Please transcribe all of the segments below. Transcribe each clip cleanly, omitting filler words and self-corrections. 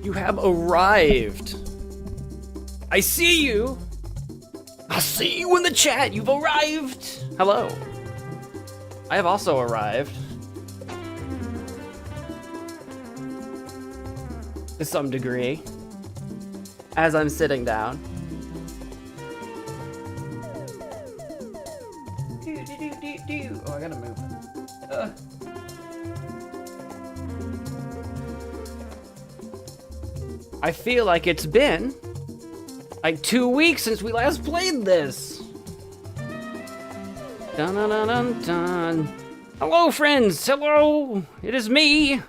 You have arrived. I see you. I see you in the chat. You've arrived. Hello. I have also arrived. To some degree. As I'm sitting down. Oh, I gotta move. I feel like it's been like 2 weeks since we last played this. Dun dun dun dun dun. Hello, friends. Hello. It is me.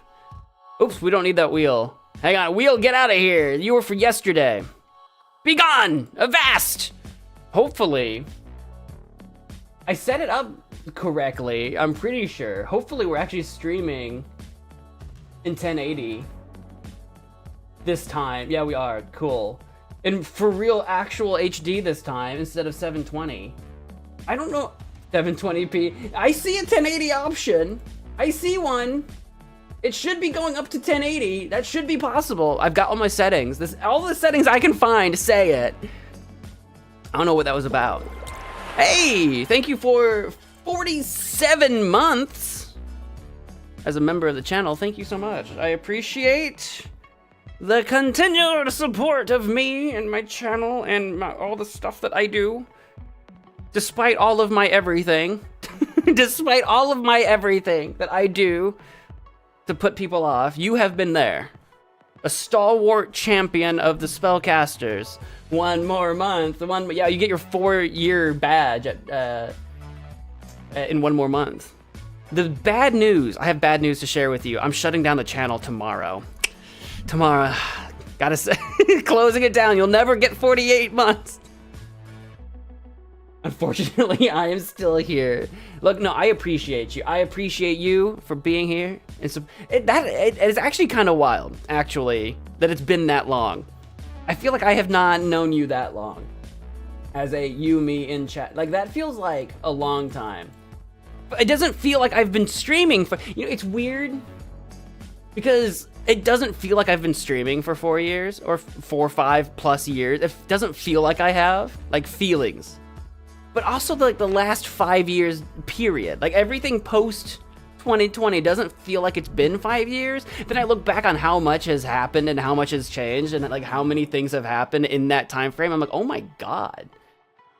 Oops, we don't need that wheel. Hang on, wheel, get out of here. You were for yesterday. Be gone. Avast. Hopefully, I set it up correctly. I'm pretty sure. Hopefully, we're actually streaming in 1080 this time. Yeah, we are. Cool. And for real, actual HD this time instead of 720. I don't know. 720p. I see a 1080 option. I see one. It should be going up to 1080. That should be possible. I've got all my settings. All the settings I can find say it. I don't know what that was about. Hey, thank you for 47 months as a member of the channel. Thank you so much. I appreciate the continued support of me and my channel and all the stuff that I do. Despite all of my everything. Despite all of my everything that I do to put people off, you have been there. A stalwart champion of the spellcasters. One more month. Yeah, you get your 4-year badge in 1 more month. The bad news, I have bad news to share with you. I'm shutting down the channel tomorrow. Tomorrow, gotta say, closing it down. You'll never get 48 months. Unfortunately, I am still here. Look, no, I appreciate you. I appreciate you for being here. And so it is actually kind of wild, actually, that it's been that long. I feel like I have not known you that long as a you, me in chat. Like, that feels like a long time. But it doesn't feel like I've been streaming for, you know, it's weird because it doesn't feel like I've been streaming for 4 years or 4 or 5 plus years. It doesn't feel like I have, like, feelings. But also, like, the last 5 years, period. Like, everything post 2020 doesn't feel like it's been 5 years. Then I look back on how much has happened and how much has changed and, like, how many things have happened in that time frame. I'm like, oh my God.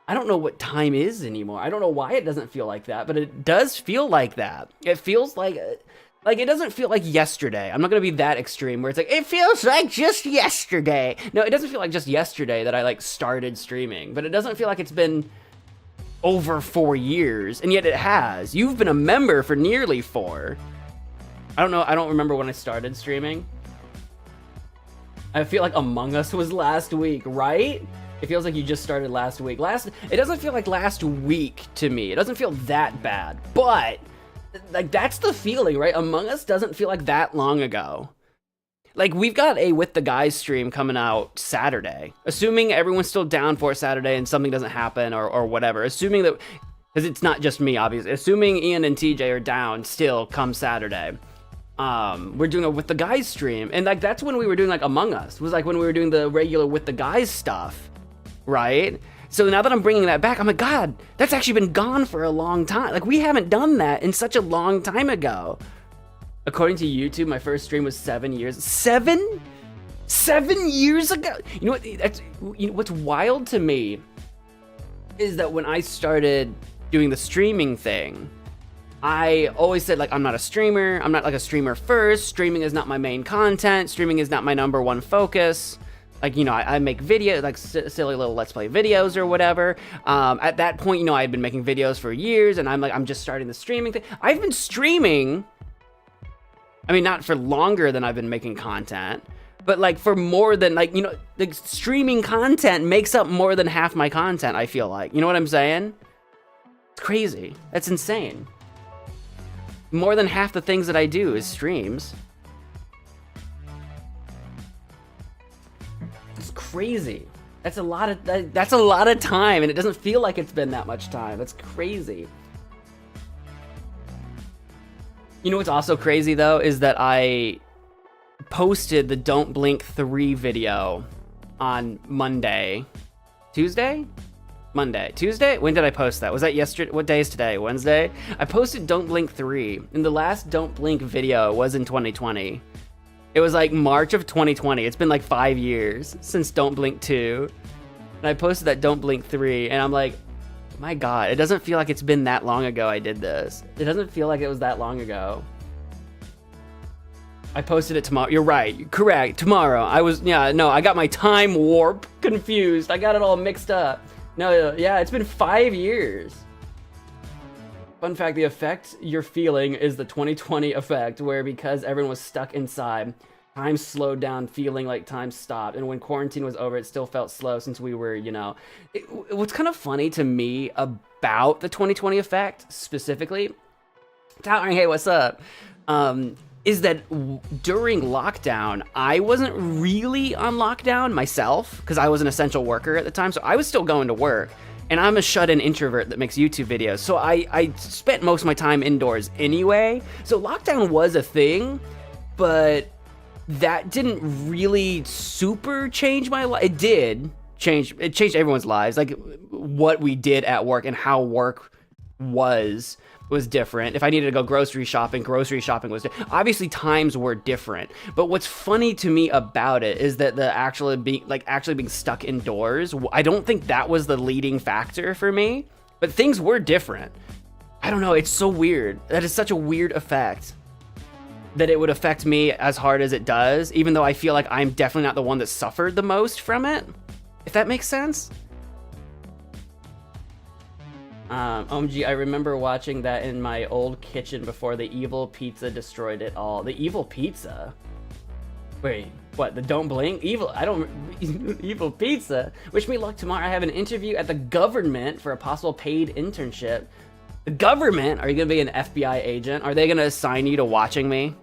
I don't know what time is anymore. I don't know why it doesn't feel like that, but it does feel like that. It feels like it doesn't feel like yesterday. I'm not gonna be that extreme where it's like, it feels like just yesterday. No, it doesn't feel like just yesterday that I, like, started streaming, but it doesn't feel like it's been over 4 years, and yet it has. You've been a member for nearly 4. I don't know, I don't remember when I started streaming. I feel like Among Us was last week, right? It feels like you just started last week. It doesn't feel like last week to me. It doesn't feel that bad, but like, that's the feeling, right? Among Us doesn't feel like that long ago. Like, we've got a With the Guys stream coming out Saturday. Assuming everyone's still down for Saturday and something doesn't happen or whatever. Assuming that, because it's not just me, obviously. Assuming Ian and TJ are down still come Saturday. We're doing a With the Guys stream. And, like, that's when we were doing, like, Among Us. It was, like, when we were doing the regular With the Guys stuff, right? So now that I'm bringing that back, I'm like, God, that's actually been gone for a long time. Like, we haven't done that in such a long time ago. According to YouTube, my first stream was 7 years. 7 years ago? You know what? What's wild to me is that when I started doing the streaming thing, I always said, like, I'm not a streamer. I'm not, like, a streamer first. Streaming is not my main content. Streaming is not my #1 focus. Like, you know, I make videos, like, silly little Let's Play videos or whatever. At that point, you know, I had been making videos for years, and I'm just starting the streaming thing. I've been streaming, I mean, not for longer than I've been making content, but, like, for more than, like, you know, the streaming content makes up more than half my content, I feel like. You know what I'm saying? It's crazy. That's insane. More than half the things that I do is streams. It's crazy. That's a lot of time, and it doesn't feel like it's been that much time. That's crazy. You know what's also crazy, though, is that I posted the Don't Blink 3 video on Monday. Tuesday? Monday. Tuesday? When did I post that? Was that yesterday? What day is today? Wednesday? I posted Don't Blink 3. And the last Don't Blink video was in 2020. It was like March of 2020. It's been like 5 years since Don't Blink 2. And I posted that Don't Blink 3, and I'm like, my God, it doesn't feel like it's been that long ago I did this. It doesn't feel like it was that long ago. I posted it tomorrow. You're right. Correct. Tomorrow. I got my time warp confused. I got it all mixed up. No, yeah, it's been 5 years. Fun fact, the effect you're feeling is the 2020 effect, where because everyone was stuck inside, time slowed down, feeling like time stopped. And when quarantine was over, it still felt slow since we were, what's kind of funny to me about the 2020 effect specifically, Towering, hey, what's up? Is that during lockdown, I wasn't really on lockdown myself because I was an essential worker at the time. So I was still going to work. And I'm a shut-in introvert that makes YouTube videos. So I spent most of my time indoors anyway. So lockdown was a thing, but that didn't really super change my life. It did change. It changed everyone's lives. Like what we did at work and how work was different. If I needed to go grocery shopping was different. Obviously times were different. But what's funny to me about it is that the actually being stuck indoors, I don't think that was the leading factor for me, but things were different. I don't know, it's so weird. That is such a weird effect that it would affect me as hard as it does, even though I feel like I'm definitely not the one that suffered the most from it, if that makes sense. OMG, I remember watching that in my old kitchen before the evil pizza destroyed it all. The evil pizza? Wait, what? The Don't Blink? Evil pizza? Wish me luck tomorrow. I have an interview at the government for a possible paid internship. The government? Are you gonna be an FBI agent? Are they gonna assign you to watching me?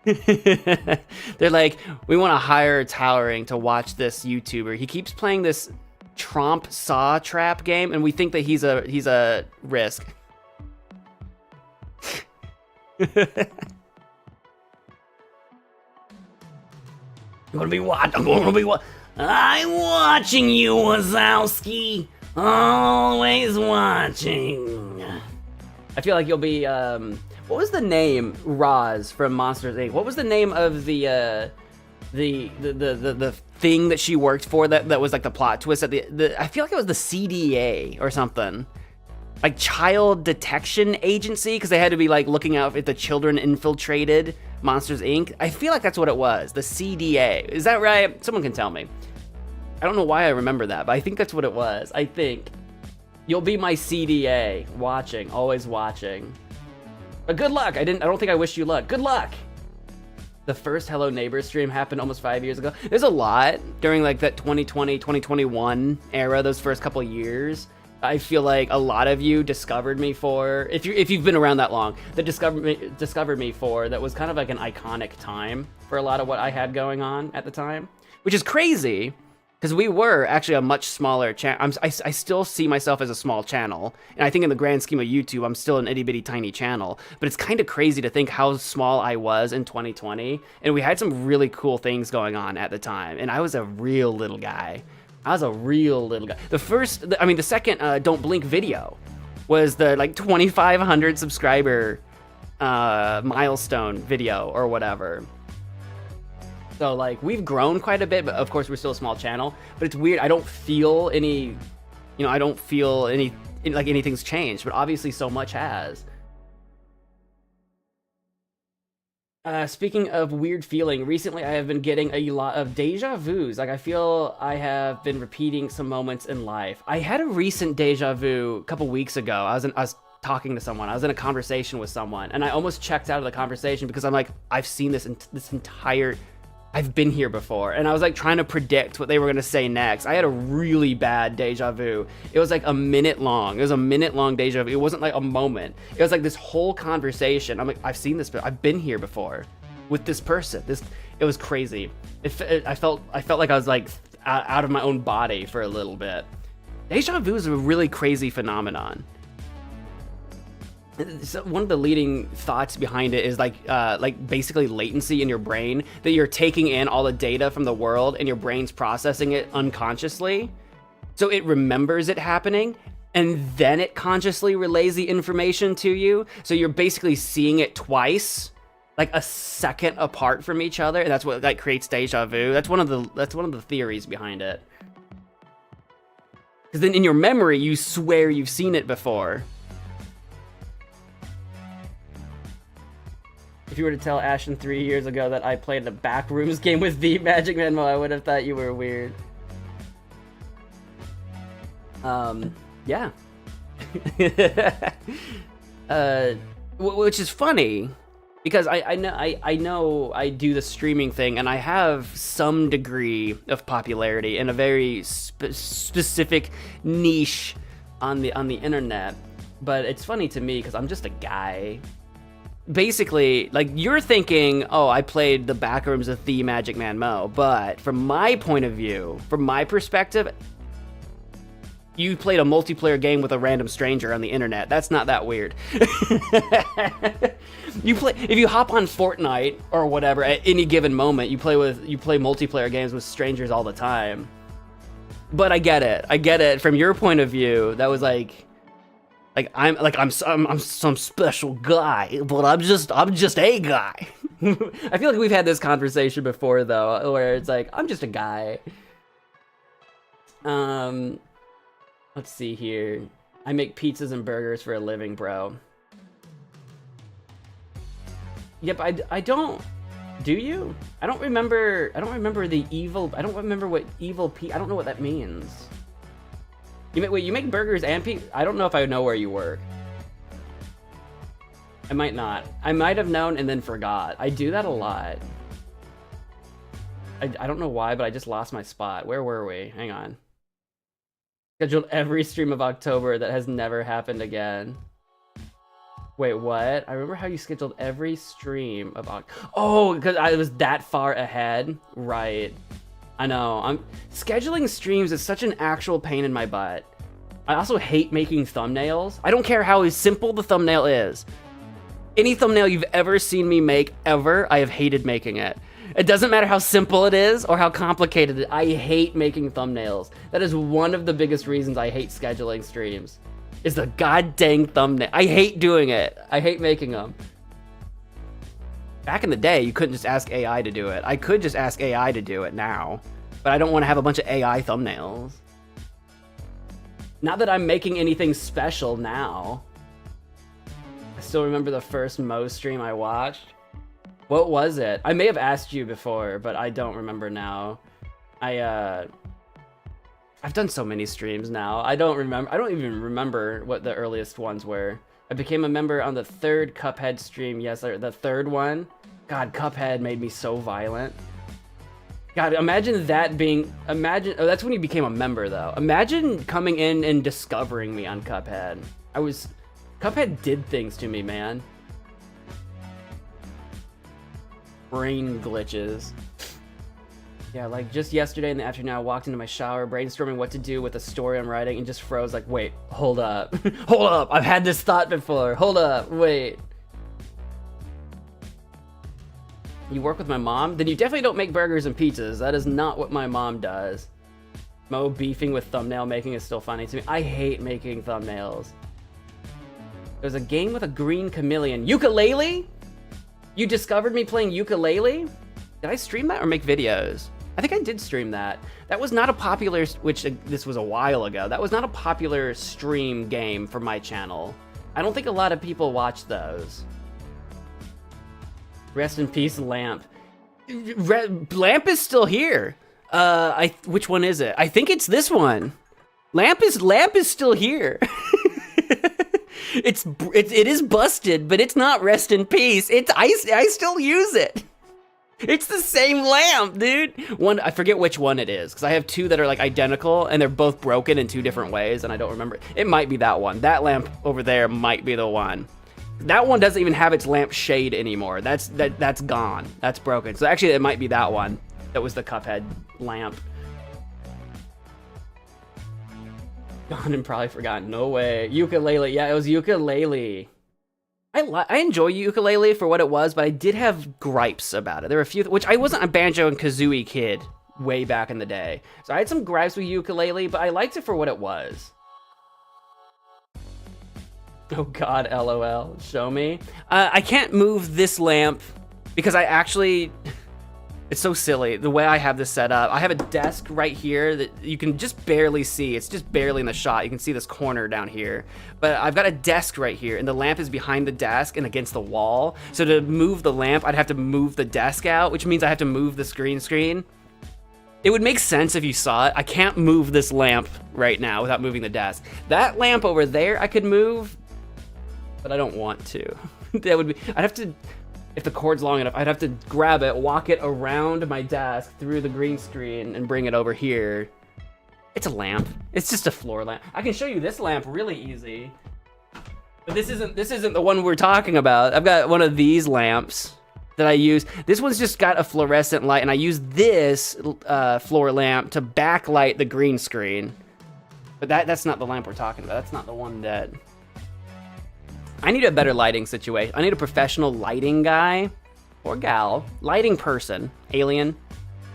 They're like, we want to hire Towering to watch this YouTuber. He keeps playing this Tromp Saw Trap game, and we think that he's a risk. I'm gonna be I'm watching you, Wazowski. Always watching. I feel like you'll be what was the name, Roz from Monsters Inc? What was the name of the thing that she worked for that was like the plot twist at I feel like it was the CDA or something, like Child Detection Agency, because they had to be like looking out if the children infiltrated Monsters Inc. I feel like that's what it was, the CDA. Is that right? Someone can tell me. I don't know why I remember that, but I think that's what it was. I think you'll be my CDA, watching, always watching. But good luck. I don't think I wish you luck. Good luck. The first Hello Neighbor stream happened almost 5 years ago. There's a lot during like that 2020, 2021 era, those first couple of years. I feel like a lot of you discovered me for, if you've been around that long, that discovered me for, that was kind of like an iconic time for a lot of what I had going on at the time, which is crazy. Because we were actually a much smaller channel. I still see myself as a small channel. And I think in the grand scheme of YouTube, I'm still an itty bitty tiny channel. But it's kind of crazy to think how small I was in 2020. And we had some really cool things going on at the time. And I was a real little guy. The second Don't Blink video was the like 2,500 subscriber milestone video or whatever. So like we've grown quite a bit, but of course we're still a small channel. But it's weird. I don't feel any, like anything's changed. But obviously so much has. Speaking of weird feeling, recently I have been getting a lot of deja vus. Like I feel I have been repeating some moments in life. I had a recent deja vu a couple weeks ago. I was talking to someone. I was in a conversation with someone, and I almost checked out of the conversation because I'm like, I've seen this entire. I've been here before, and I was like trying to predict what they were gonna say next. I had a really bad deja vu. It was like a minute long. It was a minute-long deja vu. It wasn't like a moment. It was like this whole conversation. I'm like, I've seen this, but I've been here before with this person. It was crazy. I felt like I was like out of my own body for a little bit. Deja vu is a really crazy phenomenon. So one of the leading thoughts behind it is like basically latency in your brain, that you're taking in all the data from the world and your brain's processing it unconsciously. So it remembers it happening and then it consciously relays the information to you. So you're basically seeing it twice, like a second apart from each other, and that's what like creates deja vu. That's one of the theories behind it. Because then in your memory, you swear you've seen it before. If you were to tell Ashton 3 years ago that I played the Backrooms game with the MagicManMo, I would have thought you were weird. Yeah. Which is funny, because I know I do the streaming thing, and I have some degree of popularity in a very specific niche on the internet. But it's funny to me because I'm just a guy. Basically, like, you're thinking, oh, I played the Backrooms of the MagicManMo, but from my point of view, from my perspective, you played a multiplayer game with a random stranger on the internet. That's not that weird. If you hop on Fortnite or whatever at any given moment, you play multiplayer games with strangers all the time. But I get it from your point of view. That was like I'm some special guy, but I'm just a guy. I feel like we've had this conversation before though, where it's like, I'm just a guy. Let's see here. I make pizzas and burgers for a living, bro. Yep, I don't. Do you? I don't remember the evil. I don't remember what evil I don't know what that means. You make burgers and pizza? I don't know if I know where you work. I might not. I might have known and then forgot. I do that a lot. I don't know why, but I just lost my spot. Where were we? Hang on. Scheduled every stream of October that has never happened again. Wait, what? I remember how you scheduled every stream of October. Oh, because I was that far ahead. Right. I know. Scheduling streams is such an actual pain in my butt. I also hate making thumbnails. I don't care how simple the thumbnail is. Any thumbnail you've ever seen me make, ever, I have hated making it. It doesn't matter how simple it is or how complicated it is. I hate making thumbnails. That is one of the biggest reasons I hate scheduling streams. Is the goddamn thumbnail. I hate doing it. I hate making them. Back in the day, you couldn't just ask AI to do it. I could just ask AI to do it now, but I don't want to have a bunch of AI thumbnails. Not that I'm making anything special now. I still remember the first Mo stream I watched. What was it? I may have asked you before, but I don't remember now. I've done so many streams now. I don't even remember what the earliest ones were. I became a member on the third Cuphead stream. Yes, the third one. God, Cuphead made me so violent. God, imagine that being... Oh, that's when you became a member, though. Imagine coming in and discovering me on Cuphead. Cuphead did things to me, man. Brain glitches. Yeah, like just yesterday in the afternoon, I walked into my shower, brainstorming what to do with the story I'm writing, and just froze like, wait, hold up. Hold up, I've had this thought before. Hold up, wait. You work with my mom? Then you definitely don't make burgers and pizzas. That is not what my mom does. Mo beefing with thumbnail making is still funny to me. I hate making thumbnails. There's a game with a green chameleon. Ukulele? You discovered me playing ukulele? Did I stream that or make videos? I think I did stream that. That was not a popular, this was a while ago. That was not a popular stream game for my channel. I don't think a lot of people watch those. Rest in peace, Lamp. Lamp is still here. Which one is it? I think it's this one. Lamp is still here. It is busted, but it's not rest in peace. I still use it. It's the same lamp, dude. I forget which one it is, because I have two that are like identical, and they're both broken in two different ways, and I don't remember. It might be that one. That lamp over there might be the one. That one doesn't even have its lamp shade anymore. That's gone. That's broken. So actually, it might be that one. That was the Cuphead lamp. Gone and probably forgotten. No way. Ukulele. Yeah, it was ukulele. I enjoy ukulele for what it was, but I did have gripes about it. There were a few, which I wasn't a Banjo and Kazooie kid way back in the day. So I had some gripes with ukulele, but I liked it for what it was. Oh God, LOL, show me. I can't move this lamp because I actually, it's so silly the way I have this set up. I have a desk right here that you can just barely see. It's just barely in the shot. You can see this corner down here, but I've got a desk right here and the lamp is behind the desk and against the wall. So to move the lamp, I'd have to move the desk out, which means I have to move the screen. It would make sense if you saw it. I can't move this lamp right now without moving the desk. That lamp over there I could move, but I don't want to. That would be, I'd have to, if the cord's long enough, I'd have to grab it, walk it around my desk through the green screen and bring it over here. It's a lamp. It's just a floor lamp. I can show you this lamp really easy. But this isn't the one we're talking about. I've got one of these lamps that I use. This one's just got a fluorescent light and I use this floor lamp to backlight the green screen. But that's not the lamp we're talking about. That's not the one that... I need a better lighting situation. I need a professional lighting guy or gal, lighting person, alien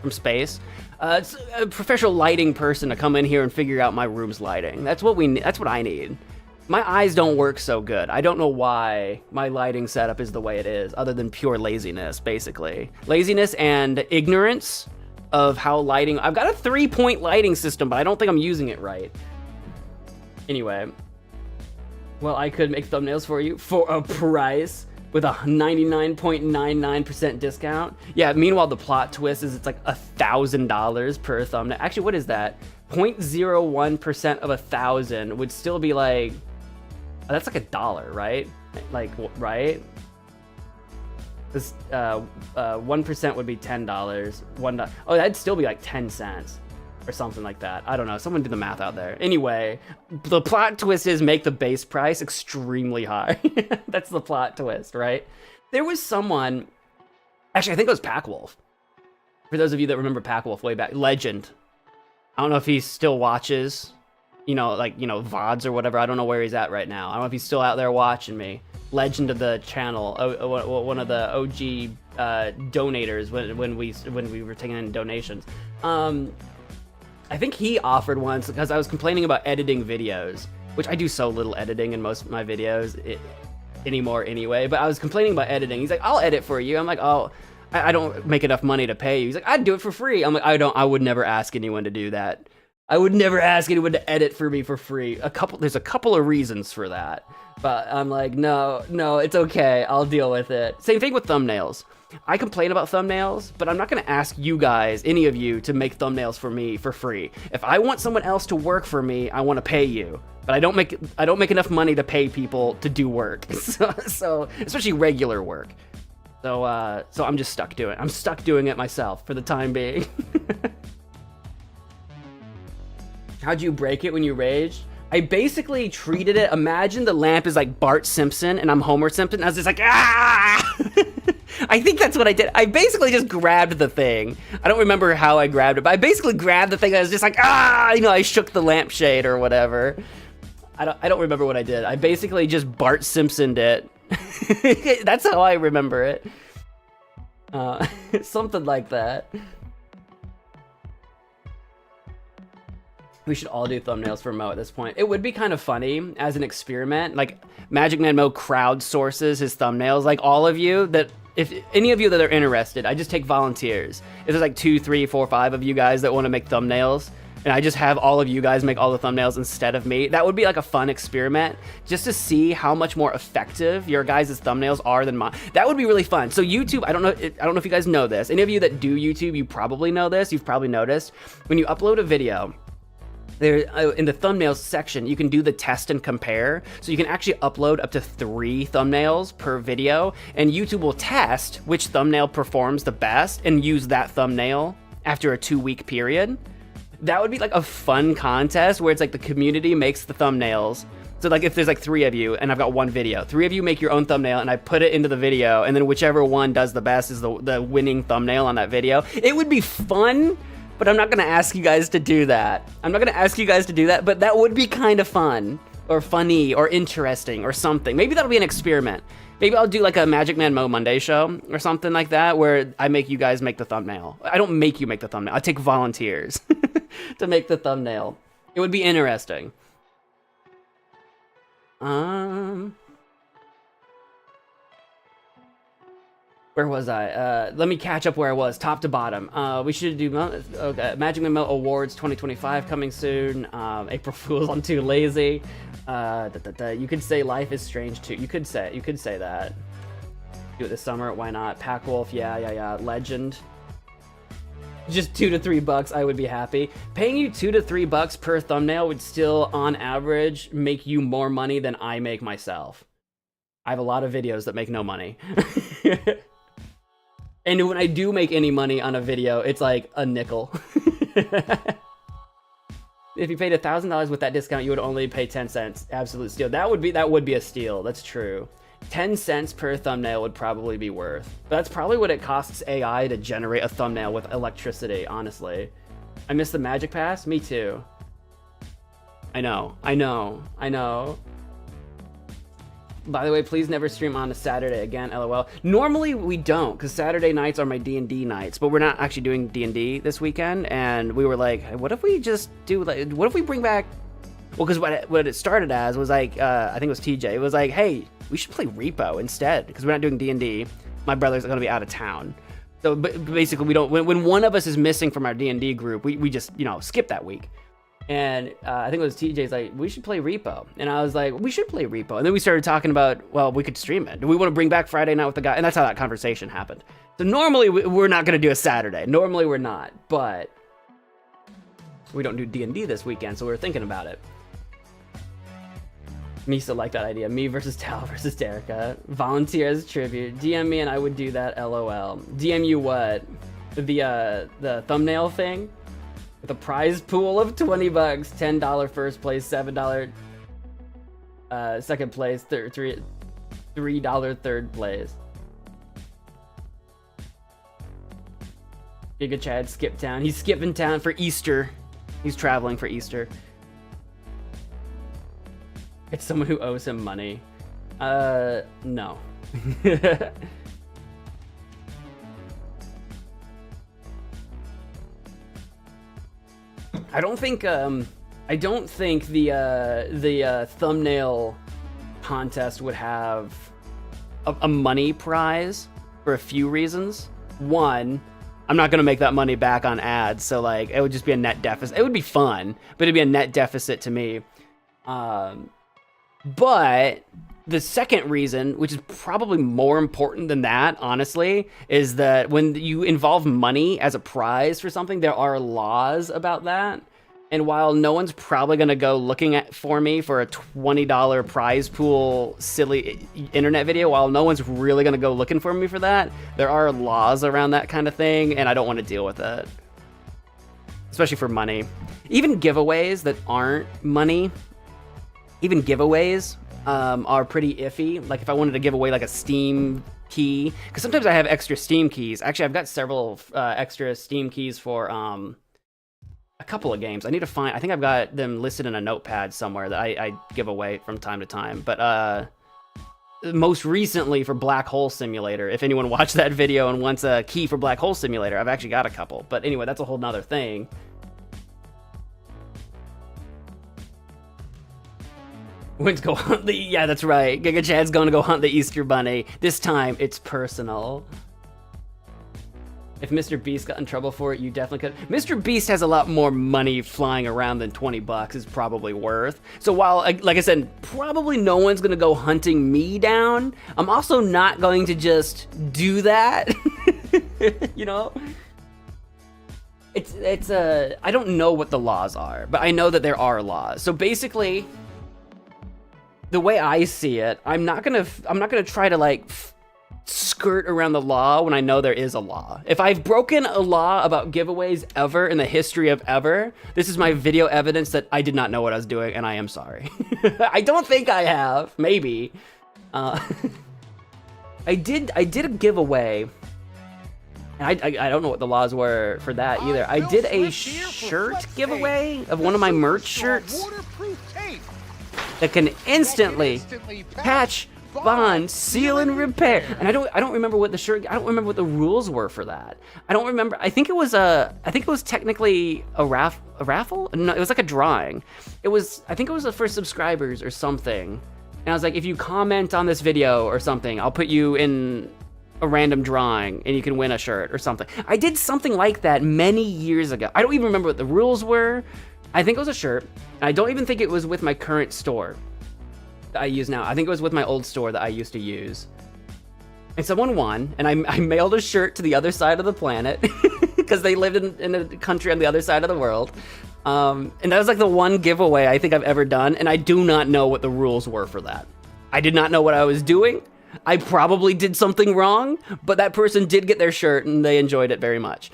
from space. It's a professional lighting person to come in here and figure out my room's lighting. That's what I need. My eyes don't work so good. I don't know why my lighting setup is the way it is, other than pure laziness, basically. Laziness and ignorance of how lighting... I've got a 3-point lighting system, but I don't think I'm using it right. Anyway... Well, I could make thumbnails for you for a price with a 99.99% discount. Yeah, meanwhile, the plot twist is it's like $1,000 per thumbnail. Actually, what is that? 0.01% of 1,000 would still be like, oh, that's like $1, right? Like, right? This 1% would be $10. $1. Oh, that'd still be like 10 cents. Or something like that. I don't know. Someone do the math out there. Anyway, the plot twist is make the base price extremely high. That's the plot twist, right? There was someone, actually, I think it was Packwolf. For those of you that remember Packwolf way back, legend. I don't know if he still watches, VODs or whatever. I don't know where he's at right now. I don't know if he's still out there watching me. Legend of the channel, one of the OG donators when we were taking in donations. I think he offered once because I was complaining about editing videos, which I do so little editing in most of my videos anymore anyway, but I was complaining about editing. He's like, I'll edit for you. I'm like, oh, I don't make enough money to pay you. He's like, I'd do it for free. I'm like, I would never ask anyone to do that. I would never ask anyone to edit for me for free. There's a couple of reasons for that, but I'm like, no, it's okay. I'll deal with it. Same thing with thumbnails. I complain about thumbnails, but I'm not going to ask you guys, any of you, to make thumbnails for me for free. If I want someone else to work for me, I want to pay you. But I don't make enough money to pay people to do work. So especially regular work. So I'm just stuck doing it. I'm stuck doing it myself for the time being. How'd you break it when you raged? I basically treated it, imagine the lamp is like Bart Simpson and I'm Homer Simpson. I was just like, ah! I think that's what I did. I basically just grabbed the thing. I don't remember how I grabbed it, but I basically grabbed the thing. I was just like, ah! I shook the lampshade or whatever. I don't remember what I did. I basically just Bart Simpsoned it. That's how I remember it. Something like that. We should all do thumbnails for Mo at this point. It would be kind of funny as an experiment. Like, MagicManMo crowdsources his thumbnails. Like, all of you that, if any of you that are interested, I just take volunteers. If there's like 2, 3, 4, 5 of you guys that want to make thumbnails, and I just have all of you guys make all the thumbnails instead of me, that would be like a fun experiment, just to see how much more effective your guys' thumbnails are than mine. That would be really fun. So YouTube, I don't know if you guys know this. Any of you that do YouTube, you probably know this. You've probably noticed when you upload a video, there in the thumbnails section, you can do the test and compare. So you can actually upload up to 3 thumbnails per video, and YouTube will test which thumbnail performs the best and use that thumbnail after a 2-week period. That would be like a fun contest where it's like the community makes the thumbnails. So like if there's like 3 of you and I've got 1 video, 3 of you make your own thumbnail and I put it into the video, and then whichever one does the best is the winning thumbnail on that video. It would be fun. But I'm not going to ask you guys to do that. But that would be kind of fun. or funny or interesting or something. Maybe that'll be an experiment. Maybe I'll do like a MagicManMo Monday show or something like that, where I make you guys make the thumbnail. I don't make you make the thumbnail. I take volunteers to make the thumbnail. It would be interesting. Where was I? Let me catch up where I was, top to bottom. We should do MagicManMo Awards 2025 coming soon. April Fool's, I'm too lazy. You could say Life is Strange too. You could say that. Do it this summer, why not? Pack Wolf, yeah. Legend. Just $2 to $3, I would be happy. Paying you $2 to $3 per thumbnail would still, on average, make you more money than I make myself. I have a lot of videos that make no money. And when I do make any money on a video, it's like a nickel. If you paid $1,000 with that discount, you would only pay 10 cents. Absolute steal. That would be a steal. That's true. 10 cents per thumbnail would probably be worth. But that's probably what it costs AI to generate a thumbnail with electricity, honestly. I miss the Magic Pass? Me too. I know. By the way, please never stream on a Saturday again, LOL. Normally we don't, because Saturday nights are my D&D nights, but we're not actually doing D&D this weekend, and we were like, what if we just do, like, what if we bring back, well, because what it started as was like, I think it was TJ, it was like, hey, we should play Repo instead, because we're not doing D&D. My brother's going to be out of town. So basically, we don't, when one of us is missing from our D&D group, we just, skip that week. And I think it was TJ's like, we should play Repo. And I was like, we should play Repo. And then we started talking about, well, we could stream it. Do we want to bring back Friday night with the guy? And that's how that conversation happened. So normally we're not going to do a Saturday. Normally we're not. But we don't do D&D this weekend, so we were thinking about it. Misa liked that idea. Me versus Tal versus Derica. Volunteer as tribute. DM me and I would do that, LOL. DM you what? The thumbnail thing? With a prize pool of $20, $10 first place, $7 second place, $3 third place. Giga Chad skipped town. He's skipping town for Easter. He's traveling for Easter. It's someone who owes him money. No. I don't think the thumbnail contest would have a money prize for a few reasons. One, I'm not gonna make that money back on ads, so like it would just be a net deficit. It would be fun, but it'd be a net deficit to me. But the second reason, which is probably more important than that, honestly, is that when you involve money as a prize for something, there are laws about that. And while no one's probably going to go looking for me for a $20 prize pool silly internet video, while no one's really going to go looking for me for that, there are laws around that kind of thing, and I don't want to deal with it. Especially for money. Even giveaways that aren't money, even giveaways are pretty iffy. Like if I wanted to give away like a Steam key, because sometimes I have extra Steam keys. Actually, I've got several extra Steam keys for a couple of games. I need to find, I think I've got them listed in a notepad somewhere that I give away from time to time. But most recently for Black Hole Simulator, if anyone watched that video and wants a key for Black Hole Simulator, I've actually got a couple. But anyway, that's a whole nother thing. When's go hunt the... Yeah, that's right. Giga Chad's going to go hunt the Easter Bunny. This time, it's personal. If Mr. Beast got in trouble for it, you definitely could. Mr. Beast has a lot more money flying around than $20 is probably worth. So while, like I said, probably no one's going to go hunting me down, I'm also not going to just do that. You know? It's I don't know what the laws are, but I know that there are laws. So basically... the way I see it, I'm not gonna try to like skirt around the law when I know there is a law. If I've broken a law about giveaways ever in the history of ever, this is my video evidence that I did not know what I was doing, and I am sorry. I don't think I have. Maybe. I did a giveaway And I don't know what the laws were for that either. I did a shirt giveaway of one of my merch shirts that can instantly patch, bond, seal, and repair. And I don't remember what the shirt. I don't remember what the rules were for that. I don't remember. I think it was technically a raffle. No, it was like a drawing. I think it was for subscribers or something. And I was like, if you comment on this video or something, I'll put you in a random drawing and you can win a shirt or something. I did something like that many years ago. I don't even remember what the rules were. I think it was a shirt. I don't even think it was with my current store that I use now. I think it was with my old store that I used to use. And someone won, and I mailed a shirt to the other side of the planet because they lived in a country on the other side of the world. And that was like the one giveaway I think I've ever done, and I do not know what the rules were for that. I did not know what I was doing. I probably did something wrong, but that person did get their shirt and they enjoyed it very much.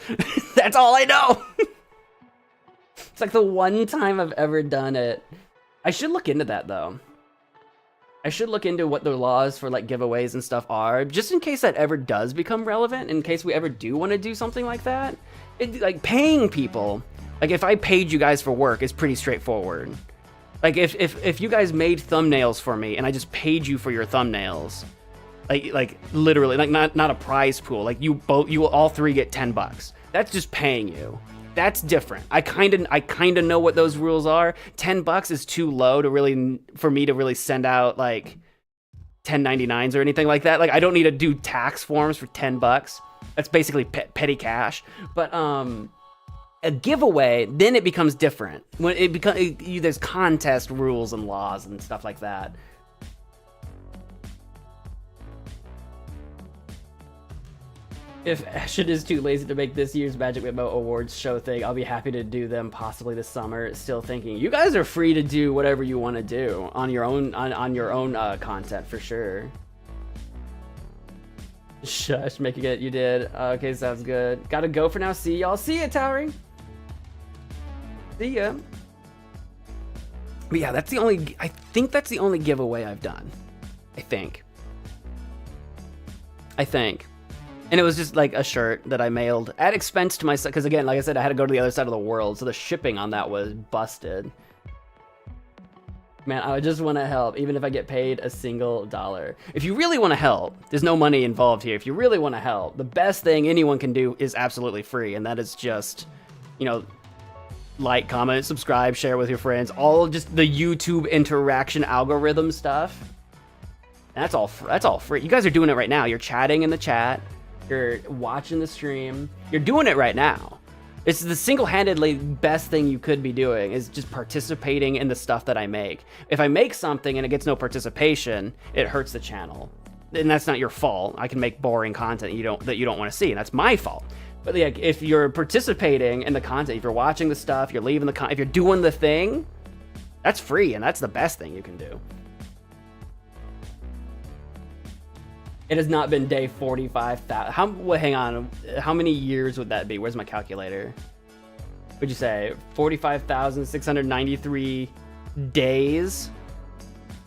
That's all I know. It's like the one time I've ever done it. I should look into that though. I should look into what the laws for like giveaways and stuff are, just in case that ever does become relevant, in case we ever do want to do something like that. Like paying people, like if I paid you guys for work, it's pretty straightforward. Like if you guys made thumbnails for me and I just paid you for your thumbnails, like literally, like not a prize pool, like you all three get $10. That's just paying you. That's different. I kind of know what those rules are. $10 is too low for me to really send out like 1099s or anything like that. Like I don't need to do tax forms for $10. That's basically petty cash. But a giveaway, then it becomes different. When there's contest rules and laws and stuff like that. If Ashton is too lazy to make this year's MagicManMo Awards show thing, I'll be happy to do them possibly this summer. Still thinking, you guys are free to do whatever you want to do on your own content for sure. Shush, making it, you did. Okay, sounds good. Gotta go for now. See y'all. See ya, Towering. See ya. But yeah, I think that's the only giveaway I've done. I think. And it was just like a shirt that I mailed at expense to myself. Because again, like I said, I had to go to the other side of the world. So the shipping on that was busted. Man, I just want to help, even if I get paid a single dollar. If you really want to help, there's no money involved here. If you really want to help, the best thing anyone can do is absolutely free. And that is just, like, comment, subscribe, share with your friends. All just the YouTube interaction algorithm stuff. That's all free. You guys are doing it right now. You're chatting in the chat. You're watching the stream. You're doing it right now. It's the single-handedly best thing you could be doing is just participating in the stuff that I make. If I make something and it gets no participation, it hurts the channel. And that's not your fault. I can make boring content that you don't want to see, and that's my fault. But like, if you're participating in the content, if you're watching the stuff, you're leaving if you're doing the thing, that's free, and that's the best thing you can do. It has not been day 45,000. Hang on. How many years would that be? Where's my calculator? Would you say 45,693 days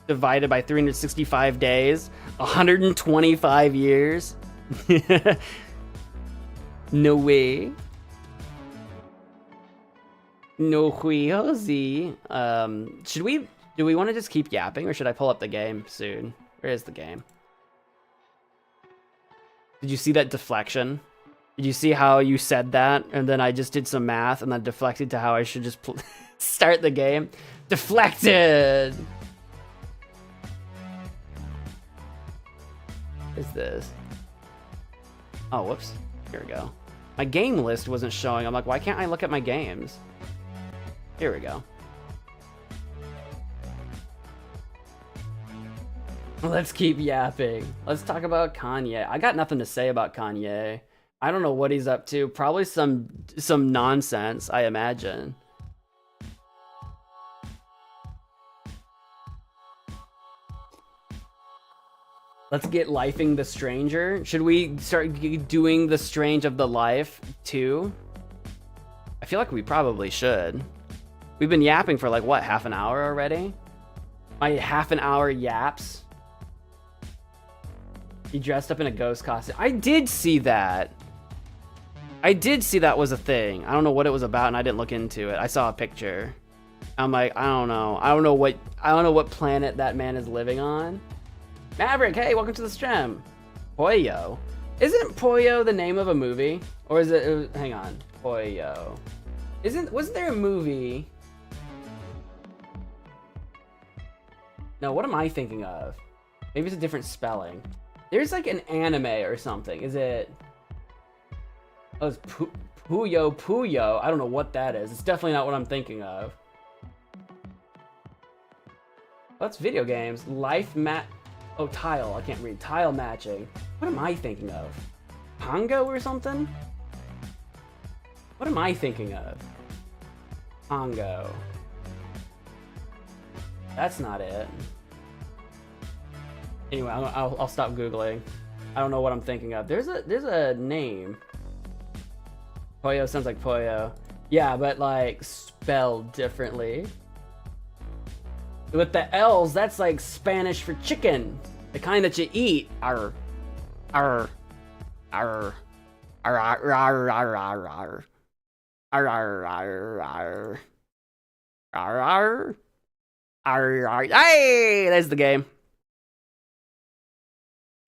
divided by 365 days? 125 years? No way. No way, Jose. Do we want to just keep yapping, or should I pull up the game soon? Where is the game? Did you see that deflection? Did you see how you said that? And then I just did some math and then deflected to how I should just start the game. Deflected! What is this? Oh, whoops. Here we go. My game list wasn't showing. I'm like, why can't I look at my games? Here we go. Let's keep yapping. Let's talk about Kanye. I got nothing to say about Kanye. I don't know what he's up to. Probably some nonsense, I imagine. Let's get lifing the stranger. Should we start doing the strange of the life too? I feel like we probably should. We've been yapping for like what, half an hour already? My half an hour yaps. He dressed up in a ghost costume. I did see that. I did see that was a thing. I don't know what it was about, and I didn't look into it. I saw a picture. I'm like, I don't know. I don't know what planet that man is living on. Maverick, hey, welcome to the stream. Pollo. Isn't Pollo the name of a movie? Or is it, hang on, Pollo. Wasn't there a movie? No, what am I thinking of? Maybe it's a different spelling. There's like an anime or something. Is it? Oh, it's Puyo Puyo. I don't know what that is. It's definitely not what I'm thinking of. That's video games. Oh, tile. I can't read. Tile matching. What am I thinking of? Pongo or something? What am I thinking of? Pongo. That's not it. Anyway, I'll stop Googling. I don't know what I'm thinking of. There's a name. Pollo sounds like pollo. Yeah, but like spelled differently. With the L's, that's like Spanish for chicken. The kind that you eat. Arr. Arr. Arr. Arr. Arr. Arr. Arr. Arr. Arr. Arr. Arr. Arr. Arr. Arr. Arr. Hey, there's the game.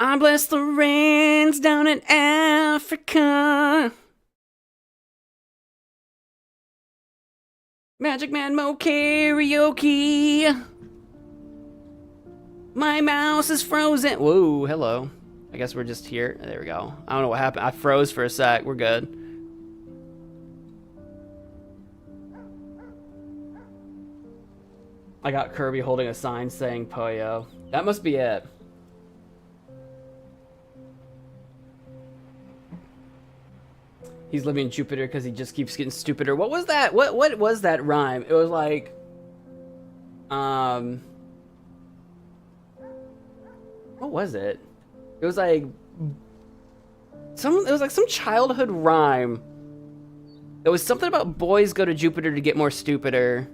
I bless the rains down in Africa. MagicManMo karaoke. My mouse is frozen. Whoa, hello. I guess we're just here. There we go. I don't know what happened. I froze for a sec. We're good. I got Kirby holding a sign saying Pollo. That must be it. He's living in Jupiter because he just keeps getting stupider. What was that? What was that rhyme? It was like, what was it? It was like some childhood rhyme. It was something about boys go to Jupiter to get more stupider.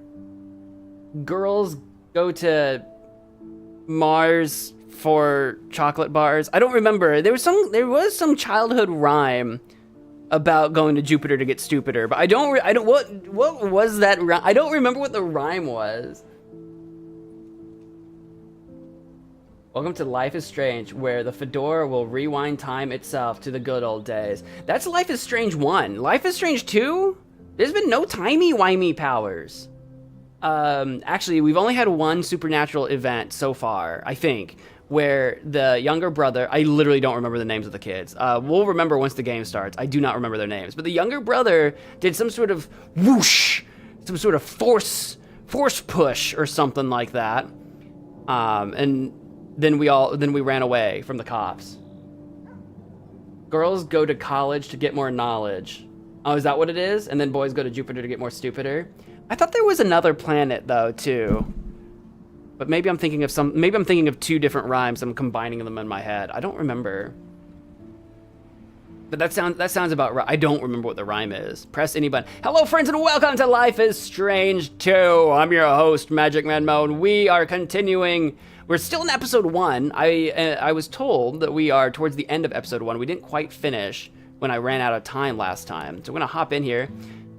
Girls go to Mars for chocolate bars. I don't remember. There was some childhood rhyme about going to Jupiter to get stupider, but what was that rhyme? I don't remember what the rhyme was. Welcome to Life is Strange, where the fedora will rewind time itself to the good old days. That's Life is Strange 1. Life is Strange 2? There's been no timey-wimey powers. Actually, we've only had one supernatural event so far, I think, where the younger brother, I literally don't remember the names of the kids. We'll remember once the game starts. I do not remember their names. But the younger brother did some sort of whoosh, some sort of force push or something like that. And then we ran away from the cops. Girls go to college to get more knowledge. Oh, is that what it is? And then boys go to Jupiter to get more stupider? I thought there was another planet though, too. But maybe I'm thinking of two different rhymes. I'm combining them in my head. I don't remember. But that sounds about right. I don't remember what the rhyme is. Press any button. Hello, friends, and welcome to Life is Strange 2. I'm your host, MagicManMo, and we are continuing. We're still in episode 1. I was told that we are towards the end of episode 1. We didn't quite finish when I ran out of time last time. So we're gonna hop in here.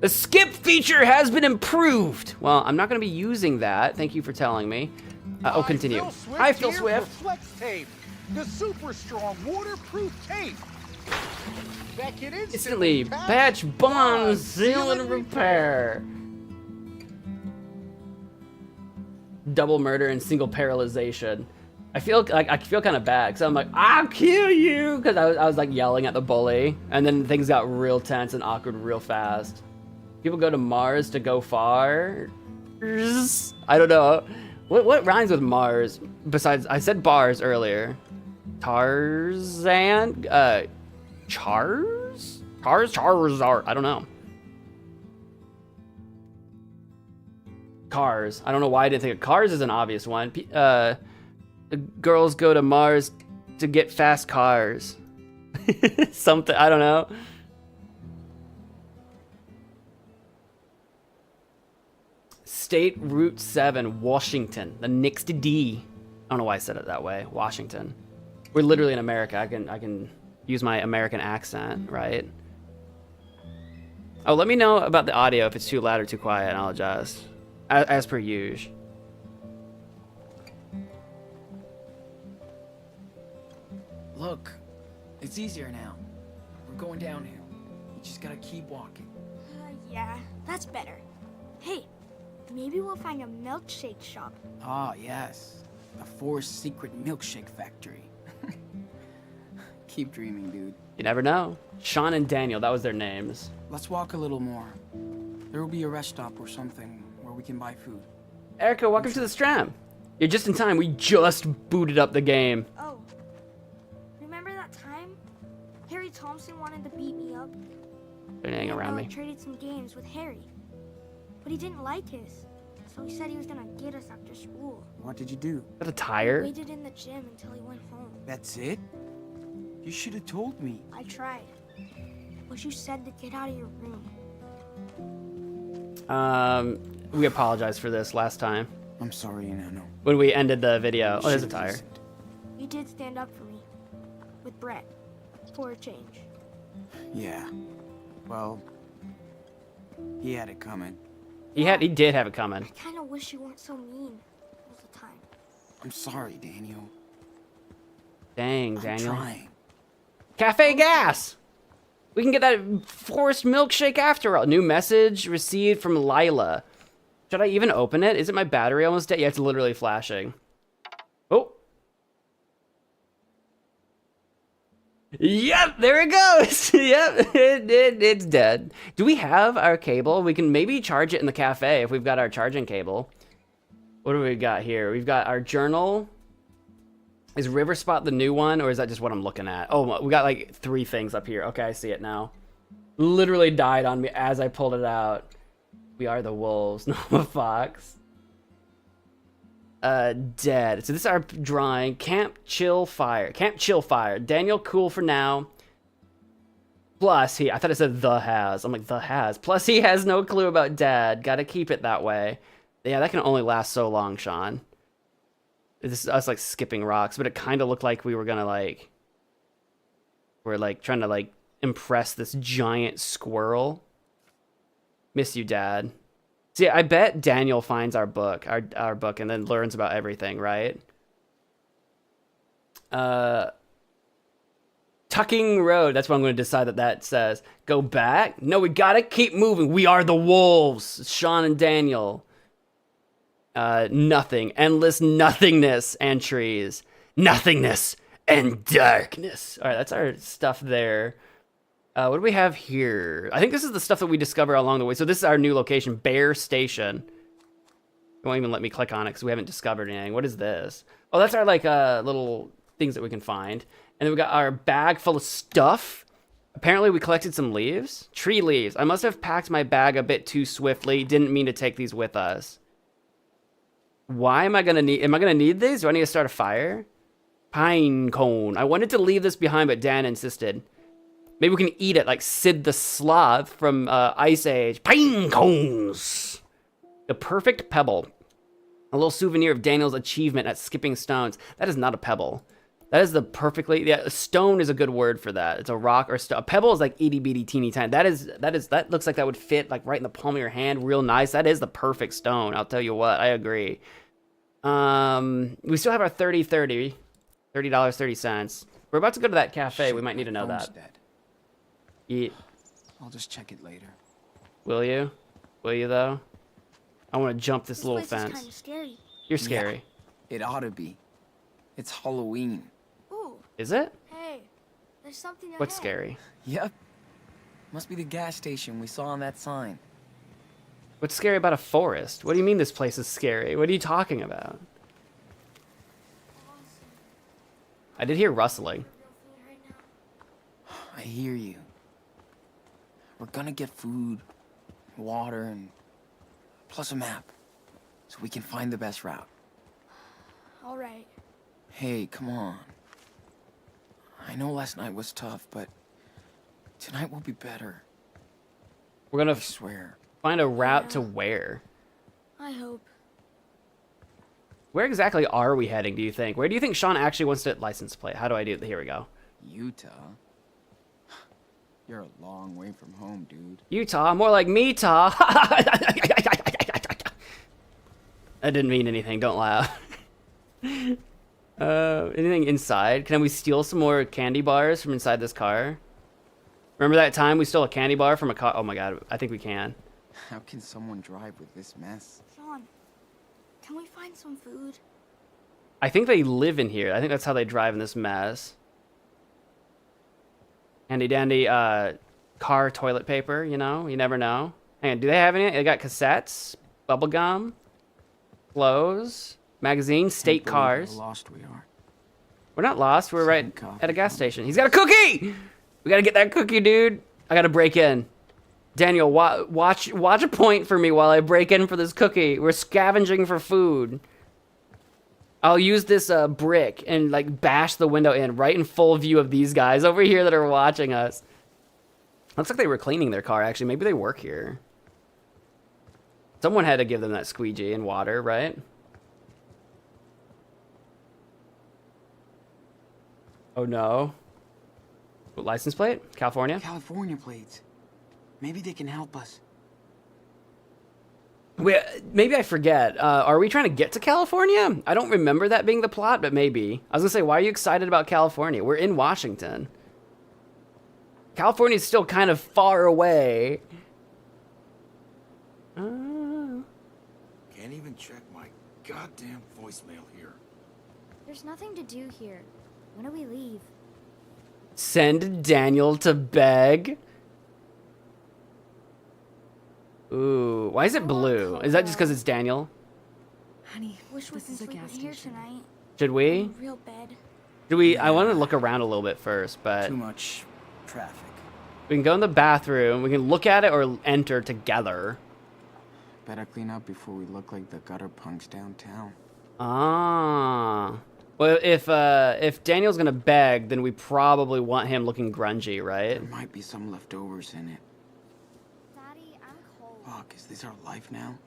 The skip feature has been improved. Well, I'm not gonna be using that. Thank you for telling me. Continue. Hi, Phil Swift. Flex tape, the super strong waterproof tape. That can Instantly patch, bond, seal, and repair. Double murder and single paralyzation. I feel kind of bad because I'm like, I'll kill you, because I was like yelling at the bully, and then things got real tense and awkward real fast. People go to Mars to go far. I don't know. What rhymes with Mars? Besides, I said bars earlier. Tarzan? Charizard? I don't know. Cars. I don't know why I didn't think of cars as an obvious one. Girls go to Mars to get fast cars. Something, I don't know. State Route 7, Washington, the next D. I don't know why I said it that way. Washington. We're literally in America. I can use my American accent, right? Oh, let me know about the audio if it's too loud or too quiet, and I'll adjust. As per usual. Look, it's easier now. We're going downhill. You just gotta keep walking. Yeah, that's better. Hey, maybe we'll find a milkshake shop. Ah, yes. The Forest Secret Milkshake Factory. Keep dreaming, dude. You never know. Sean and Daniel, that was their names. Let's walk a little more. There will be a rest stop or something where we can buy food. Erica, welcome to the stream. You're just in time. We just booted up the game. Oh, remember that time? Harry Thompson wanted to beat me up. They're hanging around me. Traded some games with Harry, but he didn't like his, so he said he was gonna get us after school. What did you do? Is that a tire? Waited in the gym until he went home. That's it? You should have told me. I tried, but you said to get out of your room. We apologized for this last time I'm sorry, Nano. when we ended the video. Oh, there's a tire. You did stand up for me, with Brett, for a change. Yeah. Well, he had it coming. He did have it coming. I kind of wish you weren't so mean all the time. I'm sorry, Daniel. Dang, I'm Daniel. trying. Cafe gas! We can get that forest milkshake after all. New message received from Lila. Should I even open it? Isn't my battery almost dead? Yeah, it's literally flashing. Oh. Yep, there it goes. Yep, it's dead. Do we have our cable? We can maybe charge it in the cafe if we've got our charging cable. What do we got here? We've got our journal. Is River Spot the new one, or is that just what I'm looking at? Oh, we got like 3 things up here. Okay, I see it now. Literally died on me as I pulled it out. We are the wolves, not a fox. Dead. So this is our drawing. Camp Chill Fire. Camp Chill Fire. Daniel, cool for now. Plus, I thought it said the has. I'm like, the has. Plus, he has no clue about Dad. Gotta keep it that way. Yeah, that can only last so long, Sean. This is us like skipping rocks, but it kind of looked like we were gonna like, we're like trying to like impress this giant squirrel. Miss you, Dad. See, I bet Daniel finds our book, our book, and then learns about everything, right? Tucking Road. That's what I'm going to decide that says. Go back? No, we gotta keep moving. We are the wolves. Sean and Daniel. Nothing. Endless nothingness and trees. Nothingness and darkness. All right, that's our stuff there. What do we have here? I think this is the stuff that we discover along the way. So this is our new location, Bear Station. It won't even let me click on it because we haven't discovered anything. What is this? Oh, that's our like little things that we can find. And then we got our bag full of stuff. Apparently we collected some leaves. Tree leaves. I must have packed my bag a bit too swiftly. Didn't mean to take these with us. Why am I gonna need these? Do I need to start a fire? Pine cone. I wanted to leave this behind, but Dan insisted. Maybe we can eat it like Sid the Sloth from Ice Age. Pine cones. The perfect pebble. A little souvenir of Daniel's achievement at skipping stones. That is not a pebble. That is the perfectly, yeah, a stone is a good word for that. It's a rock or stone. A pebble is like itty bitty teeny tiny. That looks like that would fit like right in the palm of your hand real nice. That is the perfect stone. I'll tell you what, I agree. We still have our $30.30. We're about to go to that cafe. We might need to know that. I'll just check it later. Will you? Will you though? I want to jump this little place fence. is kind of scary. You're scary. Yeah, it ought to be. It's Halloween. Ooh, Is it? hey, there's something ahead. What's scary? Yep. Must be the gas station we saw on that sign. What's scary about a forest? What do you mean this place is scary? What are you talking about? I did hear rustling. I hear you. We're gonna get food, water, and plus a map, so we can find the best route. All right. Hey, come on. I know last night was tough, but tonight will be better. We're gonna I swear. find a route to where? I hope. Where exactly are we heading, do you think? Where do you think Sean actually wants to license plate? How do I do it? Here we go. Utah? You're a long way from home, dude. Utah, more like me-taw. That didn't mean anything, don't laugh. Anything inside? Can we steal some more candy bars from inside this car? Remember that time we stole a candy bar from a car? Oh my god, I think we can. How can someone drive with this mess? Sean, can we find some food? I think they live in here. I think that's how they drive in this mess. Handy dandy car toilet paper, you know? You never know. Hang on, do they have any? They got cassettes, bubble gum, clothes, magazines, state Can't believe cars. how lost we are. We're not lost. We're right Second coffee at a gas cup. station. He's got a cookie! We gotta get that cookie, dude. I gotta break in. Daniel, watch a point for me while I break in for this cookie. We're scavenging for food. I'll use this brick and like bash the window in right in full view of these guys over here that are watching us. Looks like they were cleaning their car, actually. Maybe they work here. Someone had to give them that squeegee and water, right? Oh no. What, license plate? California? California plates. Maybe they can help us. Wait, maybe I forget. Are we trying to get to California? I don't remember that being the plot, but maybe. I was gonna say, why are you excited about California? We're in Washington. California's still kind of far away. Can't even check my goddamn voicemail here. There's nothing to do here. When do we leave? Send Daniel to beg. Ooh, why is it blue? Is that just because it's Daniel? Honey, Wish we this could is a sleep gas in here station. tonight. Should we? In a real bed. Should we? I want to look around a little bit first, but Too much traffic. we can go in the bathroom. We can look at it or enter together. Better clean up before we look like the gutter punks downtown. Ah. Well, if Daniel's gonna beg, then we probably want him looking grungy, right? There might be some leftovers in it. Daddy, I'm cold. Fuck, is this our life now?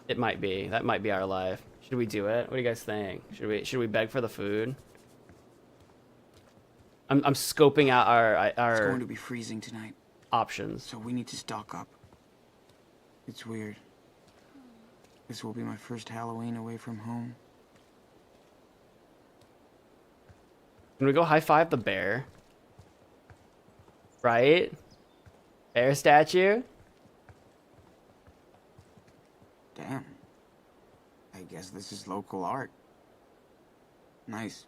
It might be. That might be our life. Should we do it? What do you guys think? Should we beg for the food? I'm scoping out It's our going to be freezing tonight, options. so we need to stock up. It's weird. This will be my first Halloween away from home. Can we go high five the bear? Right? Bear statue? Damn. I guess this is local art. Nice.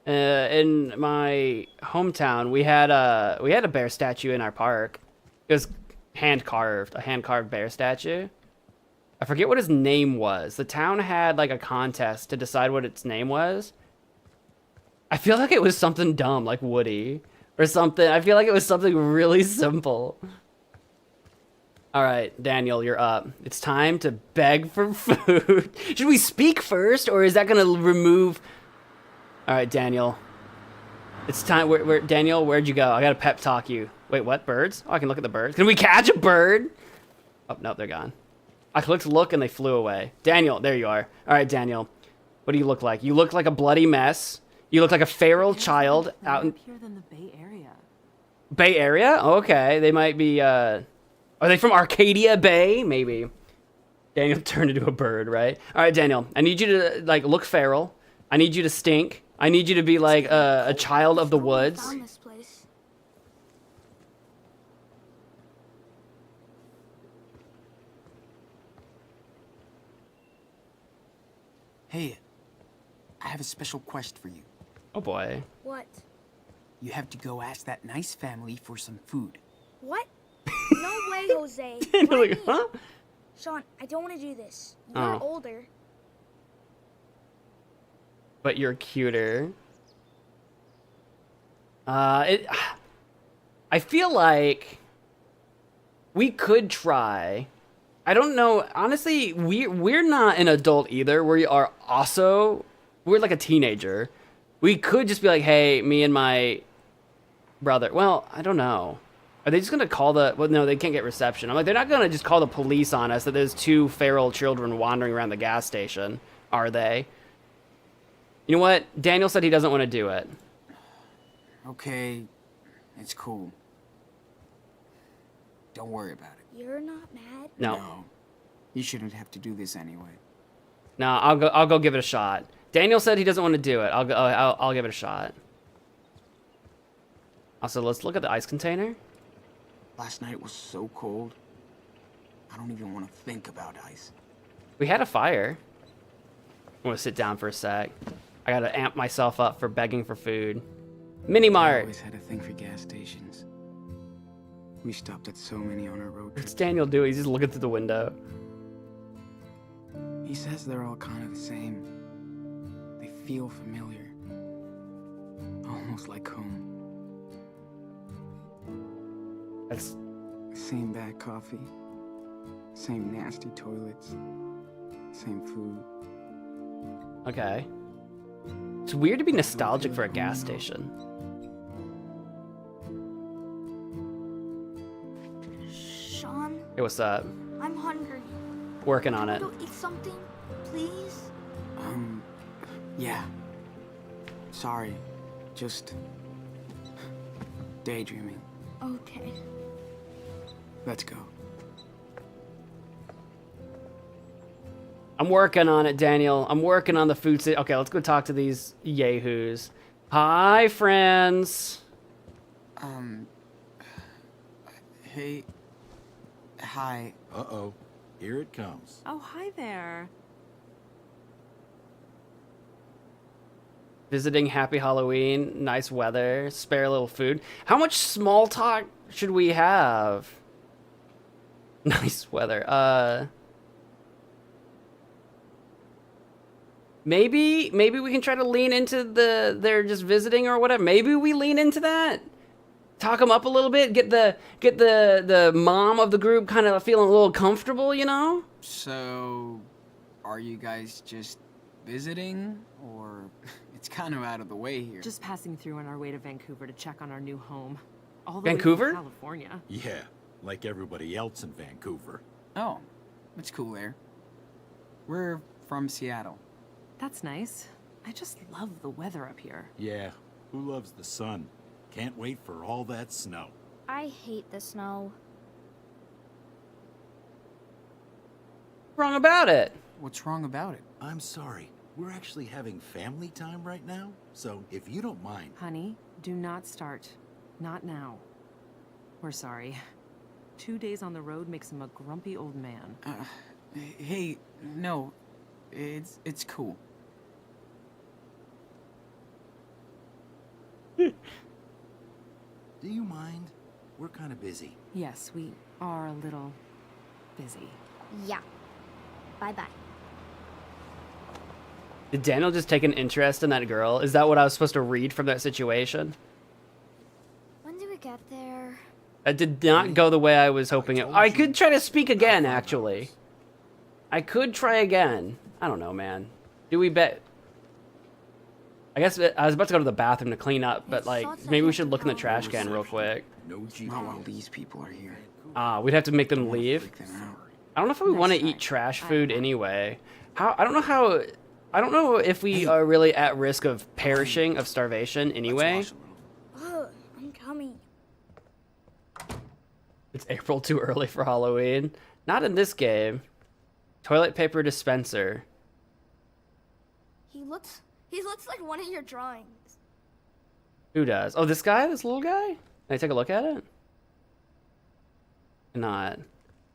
In my hometown, we had a bear statue in our park. It was hand carved, a hand carved bear statue. I forget what his name was. The town had like a contest to decide what its name was. I feel like it was something dumb, like Woody or something. I feel like it was something really simple. All right, Daniel, you're up. It's time to beg for food. Should we speak first, or is that gonna remove? All right, Daniel. It's time. Daniel, where'd you go? I gotta pep talk you. Wait, what? Birds? Oh, I can look at the birds. Can we catch a bird? Oh, no, they're gone. I clicked look and they flew away. Daniel, there you are. All right, Daniel. What do you look like? You look like a bloody mess. You look like a feral child out in Here than the Bay Area. Bay Area? Okay, they might be, are they from Arcadia Bay? Maybe. Daniel turned into a bird, right? All right, Daniel, I need you to, like, look feral. I need you to stink. I need you to be, like, a child of the woods. Found this place. Hey, I have a special quest for you. Oh, boy. What? You have to go ask that nice family for some food. What? No way, Jose. Daniel's Why like, me? huh? Sean, I don't want to do this. You're Oh. older. But you're cuter. I feel like we could try. I don't know. Honestly, we're not an adult either. We are also, we're like a teenager. We could just be like, hey, me and my brother. Well, I don't know. Are they just gonna call the? Well, no, they can't get reception. I'm like, they're not gonna just call the police on us that there's two feral children wandering around the gas station, are they? You know what? Daniel said he doesn't want to do it. Okay, it's cool. Don't worry about it. You're not mad? No. You shouldn't have to do this anyway. No, I'll go give it a shot. Daniel said he doesn't want to do it. I'll give it a shot. Also, let's look at the ice container. Last night was so cold. I don't even want to think about ice. We had a fire. I'm gonna sit down for a sec. I gotta amp myself up for begging for food. Mini I Mart. always had a thing for gas stations. We stopped at so many on our road What's trips. Daniel doing? He's just looking through the window. He says they're all kind of the same. They feel familiar. Almost like home. That's Same bad coffee. Same nasty toilets. Same food. okay. It's weird to be nostalgic for a gas station. Sean, Hey, what's up? I'm hungry. Working on Can it. we go eat something, please? Yeah. Sorry. Just daydreaming. Okay. Let's go. I'm working on it, Daniel. I'm working on the food. Okay, let's go talk to these yahoos. Hi, friends. Hey. Hi. Uh-oh. Here it comes. Oh, hi there. Visiting, happy Halloween, nice weather, spare a little food. How much small talk should we have? Nice weather. Maybe we can try to lean into they're just visiting or whatever. Maybe we lean into that. Talk them up a little bit. Get the mom of the group kind of feeling a little comfortable, you know? So, are you guys just visiting? Or it's kind of out of the way here? Just passing through on our way to Vancouver to check on our new home. All the way Vancouver? from California. Yeah, like everybody else in Vancouver. Oh, it's cool there. We're from Seattle. That's nice. I just love the weather up here. Yeah, who loves the sun? Can't wait for all that snow. I hate the snow. Wrong about it. What's wrong about it? I'm sorry. We're actually having family time right now, so if you don't mind. Honey, do not start. Not now. We're sorry. 2 days on the road makes him a grumpy old man. Hey, no. It's cool. Do you mind? We're kind of busy. Yes, we are a little busy. Yeah. Bye-bye. Did Daniel just take an interest in that girl? Is that what I was supposed to read from that situation? When do we get there? That did not go the way I was hoping it. I could try to speak again, actually. I could try again. I don't know, man. Do we bet? I guess I was about to go to the bathroom to clean up, but like maybe we should look in the trash can real quick. No Not while these people are here. We'd have to make them leave. Freak them out. I don't know if we want to Nice eat try. trash food anyway. I don't know if we are really at risk of perishing of starvation anyway. Let's watch a little. Ugh, I'm coming. It's April, too early for Halloween. Not in this game. Toilet paper dispenser. He looks like one of your drawings. Who does? Oh, this guy? This little guy? Can I take a look at it? Not. Is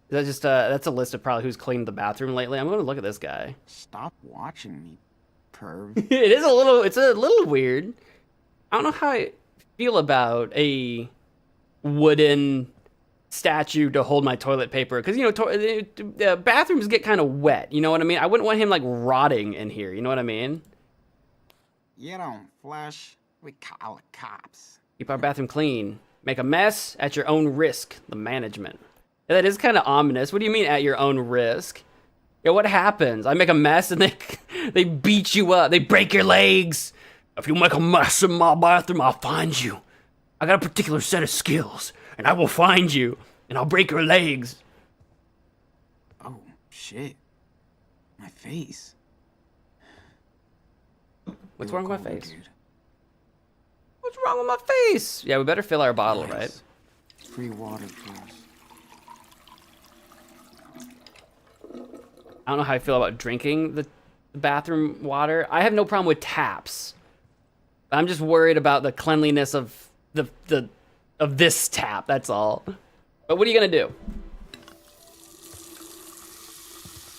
that just that's a list of probably who's cleaned the bathroom lately. I'm going to look at this guy. Stop watching me, perv. It's a little weird. I don't know how I feel about a wooden statue to hold my toilet paper, because you know bathrooms get kind of wet, you know what I mean? I wouldn't want him like rotting in here, you know what I mean? You don't flush, we call the cops. Keep our bathroom clean. Make a mess at your own risk. The management. Yeah, that is kind of ominous. What do you mean at your own risk? Yeah, what happens? I make a mess and they beat you up. They break your legs. If you make a mess in my bathroom, I'll find you. I got a particular set of skills, and I will find you, and I'll break your legs. Oh, shit. My face. What's You wrong look with my older, face? dude. What's wrong with my face? Yeah, we better fill our bottle, right? Free water, please. I don't know how I feel about drinking the bathroom water. I have no problem with taps. I'm just worried about the cleanliness of of this tap, that's all. But what are you gonna do?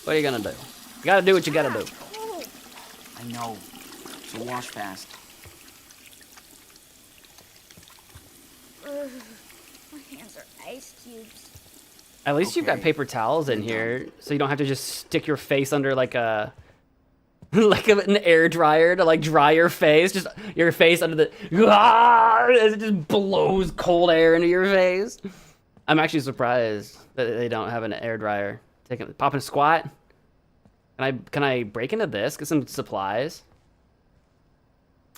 What are you gonna do? You gotta do what you gotta do. I know. So wash fast. Ugh, my hands are ice cubes. At least you've got Okay. paper towels in here, so you don't have to just stick your face under like a an air dryer to like dry your face. Just your face under the it just blows cold air into your face. I'm actually surprised that they don't have an air dryer. Pop in a squat. Can I break into this? Get some supplies.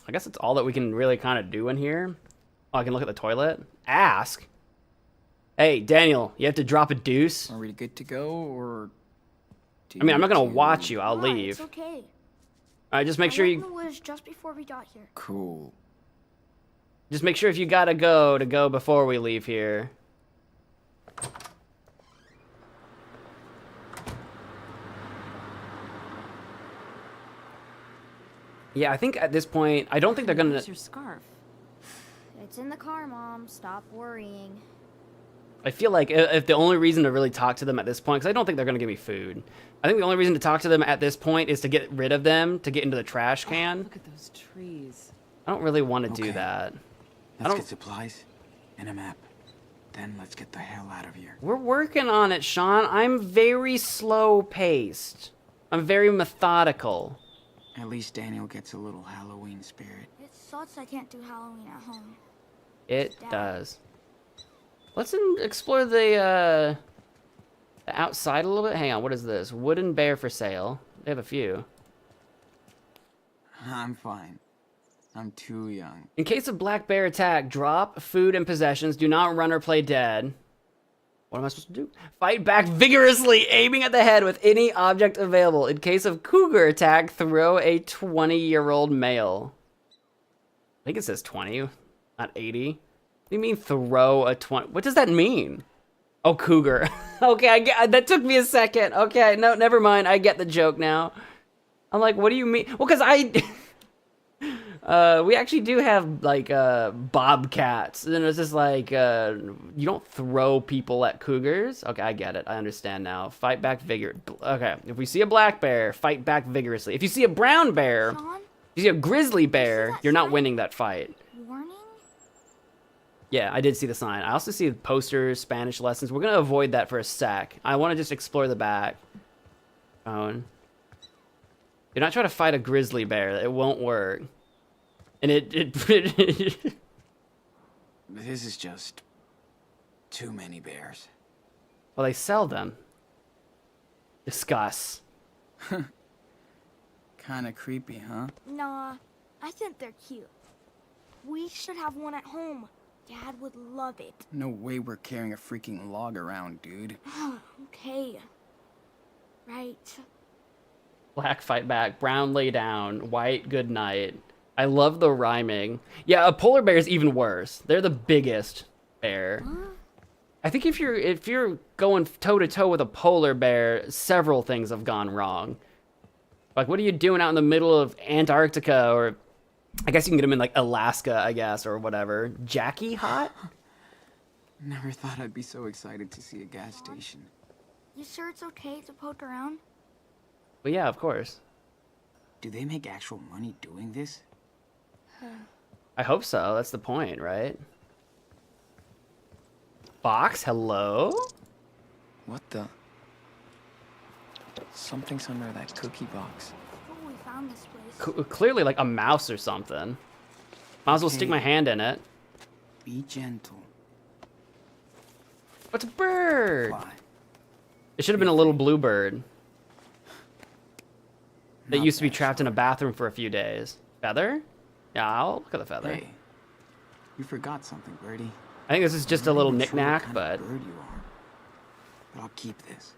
I guess that's all that we can really kind of do in here. Oh, I can look at the toilet. Ask. Hey, Daniel, you have to drop a deuce. Are we good to go, or? I mean, I'm not gonna watch you. I'll Why? leave. It's okay. All right, just make sure I went in you the woods just before we got here. Cool. just make sure if you gotta go to go before we leave here. Yeah, I think at this point, I don't think they're gonna. Where's your scarf? It's in the car, Mom. Stop worrying. I feel like if the only reason to really talk to them at this point, because I don't think they're gonna give me food. I think the only reason to talk to them at this point is to get rid of them, to get into the trash can. Look at those trees. I don't really want to do Okay. that. Let's don't- get supplies and a map. Then let's get the hell out of here. We're working on it, Sean. I'm very slow paced. I'm very methodical. At least Daniel gets a little Halloween spirit. It sucks I can't do Halloween at home. It Dad. does. Let's explore the outside a little bit. Hang on, what is this? Wooden bear for sale. They have a few. I'm fine. I'm too young. In case of black bear attack, drop food and possessions. Do not run or play dead. What am I supposed to do? Fight back vigorously, aiming at the head with any object available. In case of cougar attack, throw a 20-year-old male. I think it says 20, not 80. What do you mean throw a 20? What does that mean? Oh, cougar. Okay, I get, that took me a second. Okay, no, never mind. I get the joke now. I'm like, what do you mean? Well, because we actually do have like bobcats, and it's just like you don't throw people at cougars. Okay, I get it. I understand now. Fight back vigor. Okay, if we see a black bear, fight back vigorously. If you see a brown bear, Sean? if you see a grizzly bear, that you're not sign? winning that fight. Warning? Yeah, I did see the sign. I also see posters, Spanish lessons. We're gonna avoid that for a sec. I want to just explore the back. Phone. Do not try to fight a grizzly bear. It won't work. And This is just too many bears. well, they sell them. Discuss. Kinda creepy, huh? Nah, I think they're cute. We should have one at home. Dad would love it. No way we're carrying a freaking log around, dude. Okay. Right. Black fight back, brown lay down, white good night. I love the rhyming. Yeah, a polar bear is even worse. They're the biggest bear. I think if you're going toe to toe with a polar bear, several things have gone wrong. Like, what are you doing out in the middle of Antarctica, or I guess you can get them in like Alaska, I guess, or whatever. Jackie hot? Never thought I'd be so excited to see a gas station. You sure it's okay to poke around? Well, yeah, of course. Do they make actual money doing this? I hope so. That's the point, right? Box, hello? What the? Something's under that cookie box. Oh, we found this place. Clearly like a mouse or something. Might as well stick my hand in it. Be gentle. What's a bird? Fly. It should have been a little blue bird that Not used to be bad trapped in a shot. bathroom for a few days. Feather? Yeah, I'll look at the feather. Hey, you forgot something, Birdie. I think this is just a little I'm not sure what knickknack, kind but of bird you are, but I'll keep this.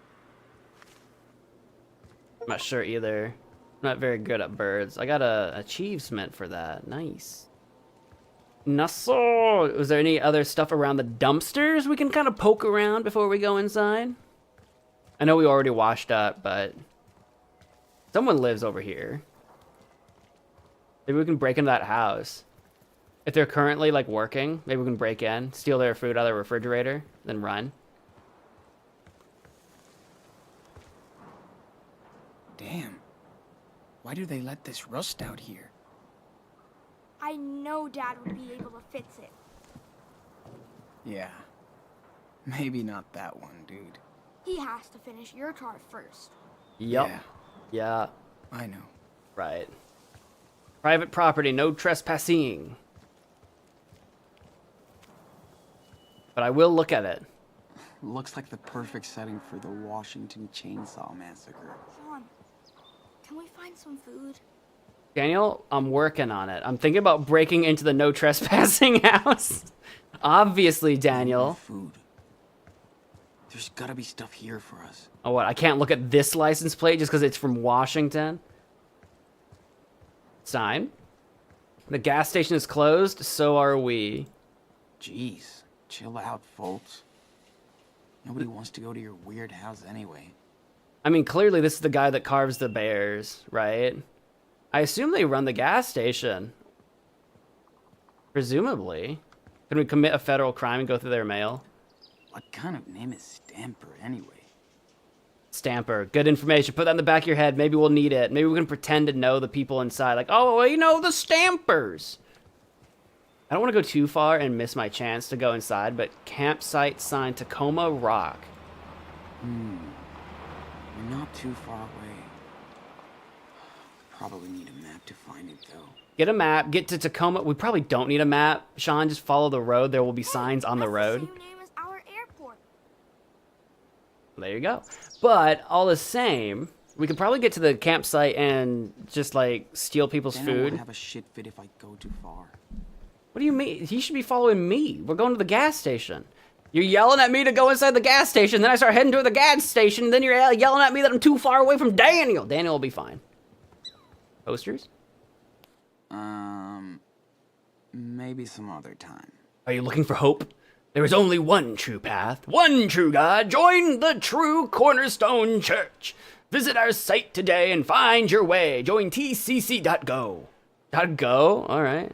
I'm not sure either. I'm not very good at birds. I got a achievement for that. Nice. Nussel! Was there any other stuff around the dumpsters we can kind of poke around before we go inside? I know we already washed up, but Someone lives over here. Maybe we can break into that house. If they're currently, like, working, maybe we can break in, steal their food out of the refrigerator, then run. Damn. Why do they let this rust out here? I know Dad would be able to fix it. Yeah. Maybe not that one, dude. He has to finish your car first. Yup. Yeah, Yeah. I know. Right. Private property, no trespassing. But I will look at it. Looks like the perfect setting for the Washington Chainsaw Massacre. Sean, can we find some food? Daniel, I'm working on it. I'm thinking about breaking into the no trespassing house. Obviously, Daniel. Food. There's gotta be stuff here for us. Oh, what? I can't look at this license plate just because it's from Washington? Sign. The gas station is closed, so are we. Jeez, chill out, folks. Nobody wants to go to your weird house anyway. I mean, clearly this is the guy that carves the bears, right? I assume they run the gas station. Presumably. Can we commit a federal crime and go through their mail? What kind of name is Stamper anyway? Stamper. Good information. Put that in the back of your head. Maybe we'll need it. Maybe we can pretend to know the people inside. Like, oh, well, you know, the Stampers. I don't want to go too far and miss my chance to go inside, but campsite sign Tacoma Rock. We're not too far away. Probably need a map to find it, though. Get a map. Get to Tacoma. We probably don't need a map. Sean, just follow the road. There will be signs on the road. That's the same name as our airport. There you go. But all the same, we could probably get to the campsite and just like steal people's Then I food. won't have a shit fit if I go too far. What do you mean? He should be following me. We're going to the gas station. You're yelling at me to go inside the gas station. Then I start heading to the gas station. Then you're yelling at me that I'm too far away from Daniel. Daniel will be fine. Posters? Maybe some other time. Are you looking for hope? There is only one true path, one true God. Join the true Cornerstone Church. Visit our site today and find your way. Join tcc.go. .go? All right.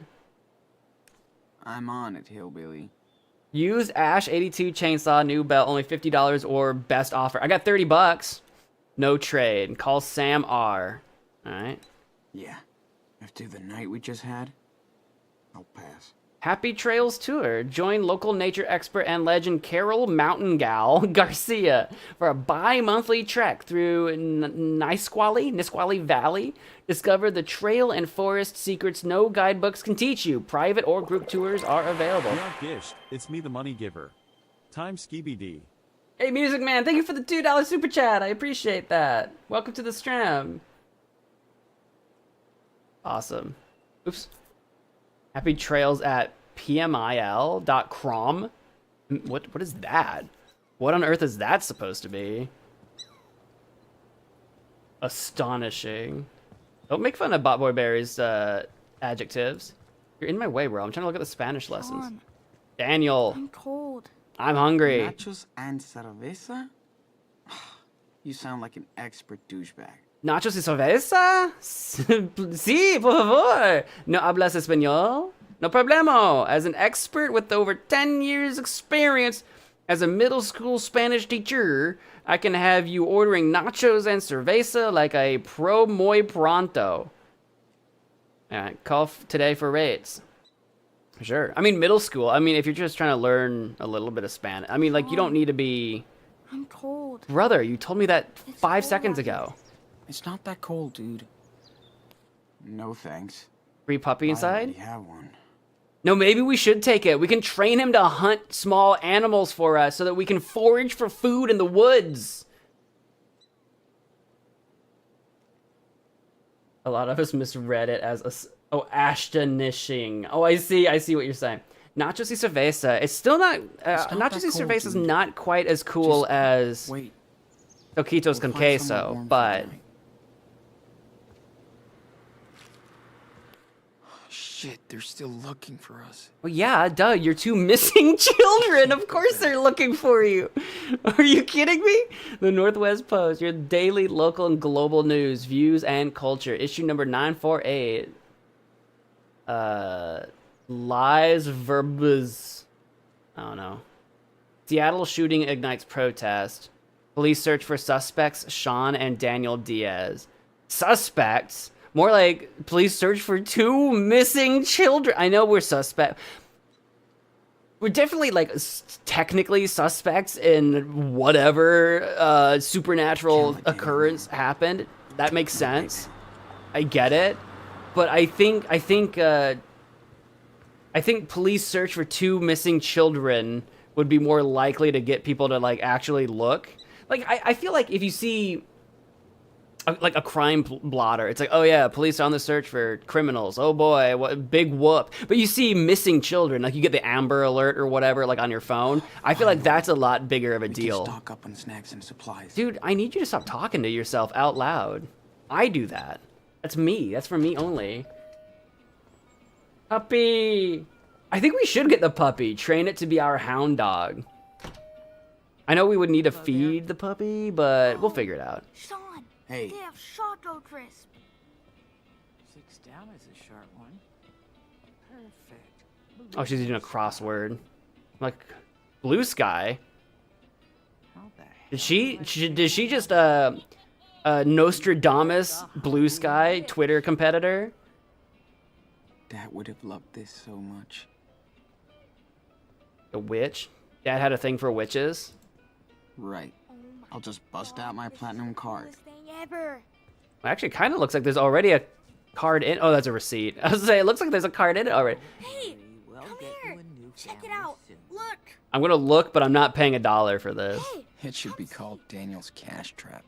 I'm on it, hillbilly. Use Ash 82 chainsaw, new belt, only $50 or best offer. I got $30. No trade. Call Sam R. All right. Yeah. After the night we just had, I'll pass. Happy Trails Tour. Join local nature expert and legend Carol Mountain Gal Garcia for a bi-monthly trek through Nisqually Valley. Discover the trail and forest secrets no guidebooks can teach you. Private or group tours are available. Gish, it's me, the money giver. Time skibidi. Hey, Music Man, thank you for the $2 super chat. I appreciate that. Welcome to the stream. Awesome. Oops. Happy trails at pmil.com. What is that? What on earth is that supposed to be? Astonishing. Don't make fun of Botboy Berry's adjectives. You're in my way, bro. I'm trying to look at the Spanish lessons. Sean, Daniel, I'm cold. I'm hungry. Nachos and cerveza? You sound like an expert douchebag. ¿Nachos y cerveza? Sí, por favor. ¿No hablas español? No problemo. As an expert with over 10 years experience as a middle school Spanish teacher, I can have you ordering nachos and cerveza like a pro muy pronto. Alright, call today for rates. Sure. I mean, middle school. I mean, if you're just trying to learn a little bit of Spanish. I mean, like, you don't need to be... I'm cold. Brother, you told me that It's 5 cold seconds out here. ago. It's not that cold, dude. No thanks. Free puppy I inside? already have one. No, maybe we should take it. We can train him to hunt small animals for us so that we can forage for food in the woods. A lot of us misread it as Ashtonishing. Oh, I see what you're saying. Nachos y cerveza. It's still not, not Nachos that y cold, cerveza is dude. not quite as cool Just as Wait. Toquitos we'll con find somewhere queso, warm for but... the night. Shit, they're still looking for us. Well, yeah, duh, you're two missing children. Of course they're looking for you. Are you kidding me? The Northwest Post, your daily local and global news, views, and culture. Issue number 948. Lies verbs. I don't know. Seattle shooting ignites protest. Police search for suspects Sean and Daniel Diaz. Suspects? More like police search for two missing children. I know we're suspect. We're definitely like technically suspects in whatever supernatural occurrence happened. That makes sense. I get it, but I think police search for two missing children would be more likely to get people to like actually look. Like I feel like if you see like a crime blotter, it's like, oh yeah, police are on the search for criminals. Oh boy, what a big whoop. But you see missing children, like you get the Amber Alert or whatever, like on your phone. I feel like that's a lot bigger of a deal. Stock up on snacks and supplies. Dude, I need you to stop talking to yourself out loud. I do that. That's me. That's for me only. Puppy. I think we should get the puppy. Train it to be our hound dog. I know we would need to feed the puppy, but we'll figure it out. Sean, Hey. they have Choco Crisp. 6 down is a sharp one. Perfect. Oh, she's using a crossword. Like, Blue Sky. Did she just Nostradamus Blue Sky Twitter competitor? Dad would have loved this so much. A witch? Dad had a thing for witches? Right. Oh my I'll just bust out my this is platinum the card. coolest thing ever. Actually, it kind of looks like there's already a card in. Oh, that's a receipt. I was gonna say, it looks like there's a card in it already. Hey, come here. Check it out. Look. I'm gonna look, but I'm not paying $1 for this. Hey. It should be called Daniel's Cash Trap.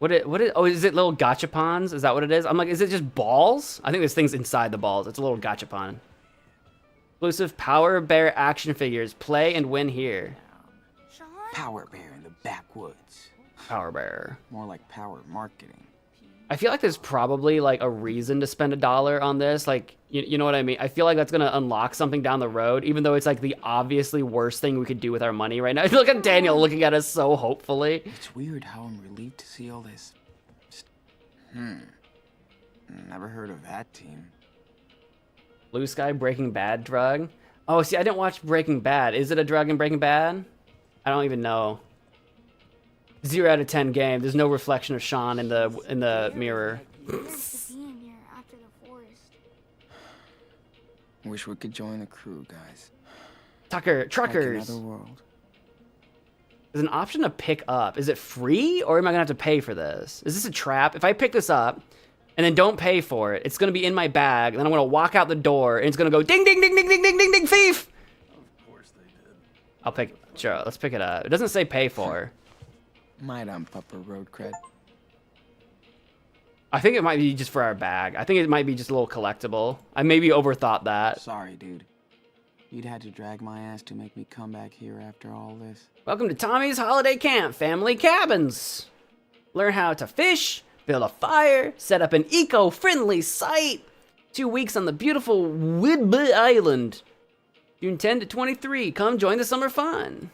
Oh, is it little gachapons? Is that what it is? I'm like, is it just balls? I think there's things inside the balls. It's a little gachapon. Exclusive Power Bear action figures. Play and win here. Sean? Power Bear in the backwoods. Power Bear. More like power marketing. I feel like there's probably like a reason to spend $1 on this. Like, you know what I mean? I feel like that's gonna unlock something down the road, even though it's like the obviously worst thing we could do with our money right now. Look at Daniel looking at us so hopefully. It's weird how I'm relieved to see all this. Just, Never heard of that team. Blue Sky Breaking Bad drug. Oh, see, I didn't watch Breaking Bad. Is it a drug in Breaking Bad? I don't even know. 0 out of 10 game. There's no reflection of Sean in the mirror. Nice to be in here after the forest. Wish we could join the crew, guys. Truckers. Like another world. There's an option to pick up. Is it free, or am I gonna have to pay for this? Is this a trap? If I pick this up and then don't pay for it, it's gonna be in my bag, and then I'm gonna walk out the door, and it's gonna go ding, ding, ding, ding, ding, ding, ding, ding, thief! Of course they did. I'll pick. Sure, let's pick it up. It doesn't say pay for. Might ump up a road cred. I think it might be just for our bag. I think it might be just a little collectible. I maybe overthought that. Sorry, dude. You'd had to drag my ass to make me come back here after all this. Welcome to Tommy's Holiday Camp Family Cabins. Learn how to fish, build a fire, set up an eco-friendly site. 2 weeks on the beautiful Whidbey Island. June 10 to 23. Come join the summer fun.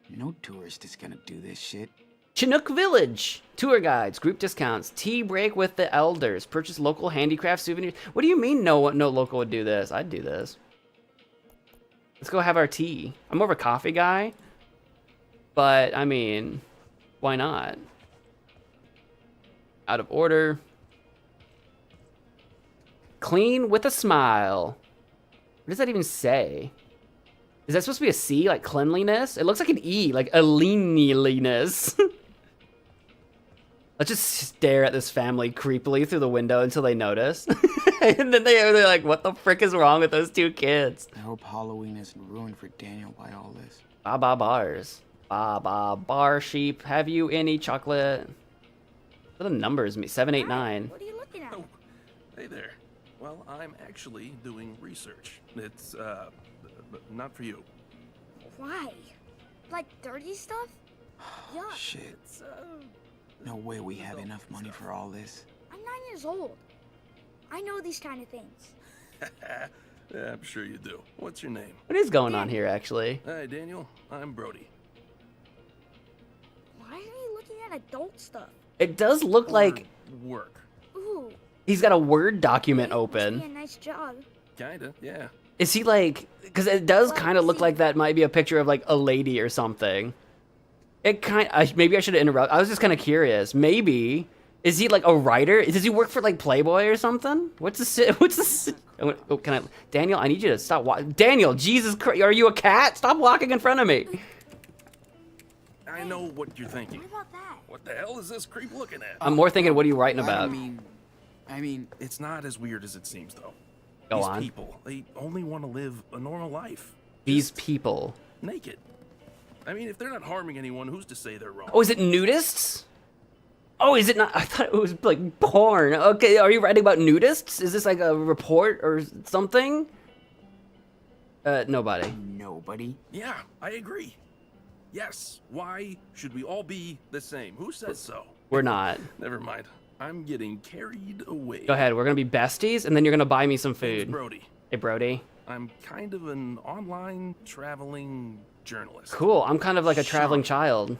No tourist is gonna do this shit. Chinook Village. Tour guides, group discounts, tea break with the elders, purchase local handicraft souvenirs. What do you mean no local would do this? I'd do this. Let's go have our tea. I'm more of a coffee guy, but I mean, why not? Out of order. Clean with a smile. What does that even say? Is that supposed to be a C, like cleanliness? It looks like an E, like a leanliness. Let's just stare at this family creepily through the window until they notice. And then they're like, what the frick is wrong with those two kids? I hope Halloween isn't ruined for Daniel by all this. Ba bars. Ba bar sheep. Have you any chocolate? What are the numbers? 789. What are you looking at? Oh, hey there. Well, I'm actually doing research. It's, not for you. Why? Like dirty stuff? Yuck. Shit. It's, No way we have enough money for all this. I'm 9 years old. I know these kind of things. Yeah, I'm sure you do. What's your name? What is going on here, actually? Hi, Daniel. I'm Brody. Why are you looking at adult stuff? It does look like Work. Ooh. he's got a Word document Must open. be a nice job. Kinda, yeah. Is he like, because it does Well, kind of look see- like that might be a picture of like a lady or something. Maybe I should have interrupted. I was just kind of curious. Maybe, is he like a writer? Does he work for like Playboy or something? What's the oh, can I, Daniel, I need you to stop Daniel, Jesus Christ, are you a cat? Stop walking in front of me. I know what you're thinking. What about that? What the hell is this creep looking at? I'm more thinking, what are you writing about? I mean, It's not as weird as it seems, though. Go These on. people, they only want to live a normal life. These people. Naked. I mean, if they're not harming anyone, who's to say they're wrong? Oh, is it nudists? Oh, is it not? I thought it was like porn. Okay, are you writing about nudists? Is this like a report or something? Nobody. nobody. Yeah, I agree. Yes, why should we all be the same? Who says so? We're not. Never mind. I'm getting carried away. Go ahead, we're gonna be besties, and then you're gonna buy me some Name's food. Brody. Hey, Brody. I'm kind of an online traveling journalist. Cool, I'm kind of like a traveling child.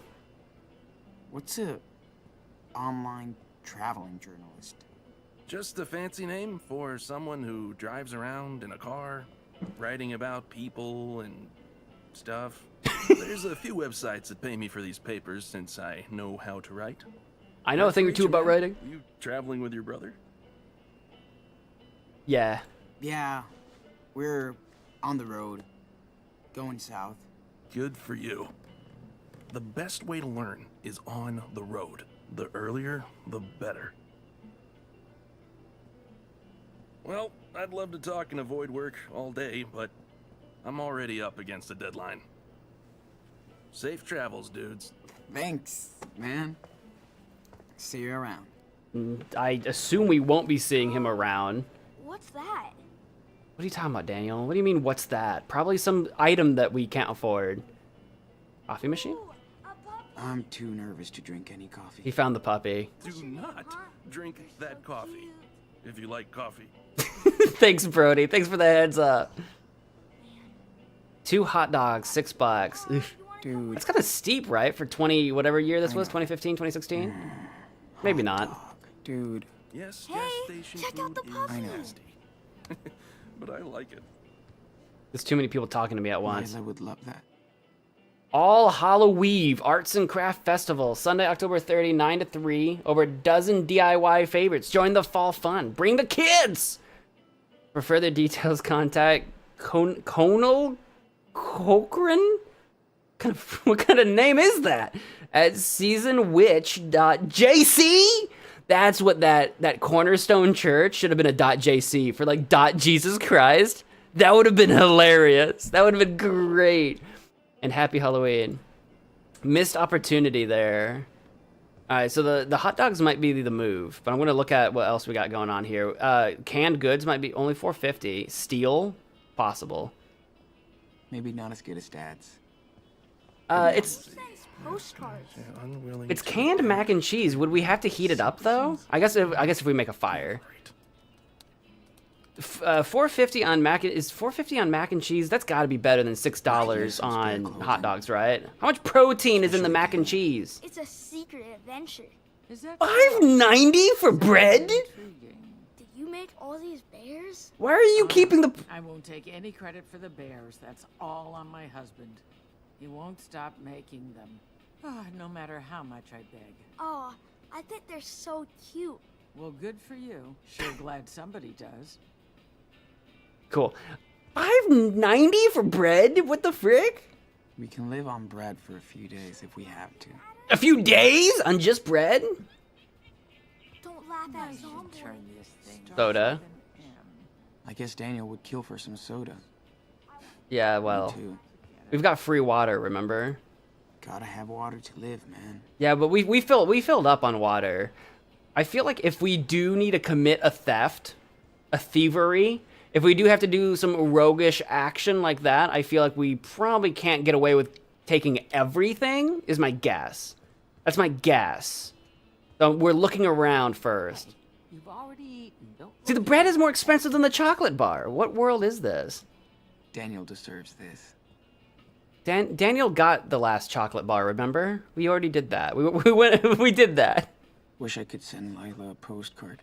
What's a online traveling journalist? Just a fancy name for someone who drives around in a car, writing about people and stuff. There's a few websites that pay me for these papers since I know how to write. I know a thing or two about writing. You traveling with your brother? Yeah. Yeah, we're on the road, going south. Good for you. The best way to learn is on the road. The earlier, the better. Well, I'd love to talk and avoid work all day, but I'm already up against a deadline. Safe travels, dudes. Thanks, man. See you around. I assume we won't be seeing him around. What's that? What are you talking about, Daniel? What do you mean, what's that? Probably some item that we can't afford. Coffee machine? Ooh, a puppy. I'm too nervous to drink any coffee. He found the puppy. Do not drink that coffee. If you like coffee. Thanks, Brody. Thanks for the heads up. 2 hot dogs, $6. Oof. Dude, That's kind of steep, right? For 20, whatever year this was, 2015, 2016? Maybe not. dude. Yes, Hey, gas station check out the food puppy. is I know. nasty. But I like it. There's too many people talking to me at once. Liza would love that. All Halloween Arts and Craft Festival, Sunday, October 30, 9 to 3. Over a dozen DIY favorites. Join the fall fun. Bring the kids! For further details, contact Conal Cochran? What kind of name is that? At seasonwitch.jc? That's what that Cornerstone Church should have been a .jc for, like .Jesus Christ. That would have been hilarious. That would have been great. And happy Halloween. Missed opportunity there. All right, so the hot dogs might be the move, but I'm gonna look at what else we got going on here. Canned goods might be only $4.50. Steel, possible. Maybe not as good as Dad's. It's Postcards. Unwilling it's to- canned mac and cheese. Would we have to heat it up though? I guess if we make a fire. $4.50 on mac is $4.50 on mac and cheese. That's got to be better than $6 on hot dogs, right? How much protein is in the mac and cheese? It's a secret adventure. Is that $5.90 for bread? intriguing? Did you make all these bears? Why are you keeping the? I won't take any credit for the bears. That's all on my husband. He won't stop making them. Ah, no matter how much I beg. Oh, I think they're so cute. Well, good for you. Sure glad somebody does. Cool. $5.90 for bread? What the frick? We can live on bread for a few days if we have to. A few days on just bread? Don't laugh at Zombie. Turn this thing. Soda. I guess Daniel would kill for some soda. Yeah, Me well, too. we've got free water, remember? Gotta have water to live, man. Yeah, but we filled up on water. I feel like if we do need to commit a theft, a thievery, if we do have to do some roguish action like that, I feel like we probably can't get away with taking everything, is my guess. That's my guess. So we're looking around first. You've already eaten. See, the bread is more expensive than the chocolate bar. What world is this? Daniel deserves this. Daniel got the last chocolate bar, remember? We already did that. We did that. Wish I could send Lila a postcard.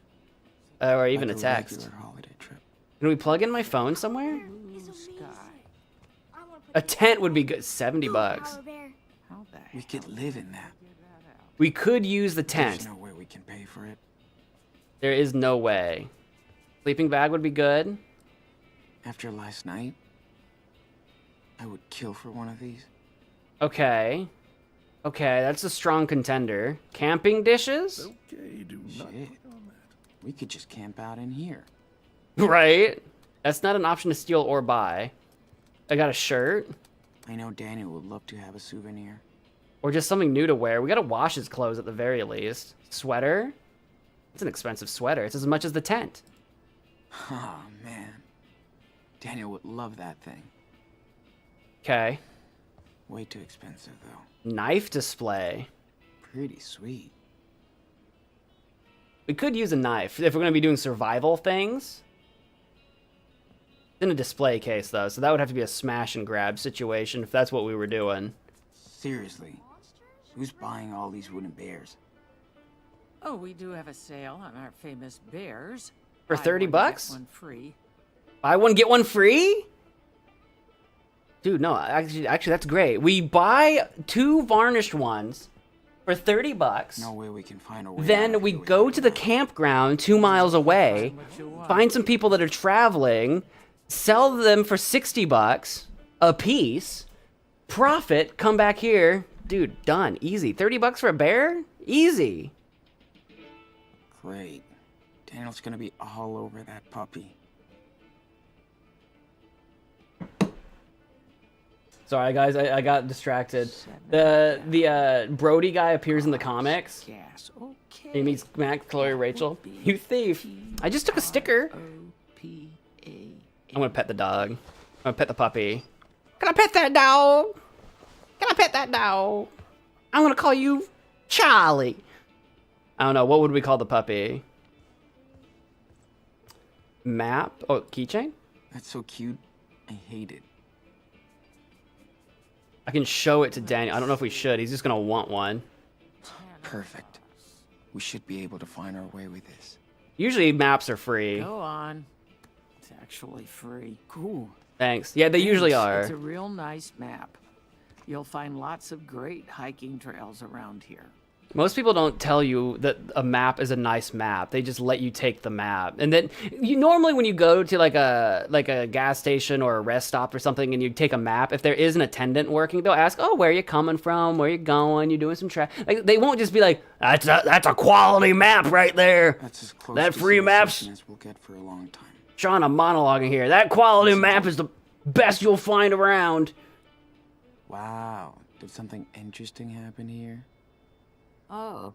Or even like a text. regular holiday trip. Can we plug in my phone somewhere? It's amazing. I wanna put A tent would be good. 70 Go, bucks. Power Bear. How the We could live in that. We could use the tent. There's no way we can pay for it. There is no way. Sleeping bag would be good. After last night, I would kill for one of these. Okay. Okay, that's a strong contender. Camping dishes? Okay, do not Shit. click on that. We could just camp out in here. Right? That's not an option to steal or buy. I got a shirt. I know Daniel would love to have a souvenir. Or just something new to wear. We gotta wash his clothes at the very least. Sweater? It's an expensive sweater. It's as much as the tent. Oh, man. Daniel would love that thing. Okay. Way too expensive, though. Knife display. Pretty sweet. We could use a knife if we're gonna be doing survival things. It's in a display case though, so that would have to be a smash and grab situation if that's what we were doing. Seriously. Who's buying all these wooden bears? Oh, we do have a sale on our famous bears. For Buy 30 one, get bucks? One free. Buy one, get one free? Dude, no, actually that's great. We buy 2 varnished ones for 30 bucks. No way we can find a way. out Then of we here go without to the a- campground 2 miles away, Find what you want. find some people that are traveling, sell them for 60 bucks a piece, profit, come back here. Dude, done. Easy. 30 bucks for a bear? Easy. Great. Daniel's gonna be all over that puppy. Sorry, guys, I got distracted. The Brody guy appears in the comics. Gas. Okay. He meets Mac, Chloe, Rachel. You thief. I just took a sticker. O-P-A. I'm gonna pet the dog. I'm gonna pet the puppy. Can I pet that dog? Can I pet that dog? I'm gonna call you Charlie. I don't know, what would we call the puppy? Map? Oh, keychain? That's so cute. I hate it. I can show it to Daniel. I don't know if we should. He's just gonna want one. Perfect. We should be able to find our way with this. Usually maps are free. Go on. It's actually free. Cool. Thanks. Yeah, they usually are. It's a real nice map. You'll find lots of great hiking trails around here. Most people don't tell you that a map is a nice map. They just let you take the map. And then you normally when you go to like a gas station or a rest stop or something and you take a map, if there is an attendant working, they'll ask, "Oh, where are you coming from? Where are you going? You doing some like they won't just be like, "That's a quality map right there." That's as close That to free maps. civilization as we'll get for a long time. Sean, I'm monologuing here. That quality map is the best you'll find around. Wow. Did something interesting happen here? Oh,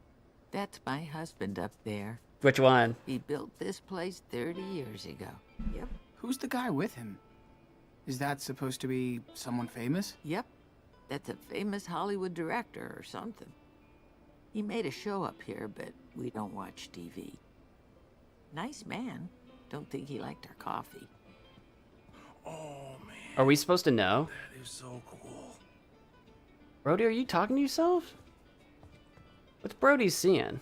that's my husband up there. Which one? He built this place 30 years ago. Yep, Who's the guy with him? Is that supposed to be someone famous? yep. That's a famous Hollywood director or something. He made a show up here, but we don't watch TV. Nice man. Don't think he liked our coffee. Oh man, Are we supposed to know? that is so cool. Brody, are you talking to yourself? What's Brody seeing?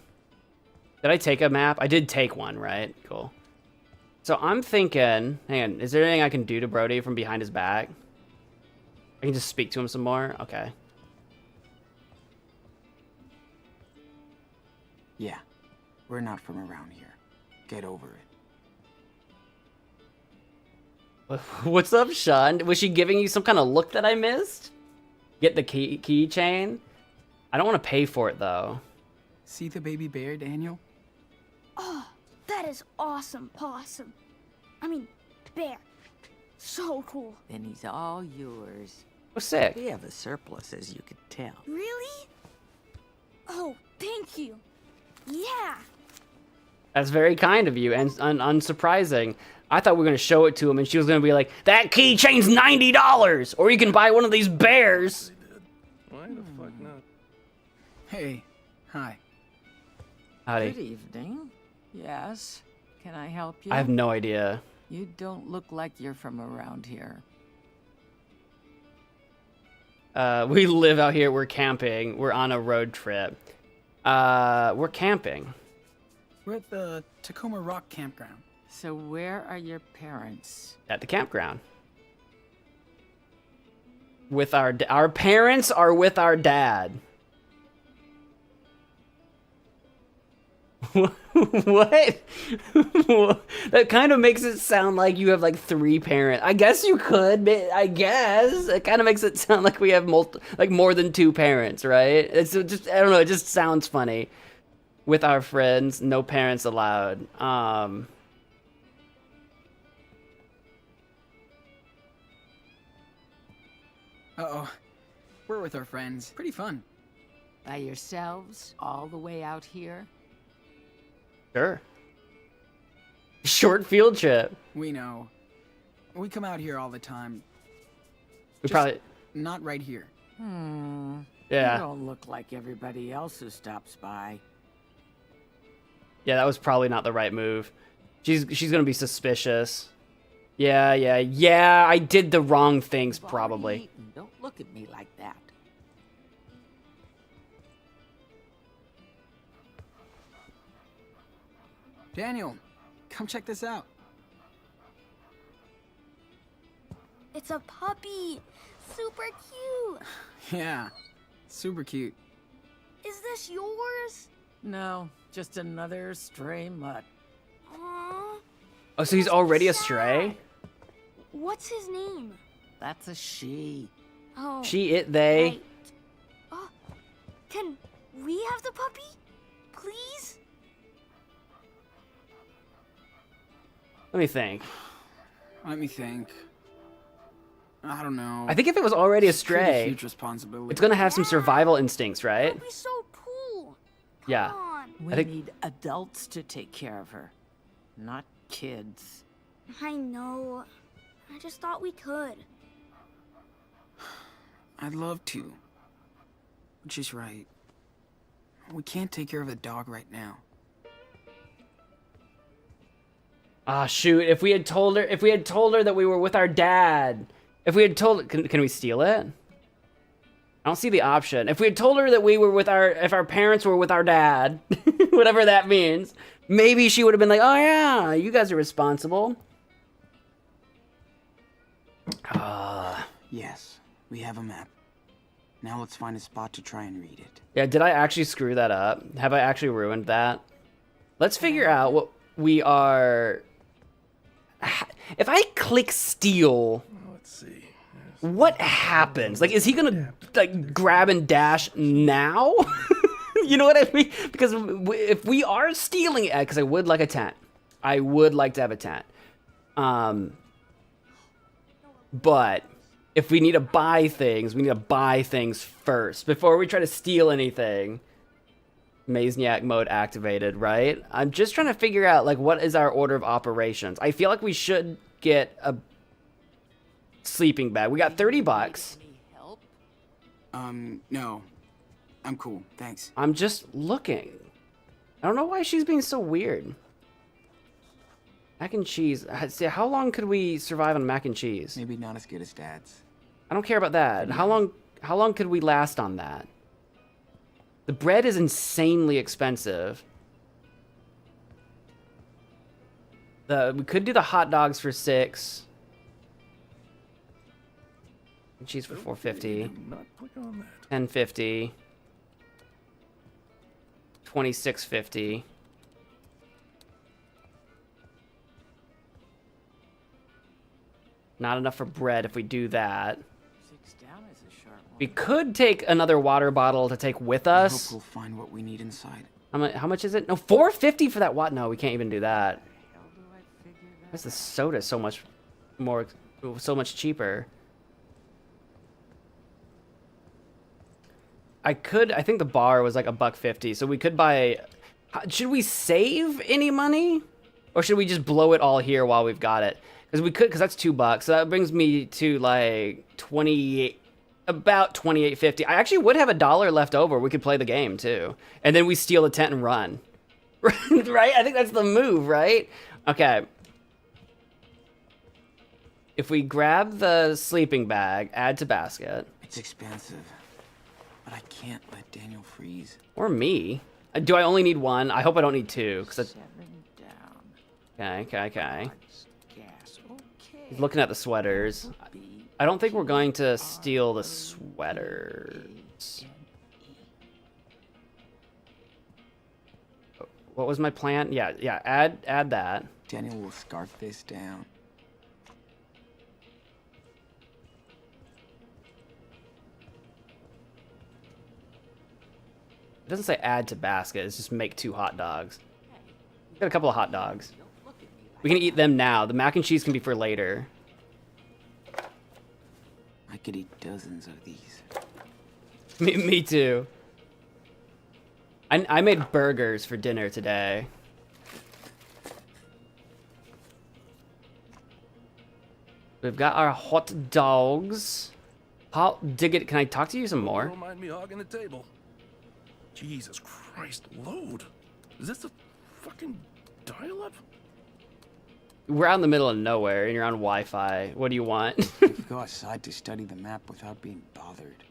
Did I take a map? I did take one, right? Cool. So I'm thinking, hang on, is there anything I can do to Brody from behind his back? I can just speak to him some more? Okay. Yeah. We're not from around here. Get over it. What's up, Sean? Was she giving you some kind of look that I missed? Get the keychain? I don't want to pay for it, though. See the baby bear, Daniel? Oh, that is awesome, possum. I mean, bear. So cool. Then he's all yours. Oh, sick. We have a surplus, as you could tell. Really? Oh, thank you. Yeah. That's very kind of you and unsurprising. I thought we were going to show it to him and she was going to be like, that keychain's $90! Or you can buy one of these bears! Why the fuck not? Hey. Hi. Howdy. Good evening. Yes. Can I help you? I have no idea. You don't look like you're from around here. We live out here. We're camping. We're on a road trip. We're camping. We're at the Tacoma Rock Campground. So where are your parents? At the campground. With our parents are with our dad. What? That kind of makes it sound like you have like 3 parents. I guess you could. I guess it kind of makes it sound like we have more than 2 parents, right? It's just, I don't know. It just sounds funny. With our friends, no parents allowed. Uh-oh. We're with our friends. Pretty fun. By yourselves, all the way out here? Sure. Short field trip. We know. We come out here all the time. We Just probably. not right here. You Yeah. don't look like everybody else who stops by. Yeah, that was probably not the right move. She's gonna be suspicious. Yeah. I did the wrong things You've already probably. eaten. Don't look at me like that. Daniel, come check this out. It's a puppy. Super cute. Yeah, super cute. Is this yours? No, just another stray mutt. Aww. Oh, so he's already a stray? What's his name? That's a she. Oh. She, it, they. Right. Oh, can we have the puppy? Please? Let me think. Let me think. I don't know. I think if it was already a Pretty stray, huge responsibility. it's gonna have some survival instincts, right? That'd be so cool. Come Yeah. on. We think- need adults to take care of her, not kids. I know. I just thought we could. I'd love to. But she's right. We can't take care of the dog right now. Ah, shoot! If we had told her that we were with our dad, if we had told, can we steal it? I don't see the option. If we had told her that we were with if our parents were with our dad, whatever that means, maybe she would have been like, oh yeah, you guys are responsible. Yes, we have a map. Now let's find a spot to try and read it. Yeah, did I actually screw that up? Have I actually ruined that? Let's figure out what we are. If I click steal, Let's see. what happens? Like, is he gonna like grab and dash now? You know what I mean? Because if we are stealing it, because I would like a tent. I would like to have a tent. But if we need to buy things, we need to buy things first before we try to steal anything. Mazniak mode activated, right? I'm just trying to figure out, like, what is our order of operations? I feel like we should get a sleeping bag. We got 30 bucks. Any help? No. I'm cool, thanks. I'm just looking. I don't know why she's being so weird. Mac and cheese. See, how long could we survive on mac and cheese? Maybe not as good as Dad's. I don't care about that. How long could we last on that? The bread is insanely expensive. We could do the hot dogs for $6. And cheese for $4.50. Not click on that. $10.50. $26.50. Not enough for bread if we do that. 6 down is a short one. We could take another water bottle to take with I us. hope we'll find what we need inside. How much is it? No, $4.50 for that water. No, we can't even do that. How do I figure that? Why's the soda so much more, so much cheaper? I think the bar was like $1.50, so we could buy. Should we save any money, or should we just blow it all here while we've got it? Because that's $2. So that brings me to like about $28.50. I actually would have $1 left over. We could play the game too, and then we steal the tent and run. Right? I think that's the move, right? Okay. If we grab the sleeping bag, add to basket. It's expensive, but I can't let Daniel freeze. Or me. Do I only need one? I hope I don't need two. 'Cause 7 down. Okay. Gas. Okay. He's looking at the sweaters. I don't think we're going to steal the sweaters. What was my plan? Yeah, add that. Daniel will scarf this down. It doesn't say add to basket, it's just make 2 hot dogs. Got a couple of hot dogs. We can eat them now. The mac and cheese can be for later. I could eat dozens of these. Me too. I made burgers for dinner today. We've got our hot dogs. Dig it. Can I talk to you some more? Don't mind me hogging the table. Jesus Christ, load. Is this a fucking dial-up? We're out in the middle of nowhere and you're on Wi-Fi. What do you want? We could go outside to study the map without being bothered.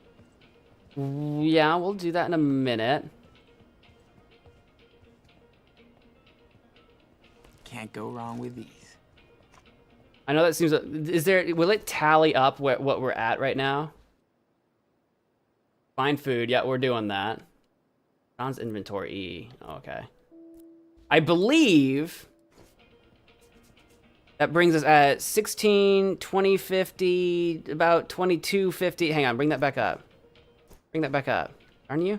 Yeah, we'll do that in a minute. Can't go wrong with these. I know that seems... Will it tally up what we're at right now? Find food. Yeah, we're doing that. John's inventory E. Oh, okay. I believe... That brings us at 16, 20, 50, about 22, 50. Hang on, bring that back up. Bring that back up. Aren't you?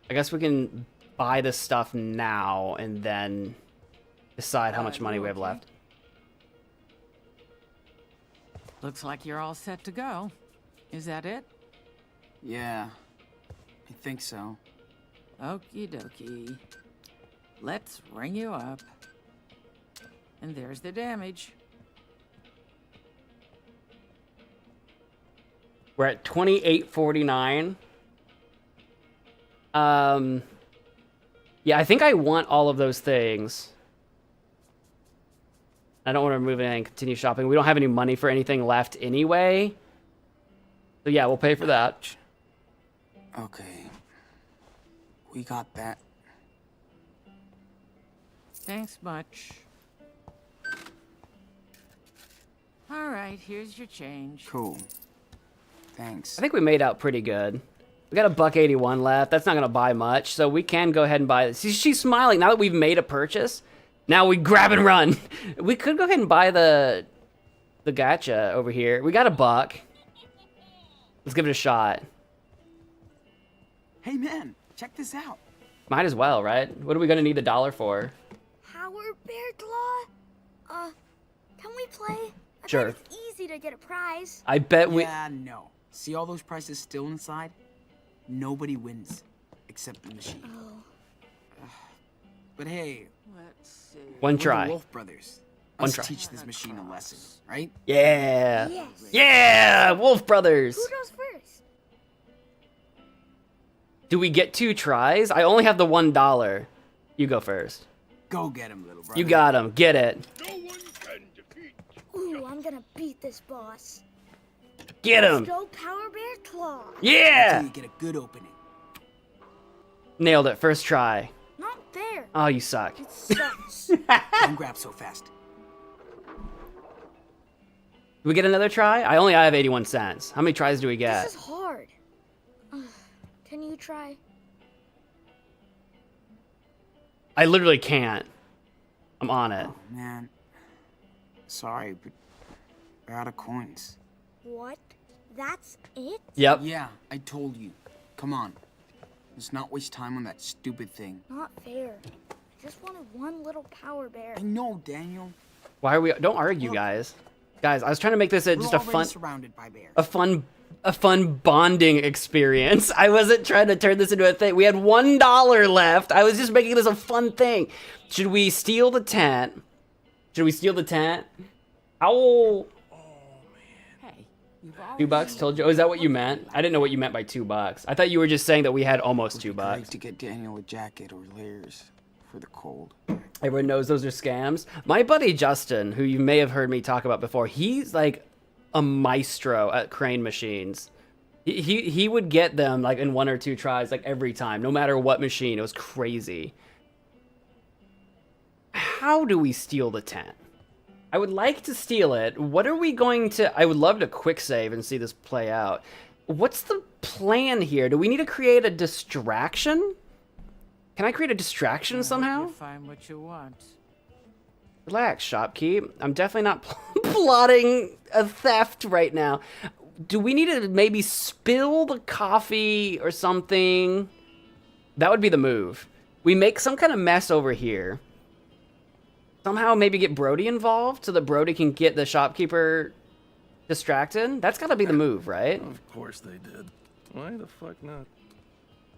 I guess we can buy this stuff now and then decide how much money we have left. Looks like you're all set to go. Is that it? Yeah, I think so. Okie dokie. Let's ring you up. And there's the damage. We're at 28.49. Yeah, I think I want all of those things. I don't want to remove anything and continue shopping. We don't have any money for anything left anyway. So yeah, we'll pay for that. Okay. We got that. Thanks much. All right, here's your change. Cool. Thanks. I think we made out pretty good. We got $1.81 left. That's not gonna buy much, so we can go ahead and buy this. She's smiling now that we've made a purchase. Now we grab and run. We could go ahead and buy the gacha over here. We got $1. Let's give it a shot. Hey man, check this out. Might as well, right? What are we gonna need the $1 for? Power Bear Claw? Can we play? I Sure. bet it's easy to get a prize. I bet we... Yeah, no. See all those prizes still inside? Nobody wins, except the machine. Oh. But hey, Let's see. One we're the try. Wolf Brothers. One Let's try. teach this machine a lesson, right? Yeah! Yes. Yeah! Wolf Brothers! Who goes first? Do we get 2 tries? I only have the $1. You go first. Go get him, little brother. You got him. Get it. No one can defeat. Ooh, I'm gonna beat this boss. Get him. Go Power Bear Claw. Yeah! Until you get a good opening. Nailed it. First try. Not fair. Oh, you suck. It sucks. Don't grab so fast. Do we get another try? I only have 81 cents. How many tries do we get? This is hard. Can you try? I literally can't. I'm on it. Oh, man. Sorry, but we're out of coins. What? That's it? Yep. Yeah, I told you. Come on. Let's not waste time on that stupid thing. Not fair. I just wanted one little Power Bear. I know, Daniel. Why are we... Don't argue, guys. Guys, I was trying to make this We're just a already fun... surrounded by bears. A fun bonding experience. I wasn't trying to turn this into a thing. We had $1 left. I was just making this a fun thing. Should we steal the tent? Should we steal the tent? Ow! Hey, $2 told you? Oh, is that what you meant? I didn't know what you meant by $2. I thought you were just saying that we had almost $2. Great to get Daniel a jacket or layers for the cold. Everyone knows those are scams. My buddy Justin, who you may have heard me talk about before, he's like a maestro at crane machines. He would get them like in 1 or 2 tries, like every time, no matter what machine. It was crazy. How do we steal the tent? I would like to steal it. What are we going to... I would love to quick save and see this play out. What's the plan here? Do we need to create a distraction? Can I create a distraction somehow? Find what you want. Relax, shopkeep. I'm definitely not plotting a theft right now. Do we need to maybe spill the coffee or something? That would be the move. We make some kind of mess over here. Somehow maybe get Brody involved so that Brody can get the shopkeeper distracted. That's gotta be the move, right? Of course they did. Why the fuck not?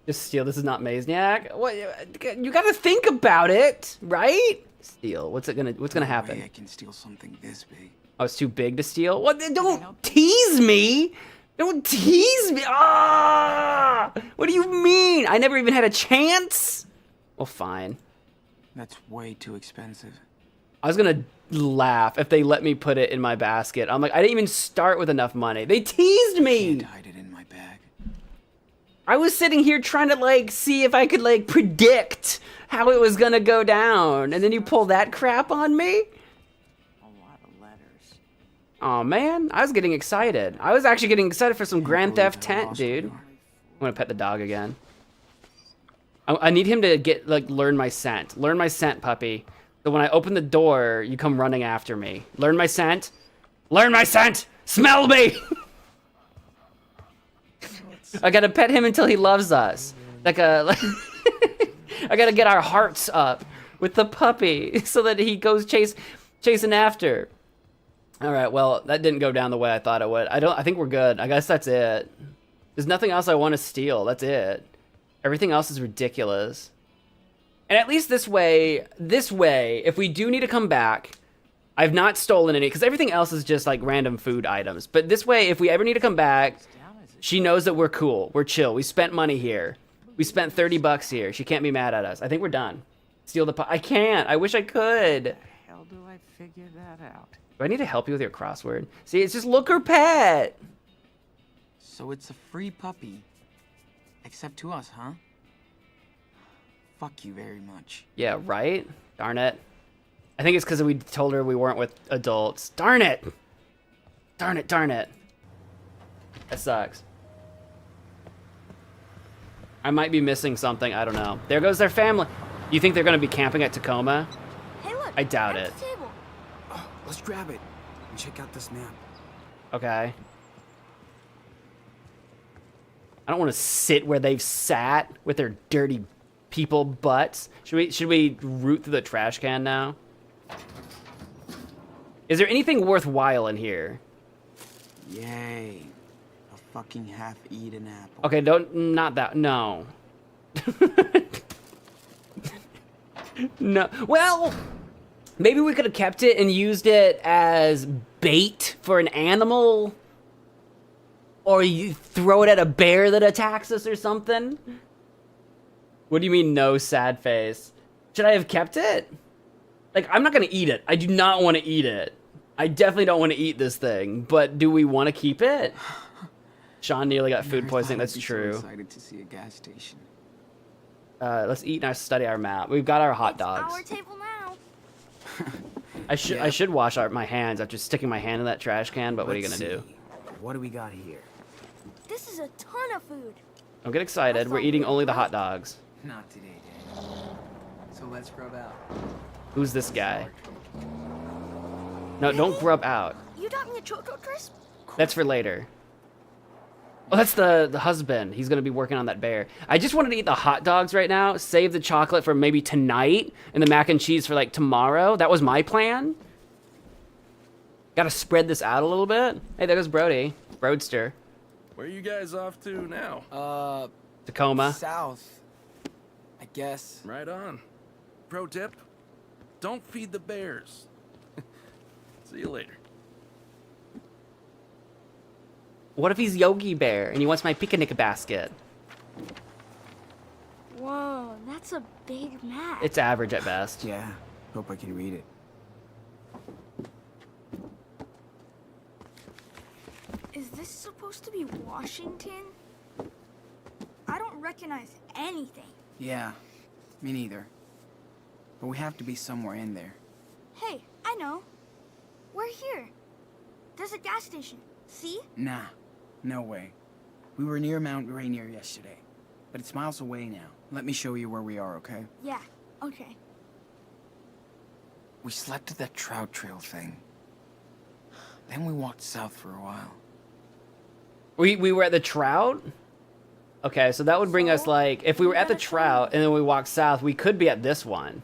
Just steal. This is not Mazniak. What? You gotta think about it, right? Steal. What's gonna happen? I can steal something this big. Oh, it's too big to steal? What? Don't tease me! Don't tease me! Ah! What do you mean? I never even had a chance? Well, fine. That's way too expensive. I was gonna laugh if they let me put it in my basket. I'm like, I didn't even start with enough money. They teased me! Can't hide it in my bag. I was sitting here trying to, like, see if I could, like, predict how it was gonna go down. And then you pull that crap on me? Oh man, I was getting excited. I was actually getting excited for some Grand Theft tent, dude. I'm gonna pet the dog again. I need him to get, like, learn my scent. Learn my scent, puppy. So when I open the door, you come running after me. Learn my scent. Learn my scent! Smell me! I gotta pet him until he loves us. I gotta get our hearts up with the puppy so that he goes chasing after. All right, well, that didn't go down the way I thought it would. I think we're good. I guess that's it. There's nothing else I want to steal. That's it. Everything else is ridiculous. And at least this way, if we do need to come back, I've not stolen any, because everything else is just like random food items. But this way, if we ever need to come back, she knows that we're cool. We're chill. We spent money here. We spent $30 here. She can't be mad at us. I think we're done. Steal the I can't. I wish I could. How the hell do I figure that out? Do I need to help you with your crossword? See, it's just look or pet. So it's a free puppy. Except to us, huh? Fuck you very much. Yeah, right? Darn it. I think it's because we told her we weren't with adults. Darn it! Darn it, darn it. That sucks. I might be missing something. I don't know. There goes their family. You think they're going to be camping at Tacoma? Hey, look. I doubt it. Table. Oh, let's grab it and check out this map. Okay. I don't want to sit where they've sat with their dirty people butts. Should we root through the trash can now? Is there anything worthwhile in here? Yay. A fucking half-eaten apple. Okay, not that, no. No, well, maybe we could have kept it and used it as bait for an animal. Or you throw it at a bear that attacks us or something. What do you mean, no, sad face? Should I have kept it? Like, I'm not gonna eat it. I do not want to eat it. I definitely don't want to eat this thing. But do we want to keep it? Sean nearly got food poisoning. That's true. So excited to see a gas station. Let's eat and study our map. We've got our hot dogs. Our table now. I should wash my hands after sticking my hand in that trash can. But what are you gonna do? What do we got here? This is a ton of food. Don't get excited. We're eating only the hot dogs. Not today, Dad. So let's grub out. Who's this guy? No, don't grub out. You got me a Choco Crisp? That's for later. Oh, that's the husband. He's gonna be working on that bear. I just wanted to eat the hot dogs right now. Save the chocolate for maybe tonight, and the mac and cheese for like tomorrow. That was my plan. Gotta spread this out a little bit. Hey, there goes Brody. Broadster. Where are you guys off to now? Tacoma. South. I guess. Right on. Pro tip, don't feed the bears. See you later. What if he's Yogi Bear and he wants my picnic basket? Whoa, that's a big map. It's average at best. Yeah, hope I can read it. Is this supposed to be Washington? I don't recognize anything. Yeah, me neither. But we have to be somewhere in there. Hey, I know. We're here. There's a gas station. See? Nah, no way. We were near Mount Rainier yesterday, but it's miles away now. Let me show you where we are, okay? Yeah, okay. We slept at that trout trail thing. Then we walked south for a while. We were at the trout? Okay, so that would bring us like, if we were at the trout and then we walked south, we could be at this one.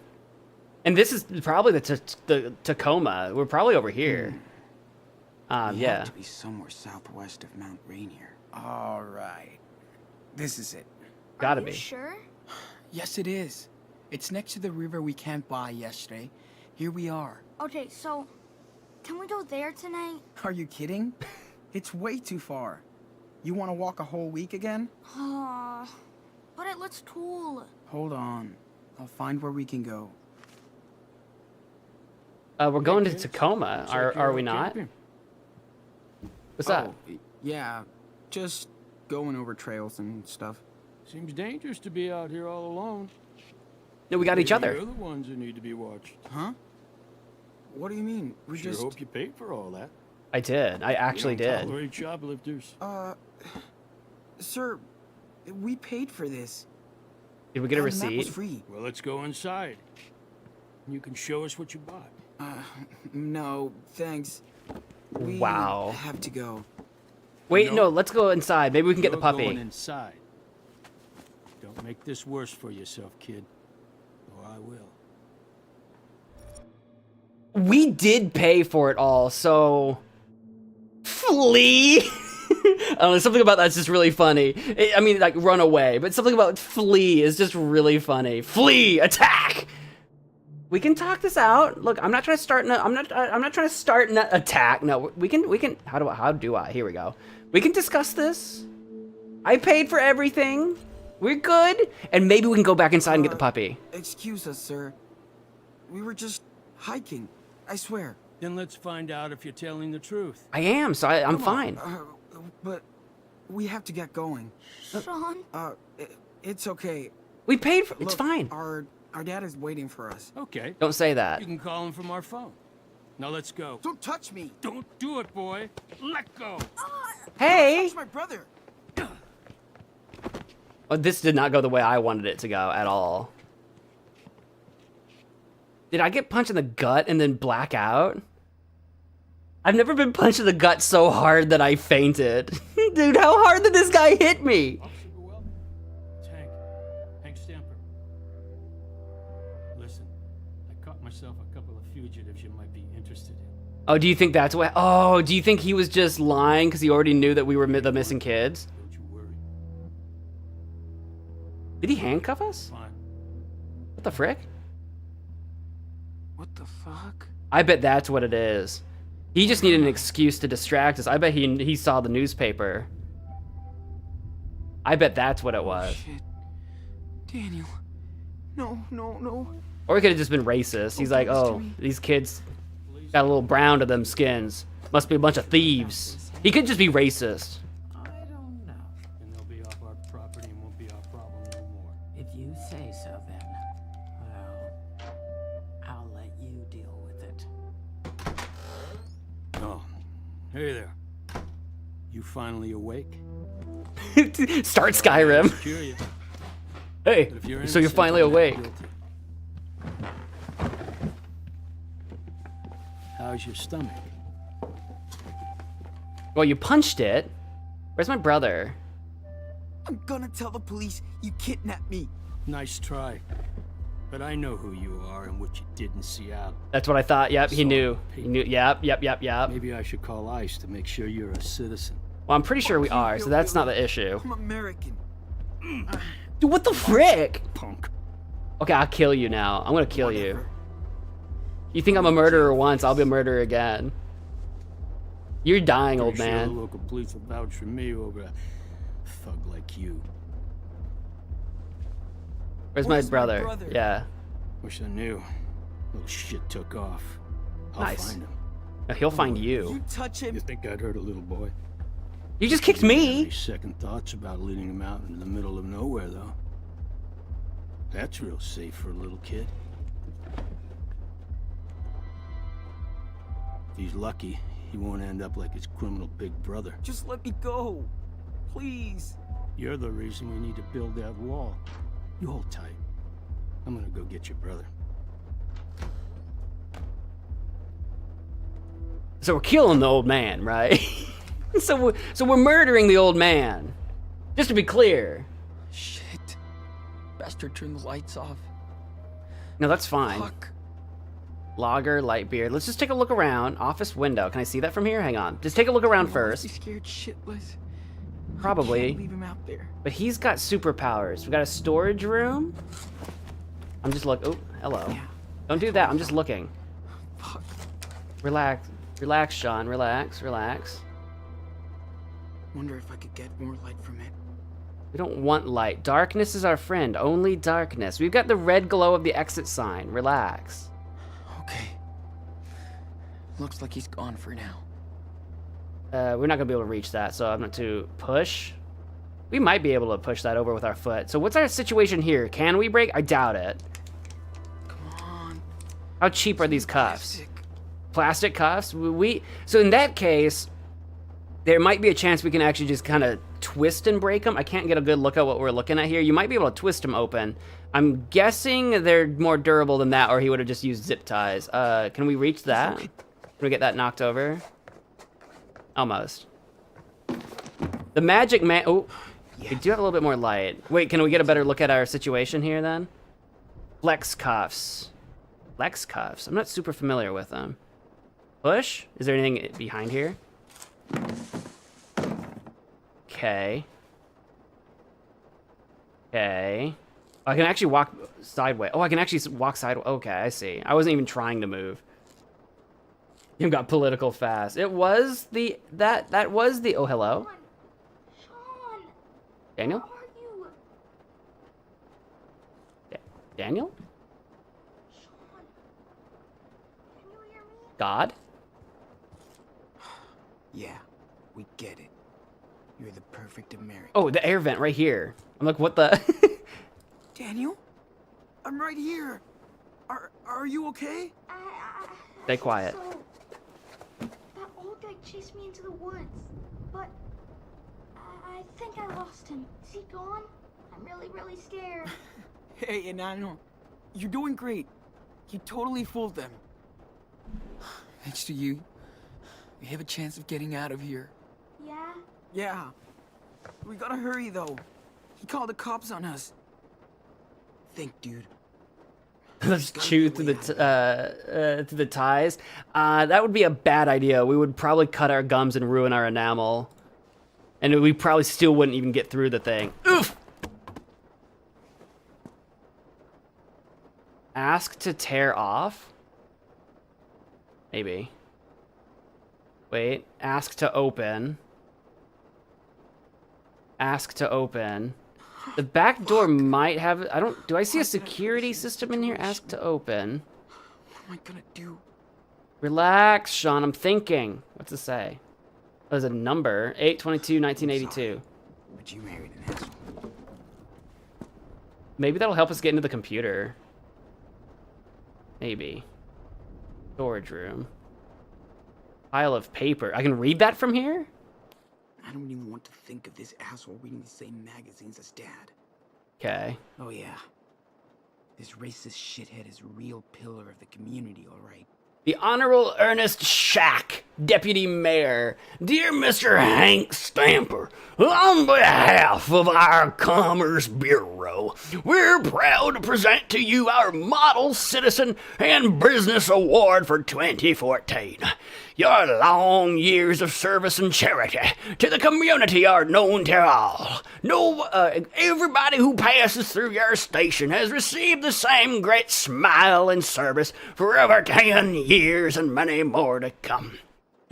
And this is probably the Tacoma. We're probably over here. We Yeah. have to be somewhere southwest of Mount Rainier. All right. This is it. Gotta Are you be. sure? Yes, it is. It's next to the river we camped by yesterday. Here we are. Okay, so can we go there tonight? Are you kidding? It's way too far. You want to walk a whole week again? But it looks cool. Hold on. I'll find where we can go. We're going to Tacoma, are we not? What's up? Yeah, just going over trails and stuff. Seems dangerous to be out here all alone. No, we got each Maybe other. You're the ones who need to be watched. Huh? What do you mean? We Sure just... hope you paid for all that. I did. I actually We don't did. tolerate shoplifters. Sir, we paid for this. Did we get a And that was receipt? free. Well, let's go inside. You can show us what you bought. No, thanks. We Wow. have to go. Wait, no, let's go inside. Maybe we can get the You're going puppy. inside. Don't make this worse for yourself, kid. Or I will. We did pay for it all, so... Flee? I don't know, something about that's just really funny. I mean, like, run away, but something about flee is just really funny. Flee! Attack! We can talk this out. Look, I'm not trying to start. I'm not trying to start an attack. No, we can. How do I? Here we go. We can discuss this. I paid for everything. We're good, and maybe we can go back inside and get the puppy. Excuse us, sir. We were just hiking. I swear. Then let's find out if you're telling the truth. I am, so I'm Come fine. on, but we have to get going. Sean? It's okay. We paid for. It's Look, fine. Our dad is waiting for us. Okay. Don't say that. You can call him from our phone. Now let's go. Don't touch me. Don't do it, boy. Let go. Hey. Touch my brother. Oh, this did not go the way I wanted it to go at all. Did I get punched in the gut and then black out? I've never been punched in the gut so hard that I fainted. Dude, how hard did this guy hit me? Officer Buell? It's Hank Stamper. Listen, I caught myself a couple of fugitives you might be interested in. Oh, do you think that's what? Oh, do you think he was just lying because he already knew that we were the missing kids? Don't you worry. Did he handcuff us? Fine. What the frick? What the fuck? I bet that's what it is. He just needed an excuse to distract us. I bet he saw the newspaper. I bet that's what it was. Shit. Daniel. No. Or he could have just been racist. He's like, oh, these kids got a little brown to them skins. Must be a bunch of thieves. He could just be racist. I don't know. And they'll be off our property and won't be our problem no more. If you say so, then. Well, I'll let you deal with it. Oh, hey there. You finally awake? Start Skyrim. Cure you. Hey, But if you're so you're innocent, finally I'm not awake. guilty. How's your stomach? Well, you punched it. Where's my brother? I'm gonna tell the police you kidnapped me. Nice try. But I know who you are and what you did in Seattle. That's what I thought. Yep, he Saw knew. the He knew. Yep. Maybe I should call ICE to make sure you're a citizen. Well, I'm pretty sure we Fuck you, are, so that's not the hillbilly. issue. I'm American. Dude, what the frick? Punk. Okay, I'll kill you now. I'm gonna kill you. Whatever. You think I'm a murderer once, I'll be a murderer again. You're dying, old Pretty sure man. the local police will vouch for me over a thug like you. Where's my brother? Yeah. Wish I knew. Little shit took off. I'll Nice. find him. No, he'll find you. touch him. You think I'd hurt a little boy? You just kicked Any me. second thoughts about leading him out into the middle of nowhere, though? That's real safe for a little kid. If he's lucky, he won't end up like his criminal big brother. Just let me go. Please. You're the reason we need to build that wall. You hold tight. I'm gonna go get your brother. So we're killing the old man, right? so we're murdering the old man. Just to be clear. Shit. Bastard turned the lights off. No, that's fine. Fuck. Lager, light beard. Let's just take a look around. Office window. Can I see that from here? Hang on. Just take a look around first. He's scared shitless. Probably. Can't leave him out there. But he's got superpowers. We got a storage room. I'm just looking. Oh, hello. Yeah. Don't do that. I'm just looking. Fuck. Relax. Relax, Sean. Relax. Relax. Wonder if I could get more light from it. We don't want light. Darkness is our friend. Only darkness. We've got the red glow of the exit sign. Relax. Okay. Looks like he's gone for now. We're not gonna be able to reach that, so I'm not to push. We might be able to push that over with our foot. So what's our situation here? Can we break? I doubt it. Come on. How cheap are these cuffs? Plastic. Plastic cuffs? So in that case, there might be a chance we can actually just kind of twist and break them. I can't get a good look at what we're looking at here. You might be able to twist them open. I'm guessing they're more durable than that, or he would have just used zip ties. Can we reach that? Can we get that knocked over? Almost. The magic man. Oh, we do have a little bit more light. Wait, can we get a better look at our situation here then? Flex cuffs. Flex cuffs. I'm not super familiar with them. Push? Is there anything behind here? Okay. Okay. I can actually walk sideways. Oh, I can actually walk sideways. Okay, I see. I wasn't even trying to move. You got political fast. It was the that was the. Oh, hello. Sean, Daniel? where are you? Daniel? Sean, can you hear me? God? Yeah, we get it. You're the perfect American. Oh, the air vent right here. I'm like, what the? Daniel? I'm right here. Are you okay? Stay quiet. So, that old guy chased me into the woods, but I think I lost him. Is he gone? I'm really scared. Hey, Enano. You're doing great. You totally fooled them. Thanks to you, we have a chance of getting out of here. Yeah? Yeah. We gotta hurry, though. He called the cops on us. Think, dude. Let's chew through the ties. That would be a bad idea. We would probably cut our gums and ruin our enamel. And we probably still wouldn't even get through the thing. Oof! Ask to tear off? Maybe. Wait. Ask to open. Ask to open. The back door might have... Do I see a security system in here? Ask to open. What am I gonna do? Relax, Sean. I'm thinking. What's it say? There's a number. 8/22/1982. But you married an asshole. Maybe that'll help us get into the computer. Maybe. Storage room. Pile of paper. I can read that from here? I don't even want to think of this asshole reading the same magazines as Dad. Okay. Oh yeah. This racist shithead is a real pillar of the community, all right. The Honorable Ernest Shack, Deputy Mayor. Dear Mr. Hank Stamper, on behalf of our Commerce Bureau, we're proud to present to you our Model Citizen and Business Award for 2014. Your long years of service and charity to the community are known to all. Everybody who passes through your station has received the same great smile and service for over 10 years and many more to come.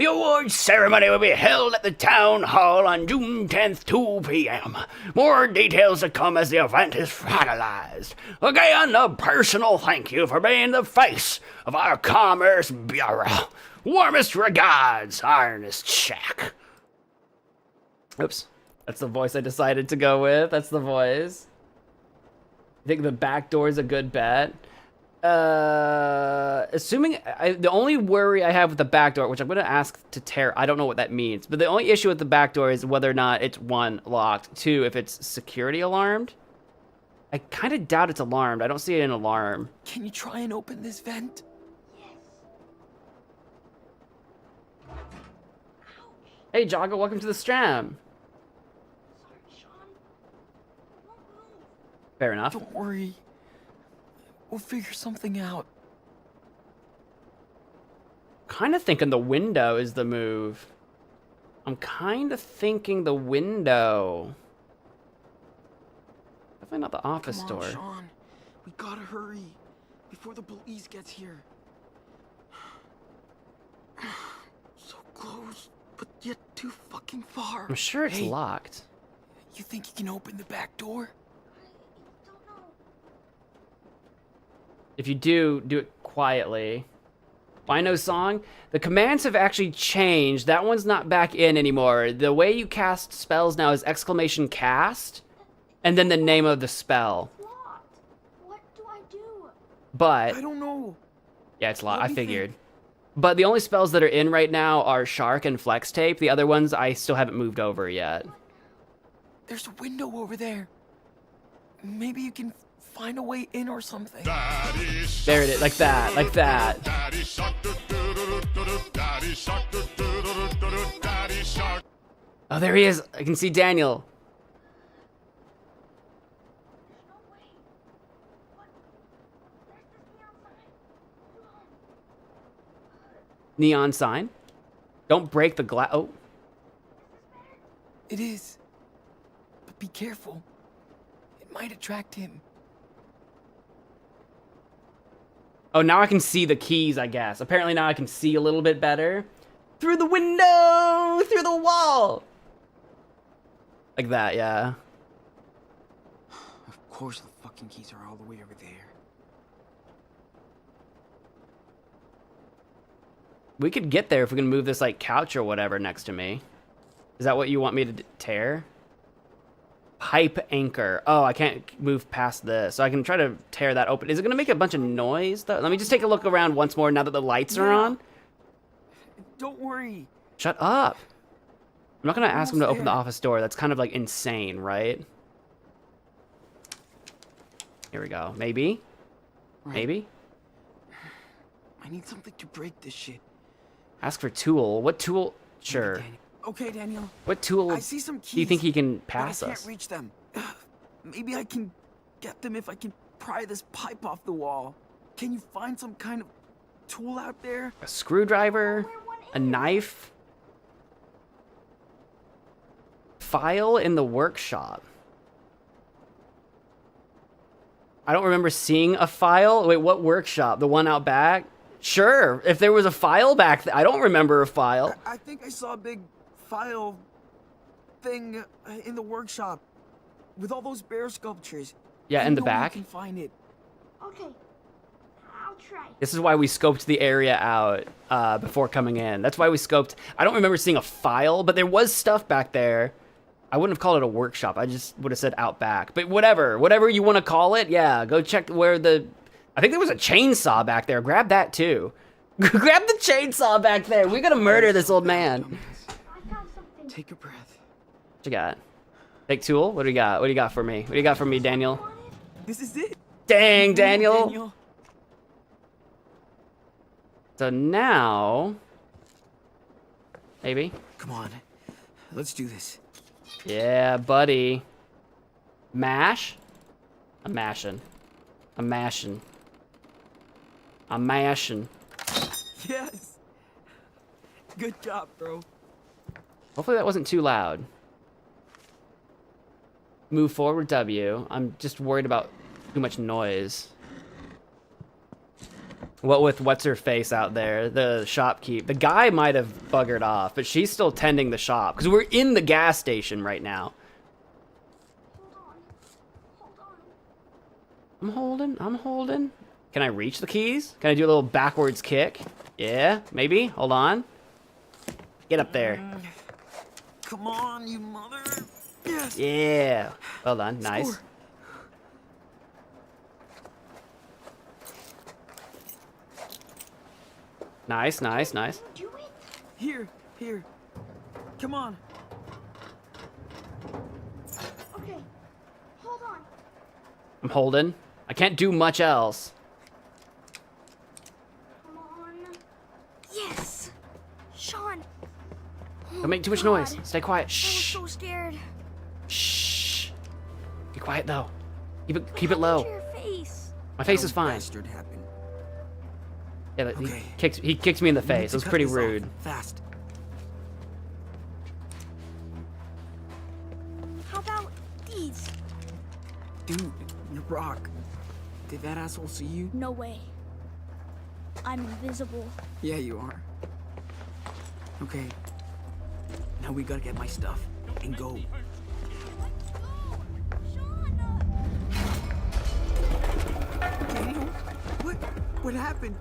The awards ceremony will be held at the town hall on June 10th, 2 p.m. More details to come as the event is finalized. Again, a personal thank you for being the face of our Commerce Bureau. Warmest regards, Ernest Shack. Oops. That's the voice I decided to go with. That's the voice. I think the back door is a good bet. Assuming the only worry I have with the back door, which I'm gonna ask to tear, I don't know what that means, but the only issue with the back door is whether or not it's one, locked, two, if it's security alarmed. I kind of doubt it's alarmed. I don't see an alarm. Can you try and open this vent? Hey Jogga, welcome to the stream. Fair enough. Don't worry. We'll figure something out. Kind of thinking the window is the move. I'm kind of thinking the window. Definitely not the office door. Come on, Sean. We gotta hurry before the police gets here. So close, but yet too fucking far. I'm sure it's Hey, locked. you think you can open the back door? If you do it quietly. Wino song? The commands have actually changed. That one's not back in anymore. The way you cast spells now is exclamation cast, and then the name of the spell. What do I do? But I don't know. yeah, it's locked. I Let me figured. But the only spells that are in right now are Shark and Flex Tape. The other ones I still haven't moved over yet. There's a window over there. Maybe you can find a way in or something. There it is, like that, like that. Oh, there he is. I can see Daniel. Neon sign. Don't break the glass. Oh. It is. But be careful. It might attract him. Oh, now I can see the keys, I guess. Apparently now I can see a little bit better. Through the window! Through the wall! Like that, yeah. Of course the fucking keys are all the way over there. We could get there if we can move this, like, couch or whatever next to me. Is that what you want me to tear? Pipe anchor. Oh, I can't move past this. So I can try to tear that open. Is it going to make a bunch of noise, though? Let me just take a look around once more now that the lights are on. Don't worry. Shut up. I'm not going to ask him to open the there. office door. That's kind of, like, insane, right? Here we go. Maybe? Right. Maybe? I need something to break this shit. Ask for tool. What tool? Sure. Okay, Daniel. What tool I see some keys. do you think he can but pass I can't us? reach them. Maybe I can get them if I can pry this pipe off the wall. Can you find some kind of tool out there? A screwdriver? A knife? File in the workshop. I don't remember seeing a file. Wait, what workshop? The one out back? Sure, if there was a file back there. I don't remember a file. I think I saw a big file thing in the workshop with all those bear sculptures. Yeah, I in the know back. You can find it. Okay, I'll try. This is why we scoped the area out before coming in. That's why we scoped. I don't remember seeing a file, but there was stuff back there. I wouldn't have called it a workshop. I just would have said out back. But whatever you want to call it, yeah, go check where the... I think there was a chainsaw back there. Grab that too. Grab the chainsaw back there. We gotta murder this old man. I got something. Take a breath. What you got? Take tool? What do you got? What do you got for me? What do you got for me, Daniel? This is it. Dang, Do it, Daniel. So now... Maybe? Come on. Let's do this. Yeah, buddy. Mash? I'm mashing. I'm mashing. I'm mashing. Yes. Good job, bro. Hopefully that wasn't too loud. Move forward W. I'm just worried about too much noise. What with what's her face out there, the shopkeep. The guy might have buggered off, but she's still tending the shop because we're in the gas station right now. I'm holding. Can I reach the keys? Can I do a little backwards kick? Yeah, maybe. Hold on. Get up there. Come on, you mother. Yes. Yeah. Well done. Nice. Score. Nice, nice, nice. Do it. Here. Come on. Okay. Hold on. I'm holding. I can't do much else. Come on. Yes. Sean. Don't make too much God. noise. Stay quiet. I was Shh. so scared. Shh. Be quiet though. Keep it What happened low. to your face? My face is How fine. bastard happened. Yeah, but Okay. he kicked me in the We need face. to It was cut pretty this off. rude. Fast. How about these? Dude, you're Brock. Did that asshole see you? No way. I'm invisible. Yeah, you are. Okay. Now we gotta get my stuff and go. Daniel? What happened?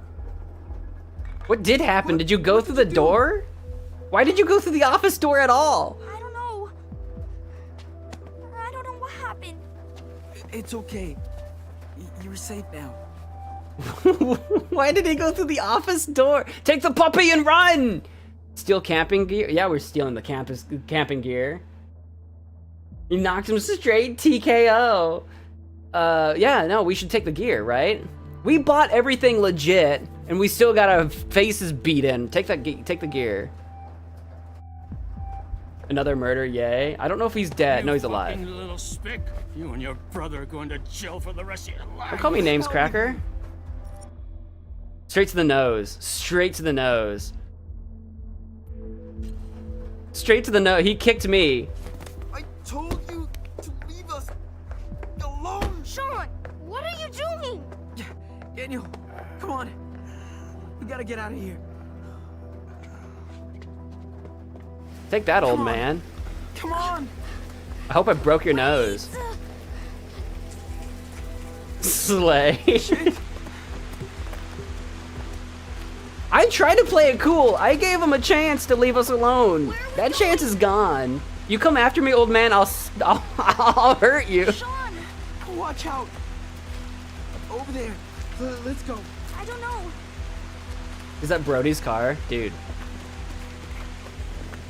What did happen? Did you go through the door? Why did you go through the office door at all? I don't know. I don't know what happened. It's okay. You're safe now. Why did he go through the office door? Take the puppy and run! Steal camping gear? Yeah, we're stealing the camping gear. He knocked him straight TKO. Yeah, no, we should take the gear, right? We bought everything legit, and we still got our faces beat in. Take the gear. Another murder, yay. I don't know if he's dead. No, he's alive. You little spick. You and your brother are going to jail for the rest of your life. Don't call me names, Cracker. Straight to the nose. Straight to the nose. Straight to the nose. He kicked me. I told you to leave us alone. Sean, what are you doing? Daniel, come on. We gotta get out of here. Take that, old Come on. man. Come on. I hope I broke your nose. Slay. I tried to play it cool. I gave him a chance to leave us alone. That chance is gone. You come after me, old man, I'll hurt you. Sean, Watch out. Over there. Let's go. I don't know. Is that Brody's car? Dude.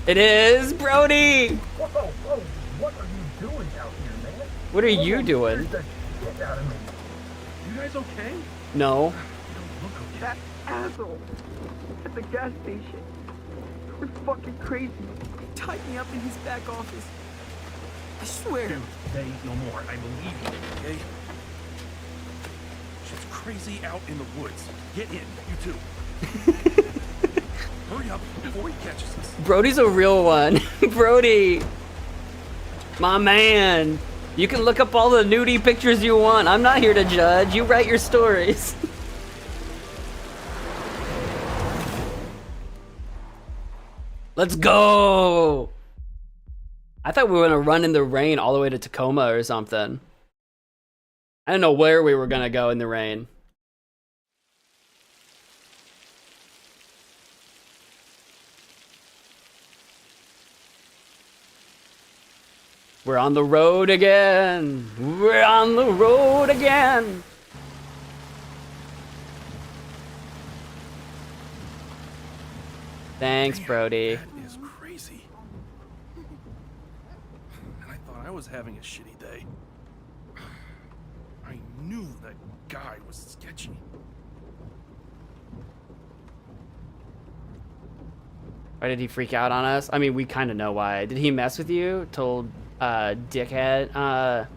It is Brody! Whoa, whoa, what are you doing out here, man? What are you doing? Scared the shit out of me. You guys okay? No. That asshole at the gas station. We're fucking crazy. He tied me up in his back office. I swear. Dude, say no more. I believe you, okay? She's crazy out in the woods. Get in, you two. Hurry up before he catches us. Brody's a real one. Brody. My man. You can look up all the nudie pictures you want. I'm not here to judge. You write your stories. Let's go. I thought we were gonna run in the rain all the way to Tacoma or something. I didn't know where we were gonna go in the rain. We're on the road again. We're on the road again. Thanks, Brody. That is crazy. And I thought I was having a shitty day. I knew that guy was sketchy. Why did he freak out on us? I mean, we kind of know why. Did he mess with you? Told dickhead.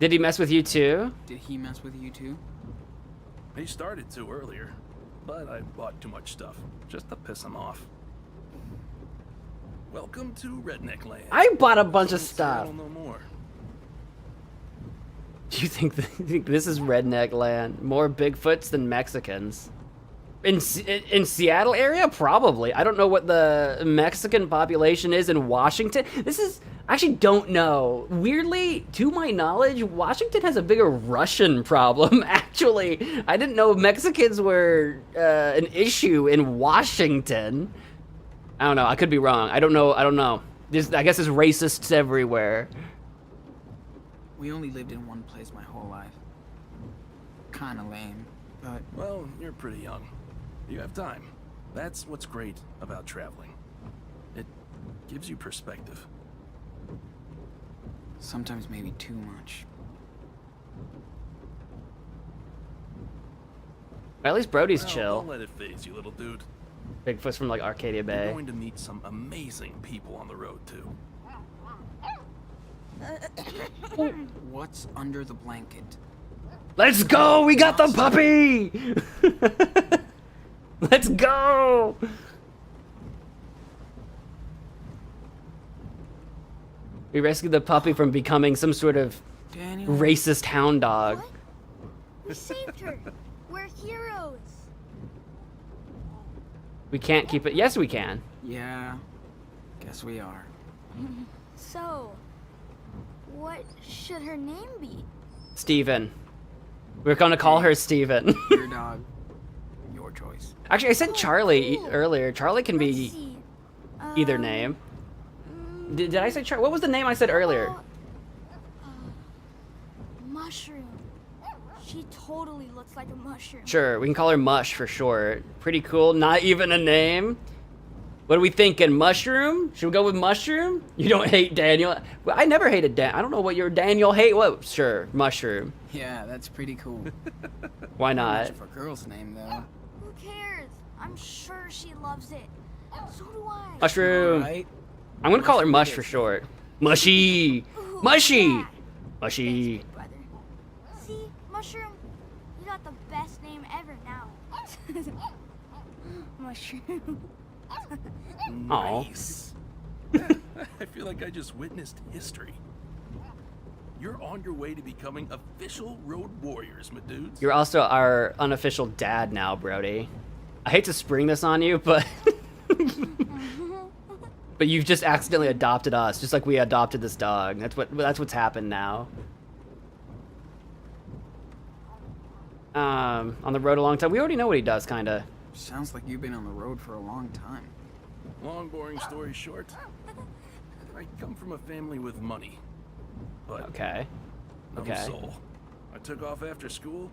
Did he mess with you too? Did he mess with you too? He started to earlier, but I bought too much stuff just to piss him off. Welcome to Redneck Land. I bought a bunch of Since I stuff. don't know more. Do you think this is redneck land? More Bigfoots than Mexicans. In Seattle area, probably. I don't know what the Mexican population is in Washington. I actually don't know. Weirdly, to my knowledge, Washington has a bigger Russian problem. Actually, I didn't know Mexicans were an issue in Washington. I don't know. I could be wrong. I don't know. I guess there's racists everywhere. We only lived in one place my whole life. Kinda lame, but... Well, you're pretty young. You have time. That's what's great about traveling. It gives you perspective. Sometimes maybe too much. At least Brody's Well, chill. Don't let it phase you, little dude. Bigfoot's from like Arcadia You're Bay. going to meet some amazing people on the road, too. What's under the blanket? Let's go! We got the puppy! Let's go! We rescued the puppy from becoming some sort of Daniel? racist hound dog. What? We saved her. We're heroes. We can't keep it. Yes, we can. Yeah, guess we are. So, what should her name be? Steven. We're gonna call her Steven. Your dog, your choice. Actually, I said Charlie cool. earlier. Charlie can Let's be see. either name. Did I say Charlie? What was the name I said earlier? Mushroom. She totally looks like a mushroom. Sure, we can call her Mush for short. Pretty cool. Not even a name. What are we thinking? Mushroom? Should we go with Mushroom? You don't hate Daniel? Well, I never hated Dan. I don't know what your Daniel hate. What? Sure, Mushroom. Yeah, that's pretty cool. Why Much not? of a girl's name, though. Who cares? I'm sure she loves it. So do I. Mushroom. Right? I'm gonna call her Mush for short. Mushy. Ooh, Mushy. yeah. Mushy. Thanks, big brother. See, Mushroom, you got the best name ever now. Mushroom. Aw. Nice. I feel like I just witnessed history. You're on your way to becoming official road warriors, my dudes. You're also our unofficial dad now, Brody. I hate to spring this on you, but but you've just accidentally adopted us, just like we adopted this dog. That's what's happened now. On the road a long time. We already know what he does, kinda. Sounds like you've been on the road for a long time. Long, boring story short, I come from a family with money, but Okay. no Okay. soul. I took off after school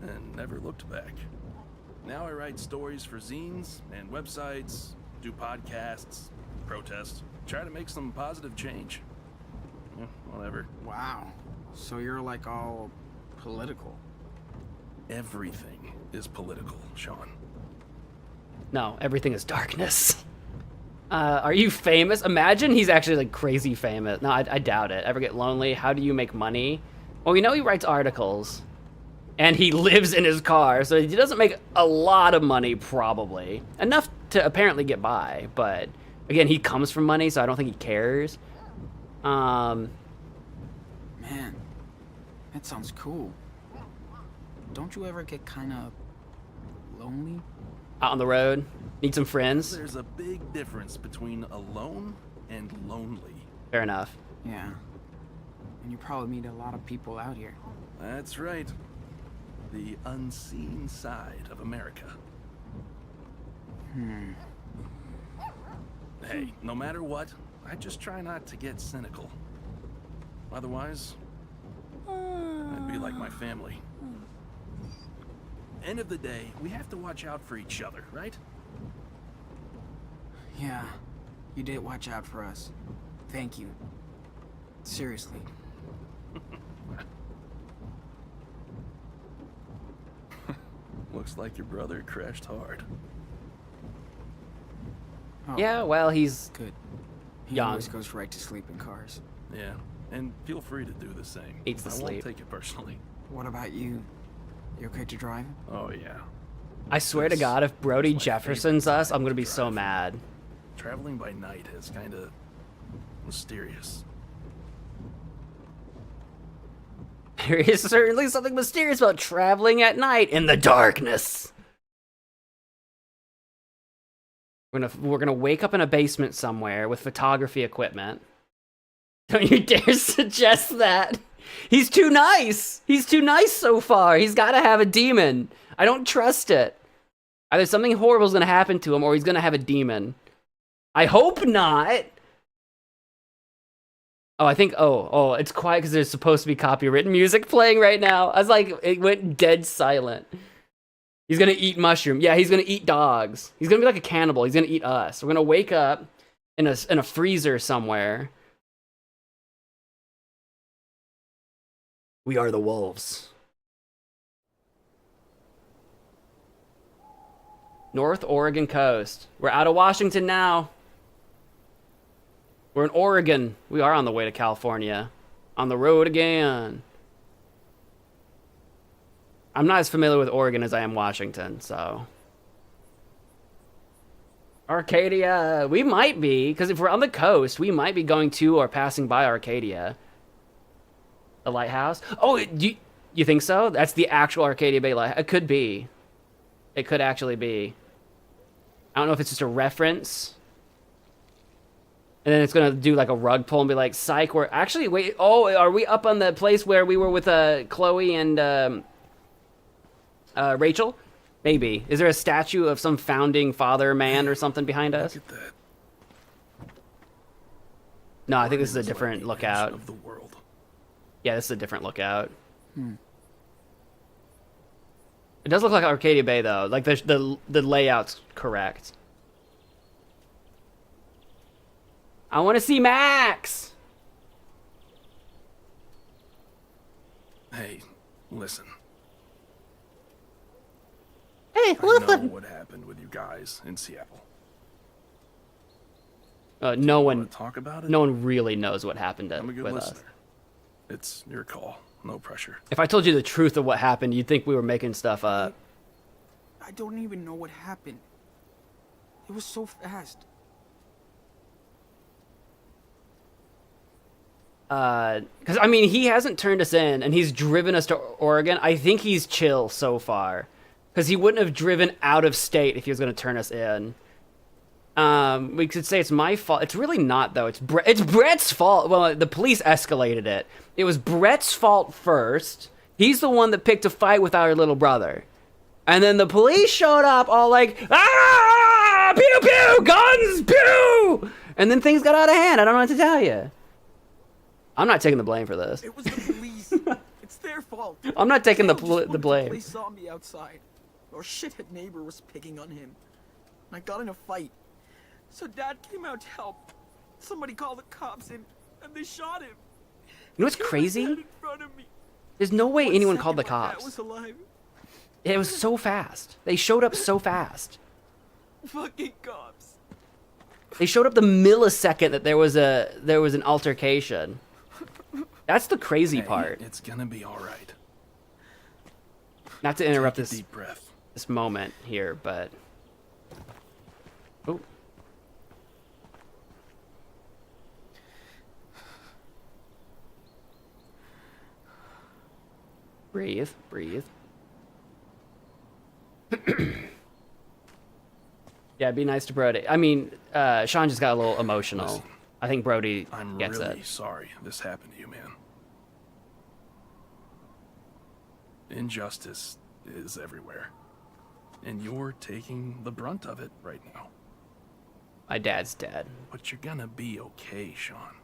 and never looked back. Now I write stories for zines and websites, do podcasts, protest, try to make some positive change. Yeah, whatever. Wow. So you're like all political. Everything is political, Sean. No, everything is darkness. Are you famous? Imagine he's actually like crazy famous. No, I doubt it. Ever get lonely? How do you make money? Well, we know he writes articles. And he lives in his car, so he doesn't make a lot of money, probably. Enough to apparently get by, but again, he comes from money, so I don't think he cares. Man, that sounds cool. Don't you ever get kind of lonely? Out on the road, need some friends. There's a big difference between alone and lonely. Fair enough. Yeah. And you probably meet a lot of people out here. That's right. The unseen side of America. Hey, no matter what, I just try not to get cynical. Otherwise, I'd be like my family. End of the day, we have to watch out for each other, right? Yeah, you did watch out for us. Thank you. Seriously. Looks like your brother crashed hard. Oh, Yeah, well, he's good. He young. always goes right to sleep in cars. Yeah, and feel free to do the same. Eats the I sleep. won't take it personally. What about you? You okay to drive? Oh yeah. I swear to That's- God, if Brody that's my Jefferson's favorite us, I'm type gonna to be so drive. mad. Traveling by night is kind of mysterious. There is certainly something mysterious about traveling at night in the darkness. We're gonna wake up in a basement somewhere with photography equipment. Don't you dare suggest that. He's too nice. He's too nice so far. He's got to have a demon. I don't trust it. Either something horrible is gonna happen to him, or he's gonna have a demon. I hope not. Oh, I think, oh, it's quiet because there's supposed to be copywritten music playing right now. I was like, it went dead silent. He's gonna eat mushroom. Yeah, he's gonna eat dogs. He's gonna be like a cannibal. He's gonna eat us. We're gonna wake up in a freezer somewhere. We are the wolves. North Oregon coast. We're out of Washington now. We're in Oregon. We are on the way to California. On the road again. I'm not as familiar with Oregon as I am Washington, so. Arcadia. We might be, because if we're on the coast, we might be going to or passing by Arcadia. The lighthouse? Oh, you think so? That's the actual Arcadia Bay lighthouse. It could be. It could actually be. I don't know if it's just a reference. And then it's gonna do like a rug pull and be like, psych, we're actually, wait, oh, are we up on the place where we were with Chloe and Rachel? Maybe. Is there a statue of some founding father man or something behind us? Look at that. No, I think this is a different lookout. Of the world. Yeah, this is a different lookout. It does look like Arcadia Bay though. Like the layout's correct. I want to see Max. Hey, listen. Hey, I know what happened with you guys in Seattle. No one talk about it? No one really knows what happened I'm a good with listener. us. It's your call. No pressure. If I told you the truth of what happened, you'd think we were making stuff up. I don't even know what happened. It was so fast. Because, I mean, he hasn't turned us in, and he's driven us to Oregon. I think he's chill so far. Because he wouldn't have driven out of state if he was going to turn us in. We could say it's my fault. It's really not, though. It's Brett's fault. Well, the police escalated it. It was Brett's fault first. He's the one that picked a fight with our little brother. And then the police showed up all like, ah, pew, pew, guns, pew! And then things got out of hand. I don't know what to tell you. I'm not taking the blame for this. It was the police. It's their fault. I'm not taking the blame. blame. The police saw me outside. Our shithead neighbor was picking on him. I got in a fight. So Dad came out to help. Somebody called the cops and they shot him. You know what's crazy? In front of me. There's no way 1 anyone second called the my dad cops. was alive. It was so fast. They showed up so fast. Fucking cops. They showed up the millisecond that there was an altercation. That's the crazy part. It's gonna be all right. Not to interrupt Take a deep breath. this moment here, but oh. Breathe, breathe. Yeah, be nice to Brody. I mean, Sean just got a little emotional. Listen, I think Brody I'm gets really it. sorry this happened to you, man. Injustice is everywhere. And you're taking the brunt of it right now. My dad's dead. But you're gonna be okay, Sean.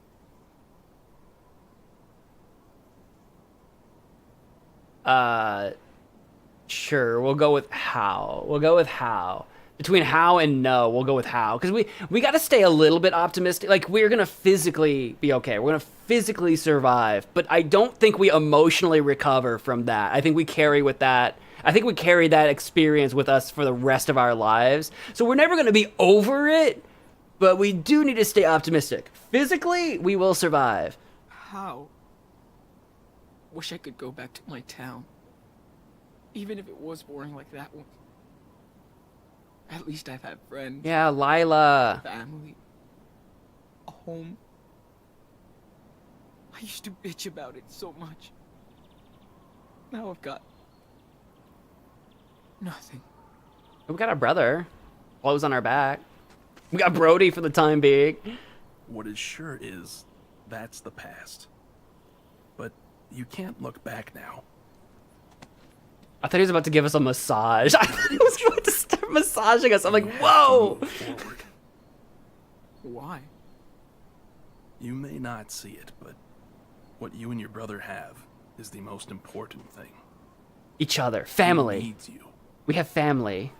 Sure, we'll go with how. We'll go with how. Between how and no, we'll go with how. Because we got to stay a little bit optimistic. Like, we're going to physically be okay. We're going to physically survive. But I don't think we emotionally recover from that. I think we carry with that. I think we carry that experience with us for the rest of our lives. So we're never going to be over it. But we do need to stay optimistic. Physically, we will survive. How? Wish I could go back to my town. Even if it was boring like that one. At least I've had friends. Yeah, Lila. Family. A home. I used to bitch about it so much. Now I've got nothing. We got our brother. Clothes on our back. We got Brody for the time being. What is sure is, that's the past. But you can't look back now. I thought he was about to give us a massage. I thought he was about to start massaging us. I'm like, whoa! Move forward. Why? You may not see it, but what you and your brother have is the most important thing. Each other. He Family. needs you, We have family.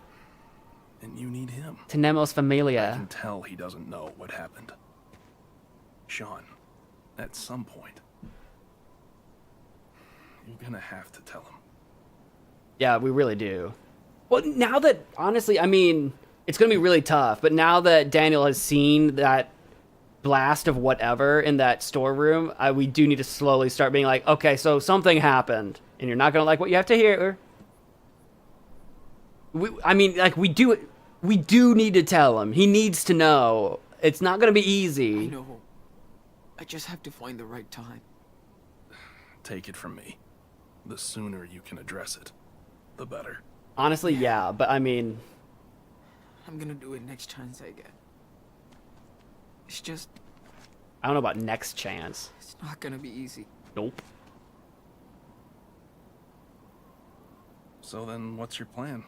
and you need him. Tenemos I familia. can tell he doesn't know what happened. Sean, at some point, you're gonna have to tell him. Yeah, we really do. Well, now that, honestly, I mean, it's going to be really tough, but now that Daniel has seen that blast of whatever in that storeroom, we do need to slowly start being like, okay, so something happened, and you're not going to like what you have to hear. I mean, like, we do need to tell him. He needs to know. It's not going to be I easy. know. I just have to find the right time. Take it from me. The sooner you can address it, the better. Honestly, yeah, but I mean, I'm gonna do it next chance I get. It's just, I don't know about next chance. it's not gonna be easy. Nope. So then, what's your plan?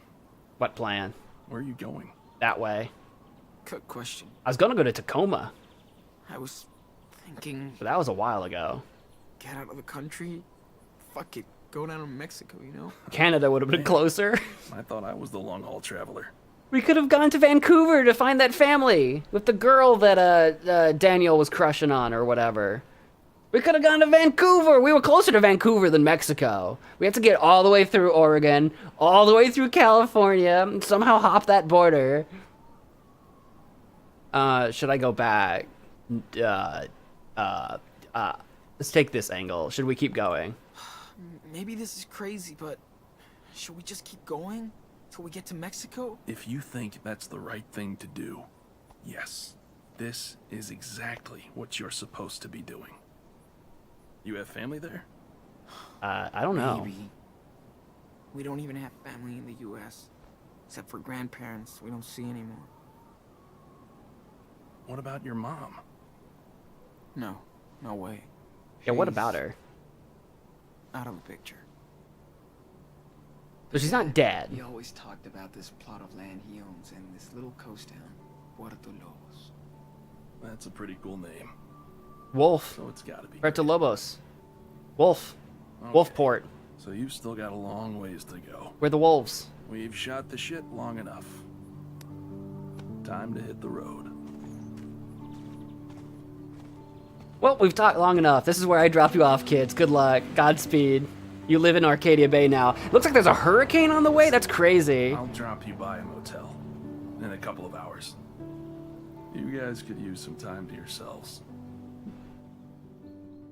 What plan? Where are you going? That way. Good question. I was going to go to Tacoma, I was thinking, but that was a while ago. get out of the country. Fuck it. Go down to Mexico, you know? Canada would have been closer. I thought I was the long-haul traveler. We could have gone to Vancouver to find that family with the girl that Daniel was crushing on or whatever. We could have gone to Vancouver. We were closer to Vancouver than Mexico. We had to get all the way through Oregon, all the way through California, and somehow hop that border. Should I go back? Let's take this angle. Should we keep going? Maybe this is crazy, but should we just keep going till we get to Mexico? If you think that's the right thing to do, yes, this is exactly what you're supposed to be doing. You have family there? I don't know. Maybe. We don't even have family in the U.S. Except for grandparents we don't see anymore. What about your mom? No. No way. Yeah, what She's about her? out of the picture. So she's not dead. He always talked about this plot of land he owns in this little coast town, Puerto Lobos. That's a pretty cool name. Wolf. So it's gotta be. Puerto Lobos. Wolf. Okay. Wolfport. So you've still got a long ways to go. We're the wolves. We've shot the shit long enough. Time to hit the road. Well, we've talked long enough. This is where I drop you off, kids. Good luck. Godspeed. You live in Arcadia Bay now. Looks like there's a hurricane on the way. That's crazy. I'll drop you by a motel in a couple of hours. You guys could use some time to yourselves.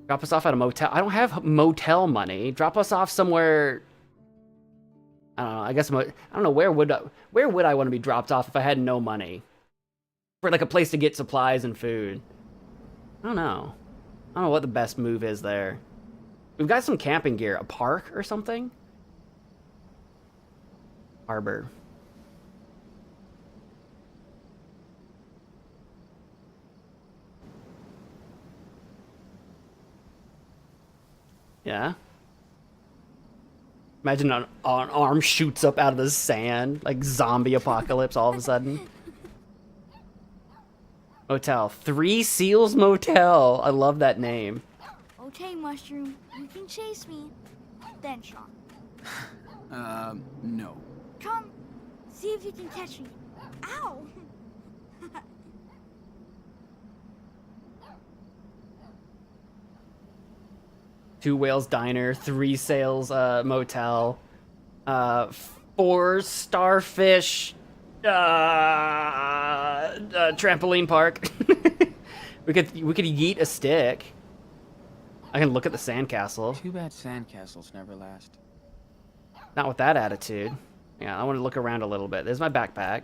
Drop us off at a motel. I don't have motel money. Drop us off somewhere. I don't know. I guess I don't know where would I want to be dropped off if I had no money for like a place to get supplies and food. I don't know. I don't know what the best move is there. We've got some camping gear. A park or something? Harbor. Yeah. Imagine an arm shoots up out of the sand, like zombie apocalypse all of a sudden. Motel. Three Seals Motel. I love that name. Okay, Mushroom, you can chase me. Then, Sean. No. Come, see if you can catch me. Ow! Two Whales Diner, Three Sails Motel, 4 Starfish trampoline park. we could yeet a stick. I can look at the sandcastle. Too bad sandcastles never last. Not with that attitude. Yeah, I want to look around a little bit. There's my backpack.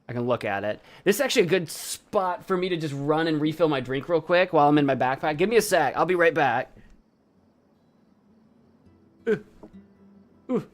I can look at it. This is actually a good spot for me to just run and refill my drink real quick while I'm in my backpack. Give me a sec. I'll be right back. Whew.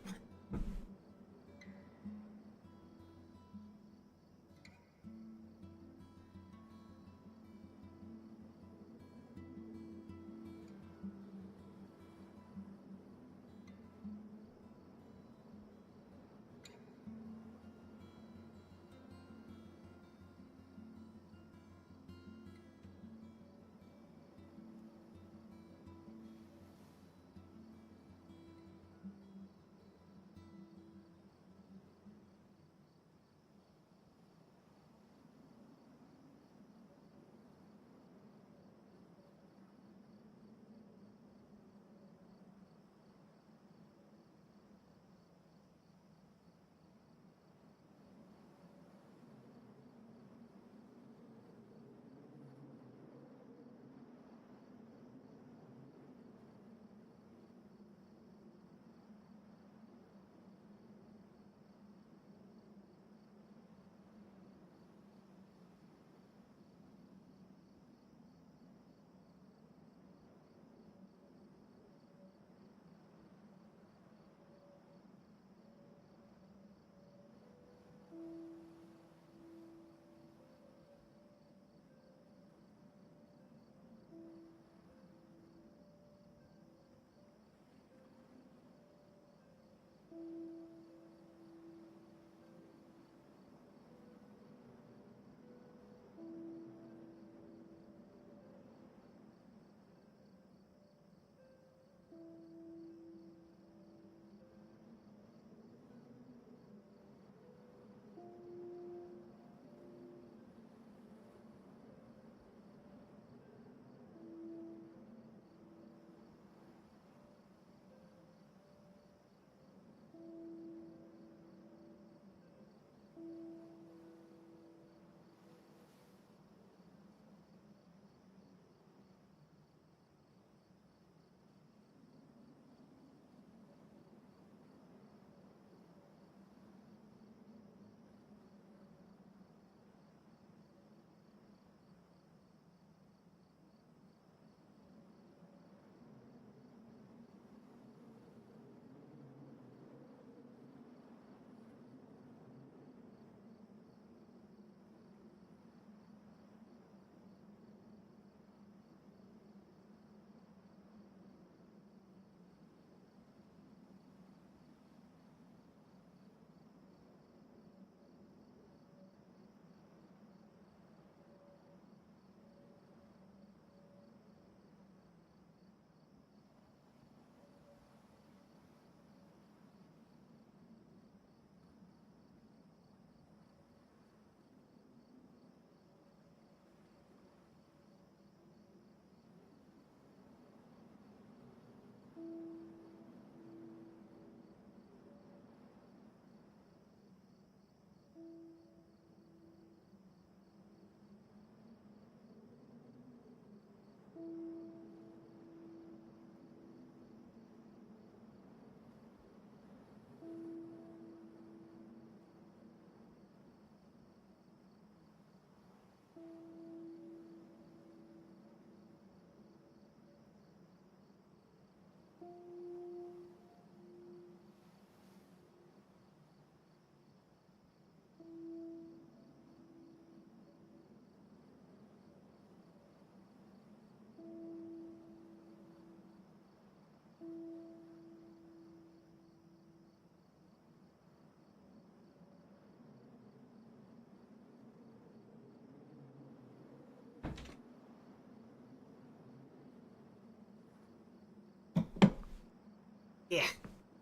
Yeah,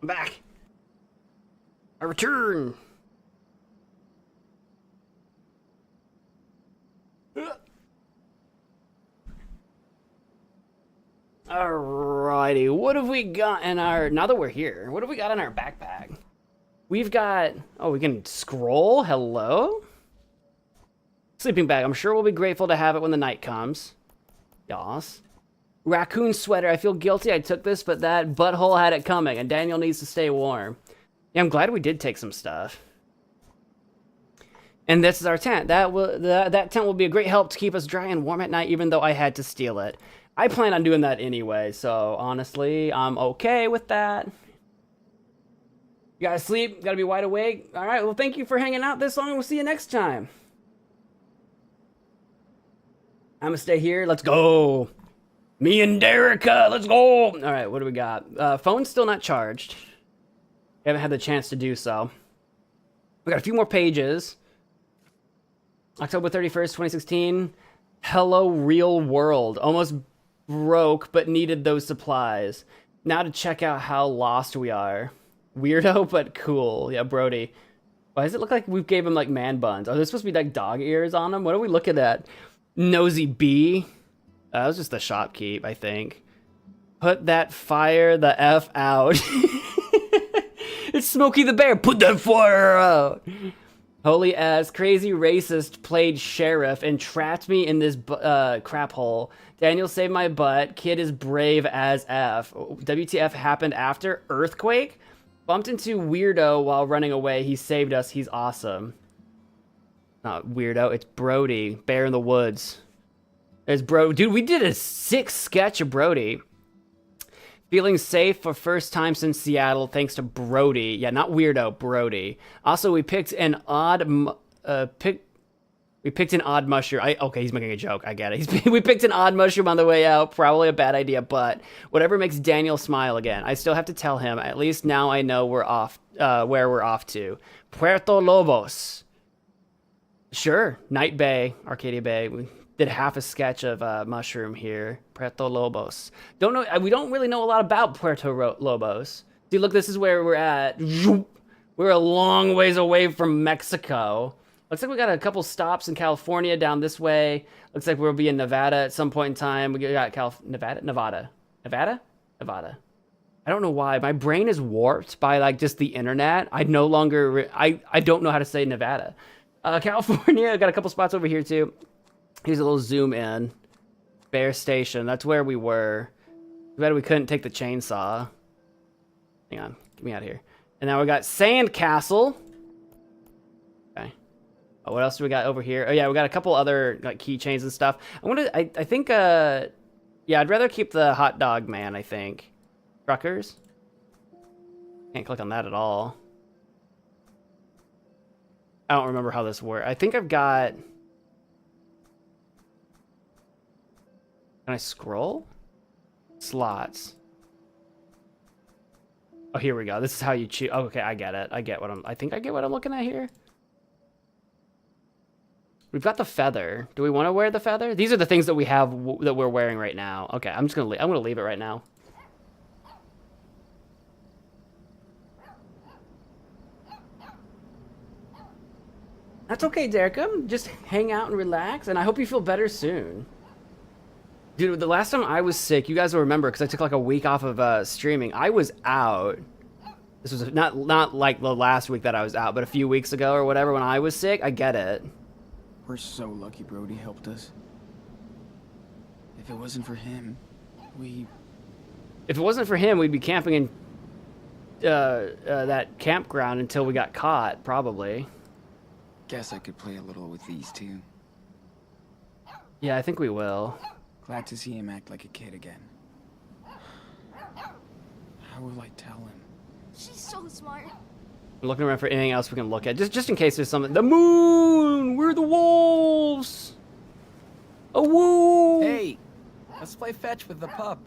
I'm back. I return. Alrighty, what have we got in our... Now that we're here, what have we got in our backpack? We've got... Oh, we can scroll? Hello? Sleeping bag. I'm sure we'll be grateful to have it when the night comes. Yas. Raccoon sweater. I feel guilty I took this, but that butthole had it coming, and Daniel needs to stay warm. Yeah, I'm glad we did take some stuff. And this is our tent. That tent will be a great help to keep us dry and warm at night, even though I had to steal it. I plan on doing that anyway, so honestly, I'm okay with that. You gotta sleep, gotta be wide awake. All right, well, thank you for hanging out this long, and we'll see you next time. I'm gonna stay here. Let's go. Me and Derica, let's go. All right, what do we got? Phone's still not charged. We haven't had the chance to do so. We got a few more pages. October 31st, 2016. Hello, real world. Almost broke, but needed those supplies. Now to check out how lost we are. Weirdo, but cool. Yeah, Brody. Why does it look like we gave him like man buns? Are there supposed to be like dog ears on them? What are we looking at? Nosy B. That was just the shopkeep, I think. Put that fire the F out. It's Smokey the Bear. Put that fire out. Holy ass, crazy racist played sheriff and trapped me in this crap hole. Daniel saved my butt. Kid is brave as F. WTF happened after earthquake? Bumped into weirdo while running away. He saved us. He's awesome. Not weirdo. It's Brody. Bear in the woods. It's Dude, we did a sick sketch of Brody. Feeling safe for first time since Seattle, thanks to Brody. Yeah, not weirdo, Brody. Also, we picked an odd mushroom. Okay, he's making a joke. I get it. We picked an odd mushroom on the way out. Probably a bad idea, but whatever makes Daniel smile again. I still have to tell him. At least now I know we're off. Where we're off to. Puerto Lobos. Sure, Night Bay, Arcadia Bay. We did half a sketch of mushroom here. Puerto Lobos. Don't know. We don't really know a lot about Puerto Lobos. See, look, this is where we're at. We're a long ways away from Mexico. Looks like we got a couple stops in California down this way. Looks like we'll be in Nevada at some point in time. We got Nevada. I don't know why. My brain is warped by like just the internet. I no longer. I don't know how to say Nevada. California. I got a couple spots over here too. Here's a little zoom in. Bear Station. That's where we were. Too bad we couldn't take the chainsaw. Hang on. Get me out of here. And now we got Sandcastle. Okay. Oh, what else do we got over here? Oh yeah, we got a couple other like keychains and stuff. I think yeah, I'd rather keep the hot dog man, I think. Truckers. Can't click on that at all. I don't remember how this works. I think I've got... Can I scroll? Slots. Oh, here we go. This is how you choose. Oh, okay, I get it. I think I get what I'm looking at here. We've got the feather. Do we want to wear the feather? These are the things that we have that we're wearing right now. Okay, I'm just gonna leave it right now. That's okay, Derica. Just hang out and relax, and I hope you feel better soon. Dude, the last time I was sick, you guys will remember, because I took like a week off of streaming. I was out. This was not like the last week that I was out, but a few weeks ago or whatever when I was sick. I get it. We're so lucky Brody helped us. If it wasn't for him, If it wasn't for him, we'd be camping in that campground until we got caught, probably. Guess I could play a little with these two. Yeah, I think we will. Glad to see him act like a kid again. How will I tell him? She's so smart. I'm looking around for anything else we can look at, just in case there's something. The moon! We're the wolves! A woo! Hey! Let's play fetch with the pup.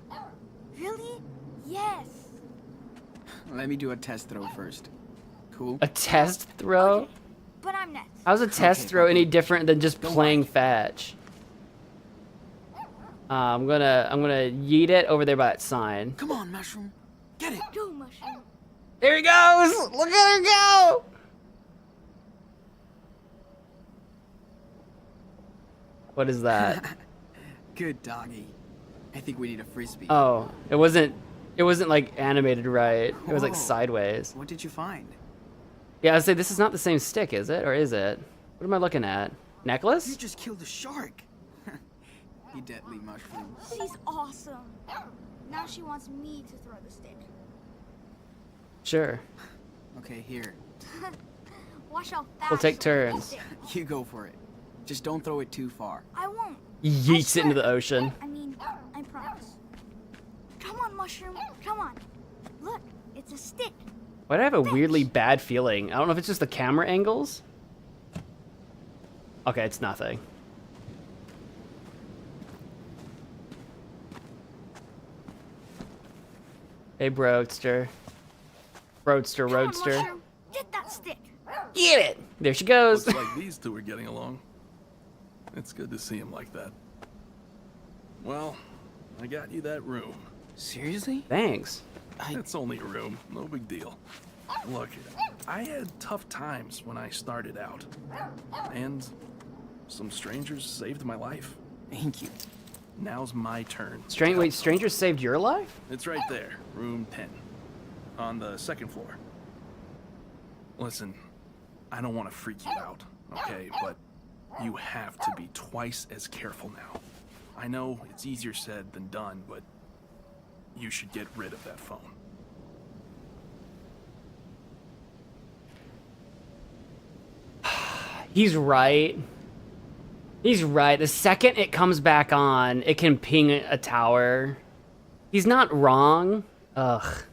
Really? Yes. Let me do a test throw first. Cool? A test throw? Okay, but I'm next. How's a test throw any different than just playing fetch? I'm gonna yeet it over there by that sign. Come on, mushroom. Get it. Go, mushroom. There he goes! Look at her go! What is that? Good doggy. I think we need a frisbee. Oh, it wasn't like animated right. It was like sideways. What did you find? Yeah, I'd say this is not the same stick, is it? Or is it? What am I looking at? Necklace? You just killed a shark. You deadly mushroom. She's awesome. Now she wants me to throw the stick. Sure. Okay, here. Watch how fast We'll take she'll throw the turns. stick. You go for it. Just don't throw it too far. I won't. Yeets it into the ocean. I promise. Come on, mushroom. Come on. Look, it's a stick. Why do I have a weirdly bad feeling? I don't know if it's just the camera angles. Okay, it's nothing. Hey, Broadster. Roadster. Mushroom, get that stick. Get it! There she goes. Looks like these two are getting along. It's good to see him like that. Well, I got you that room. Seriously? Thanks. It's only a room, no big deal. Look, I had tough times when I started out. And some strangers saved my life. Thank you. Now's my turn. Wait, strangers saved your life? It's right there, room 10. On the second floor. Listen, I don't want to freak you out, okay? But you have to be twice as careful now. I know it's easier said than done, but you should get rid of that phone. He's right. He's right. The second it comes back on, it can ping a tower. He's not wrong. Ugh.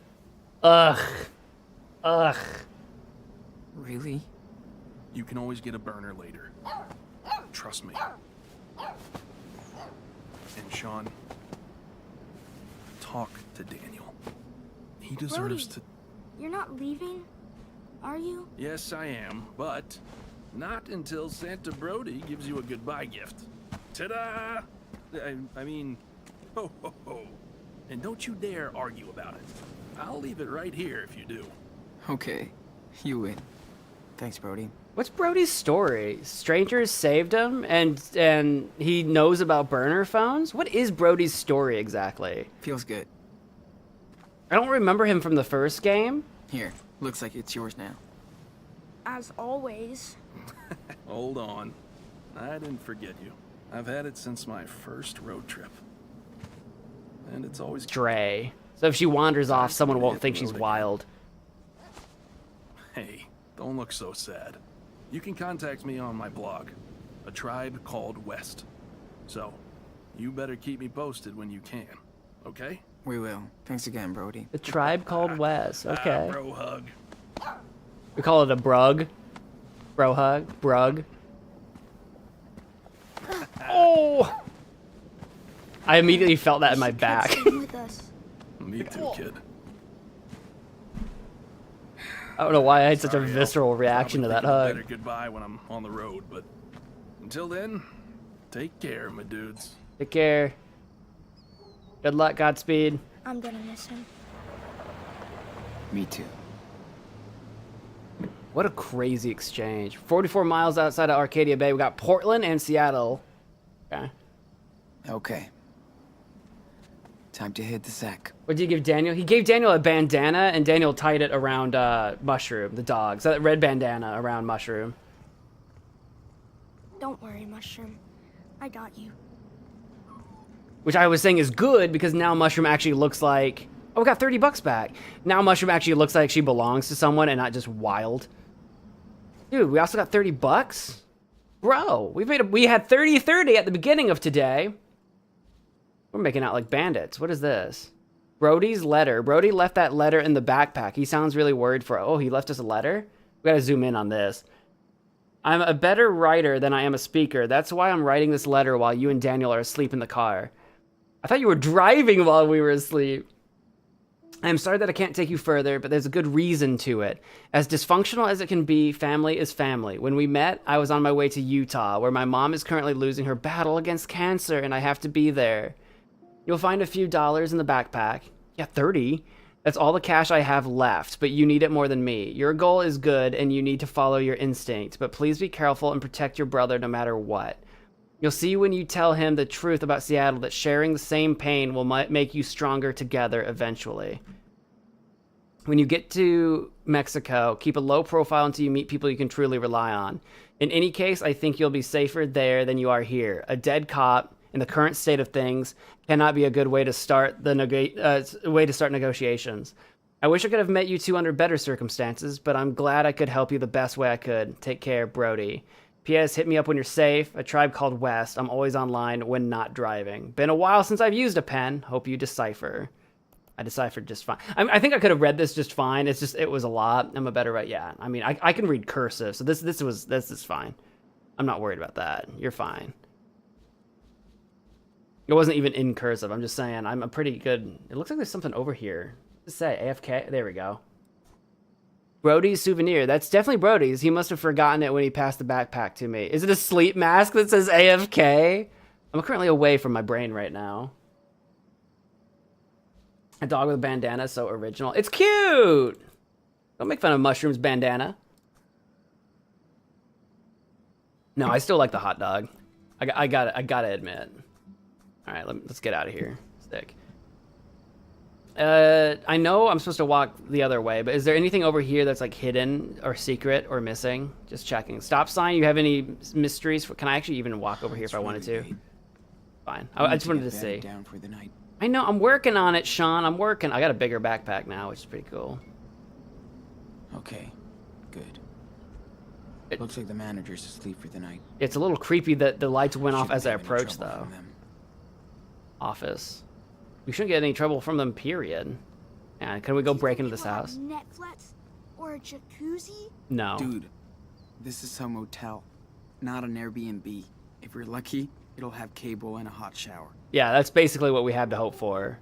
Really? You can always get a burner later. Trust me. And Sean, talk to Daniel. He deserves to... You're not leaving, are you? Yes, I am, but not until Santa Brody gives you a goodbye gift. Ta-da! I mean, ho, ho, ho. And don't you dare argue about it. I'll leave it right here if you do. Okay, you win. Thanks, Brody. What's Brody's story? Strangers saved him, and he knows about burner phones? What is Brody's story exactly? Feels good. I don't remember him from the first game. Here, looks like it's yours now. As always. Hold on. I didn't forget you. I've had it since my first road trip. And it's always... Stray. So if she wanders off, someone won't think she's wild. Hey, don't look so sad. You can contact me on my blog, A Tribe Called West. So, you better keep me posted when you can, okay? We will. Thanks again, Brody. The Tribe Called West. Okay. Bro hug. We call it a brug. Bro hug. Brug. Oh! I immediately felt that in my back. With us. Me too, kid. I don't know why I had such a Sorry, visceral I'll reaction to probably that think of a hug. better goodbye when I'm on the road, but until then, take care, my dudes. Take care. Good luck, Godspeed. I'm gonna miss him. Me too. What a crazy exchange. 44 miles outside of Arcadia Bay, we got Portland and Seattle. Okay. Okay. Time to hit the sack. What did you give Daniel? He gave Daniel a bandana, and Daniel tied it around Mushroom, the dog. So that red bandana around Mushroom. Don't worry, Mushroom. I got you. Which I was saying is good, because now Mushroom actually looks like... Oh, we got 30 bucks back. Now Mushroom actually looks like she belongs to someone and not just wild. Dude, we also got 30 bucks? Bro, we had 30-30 at the beginning of today. We're making out like bandits. What is this? Brody's letter. Brody left that letter in the backpack. He sounds really worried for... Oh, he left us a letter? We gotta zoom in on this. I'm a better writer than I am a speaker. That's why I'm writing this letter while you and Daniel are asleep in the car. I thought you were driving while we were asleep. I am sorry that I can't take you further, but there's a good reason to it. As dysfunctional as it can be, family is family. When we met, I was on my way to Utah, where my mom is currently losing her battle against cancer, and I have to be there. You'll find a few dollars in the backpack. Yeah, 30. That's all the cash I have left, but you need it more than me. Your goal is good, and you need to follow your instinct, but please be careful and protect your brother no matter what. You'll see when you tell him the truth about Seattle that sharing the same pain will make you stronger together eventually. When you get to Mexico, keep a low profile until you meet people you can truly rely on. In any case, I think you'll be safer there than you are here. A dead cop, in the current state of things, cannot be a good way to start negotiations. I wish I could have met you two under better circumstances, but I'm glad I could help you the best way I could. Take care, Brody. P.S. Hit me up when you're safe. A Tribe Called West. I'm always online when not driving. Been a while since I've used a pen. Hope you decipher. I deciphered just fine. I think I could have read this just fine. It's just, it was a lot. I'm a better writer. Yeah, I mean, I can read cursive, so this is fine. I'm not worried about that. You're fine. It wasn't even in cursive. I'm just saying, I'm a pretty good. It looks like there's something over here. Just say AFK. There we go. Brody's souvenir. That's definitely Brody's. He must have forgotten it when he passed the backpack to me. Is it a sleep mask that says AFK? I'm currently away from my brain right now. A dog with a bandana, so original. It's cute! Don't make fun of Mushroom's bandana. No, I still like the hot dog. I gotta admit. All right, let's get out of here. Stick. I know I'm supposed to walk the other way, but is there anything over here that's like hidden or secret or missing? Just checking. Stop sign. You have any mysteries? Can I actually even walk over here if I wanted to? Fine. I just wanted to see. Down for the night. I know. I'm working on it, Sean. I'm working. I got a bigger backpack now, which is pretty cool. Okay, good. Looks like the manager's asleep for the night. It's a little creepy that the lights went off as I approached, though. Office. We shouldn't get any trouble from them, period. Yeah, can we go break into this house? Netflix or a jacuzzi? No. Dude, this is some motel, not an Airbnb. If we're lucky, it'll have cable and a hot shower. Yeah, that's basically what we have to hope for.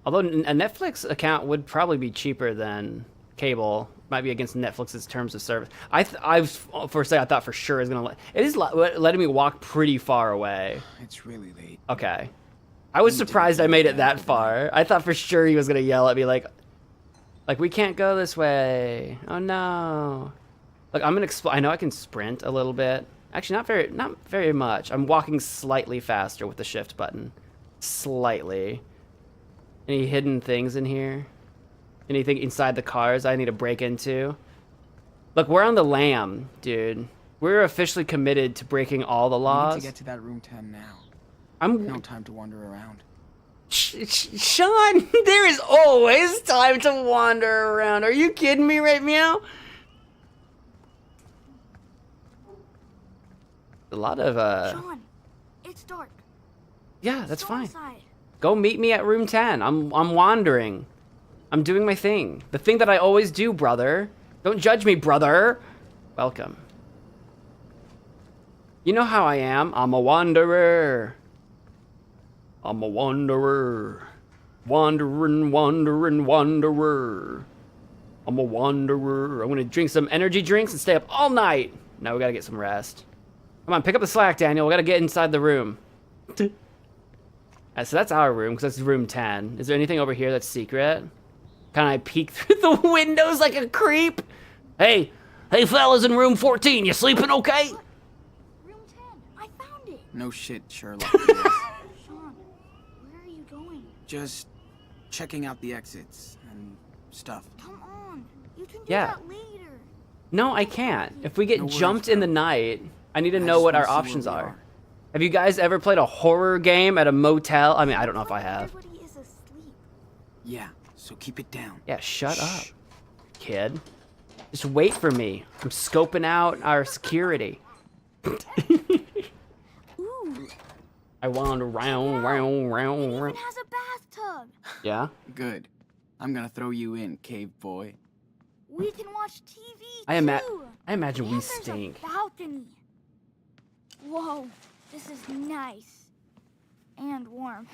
Although a Netflix account would probably be cheaper than cable. Might be against Netflix's terms of service. I for a second I thought for sure it's gonna. It is letting me walk pretty far away. It's really late. Okay. I was surprised I made it that far. I thought for sure he was gonna yell at me like we can't go this way. Oh no. Look, I'm gonna I know I can sprint a little bit. Actually, not very much. I'm walking slightly faster with the shift button. Slightly. Any hidden things in here? Anything inside the cars I need to break into? Look, we're on the lam, dude. We're officially committed to breaking all the laws. We need to get to that room 10 now. No time to wander around. Sean, there is always time to wander around. Are you kidding me right now? A lot of Sean, it's dark. Yeah, that's fine. Outside. Go meet me at room 10. I'm wandering. I'm doing my thing. The thing that I always do, brother. Don't judge me, brother. Welcome. You know how I am. I'm a wanderer. I'm a wanderer. Wandering, wandering, wanderer. I'm a wanderer. I'm gonna drink some energy drinks and stay up all night. Now we gotta get some rest. Come on, pick up the slack, Daniel. We gotta get inside the room. So that's our room, because that's room 10. Is there anything over here that's secret? Can I peek through the windows like a creep? Hey fellas in room 14, you sleeping okay? Room 10, I found it. No shit, Sherlock. Sean, where are you going? Just checking out the exits and stuff. Come on, you can do Yeah. that later. No, I can't. If we get No worries, jumped in the bro. night, I need to I know just what wanna our see where options we are. Have you guys ever played a horror game at a motel? I mean, I don't know if I have. Everybody is asleep. Yeah, so keep it down. Yeah, shut up, kid. Just wait for me. I'm scoping out our security. Ooh, I wander round. it even has a bathtub. Yeah? Good. I'm gonna throw you in, cave boy. We can watch TV I imagine and we there's stink. a balcony. Whoa, this is nice and warm.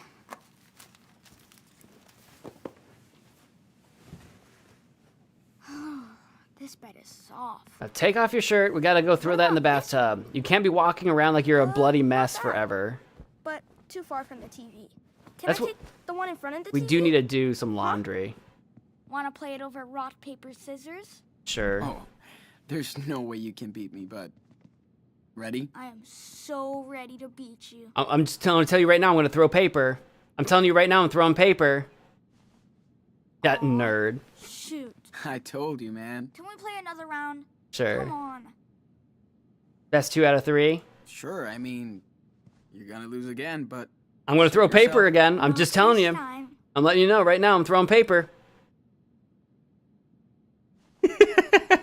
This bed is soft. Now take off your shirt. We gotta go throw that in the bathtub. You can't be walking around like you're a bloody mess forever. But too far from the TV. Can That's I what- take the one in front of the We TV? do need to do some laundry. Want to play it over rock, paper, scissors? Sure. Oh, there's no way you can beat me, but... Ready? I am so ready to beat you. I'm just tell you right now, I'm gonna throw paper. I'm telling you right now, I'm throwing paper. That nerd. Shoot. I told you, man. Can we play another round? Sure. Come on. Best 2 out of 3. Sure, I mean, you're gonna lose again, but... I'm gonna throw paper yourself. again. I'm just telling This you. time. I'm letting you know right now, I'm throwing paper.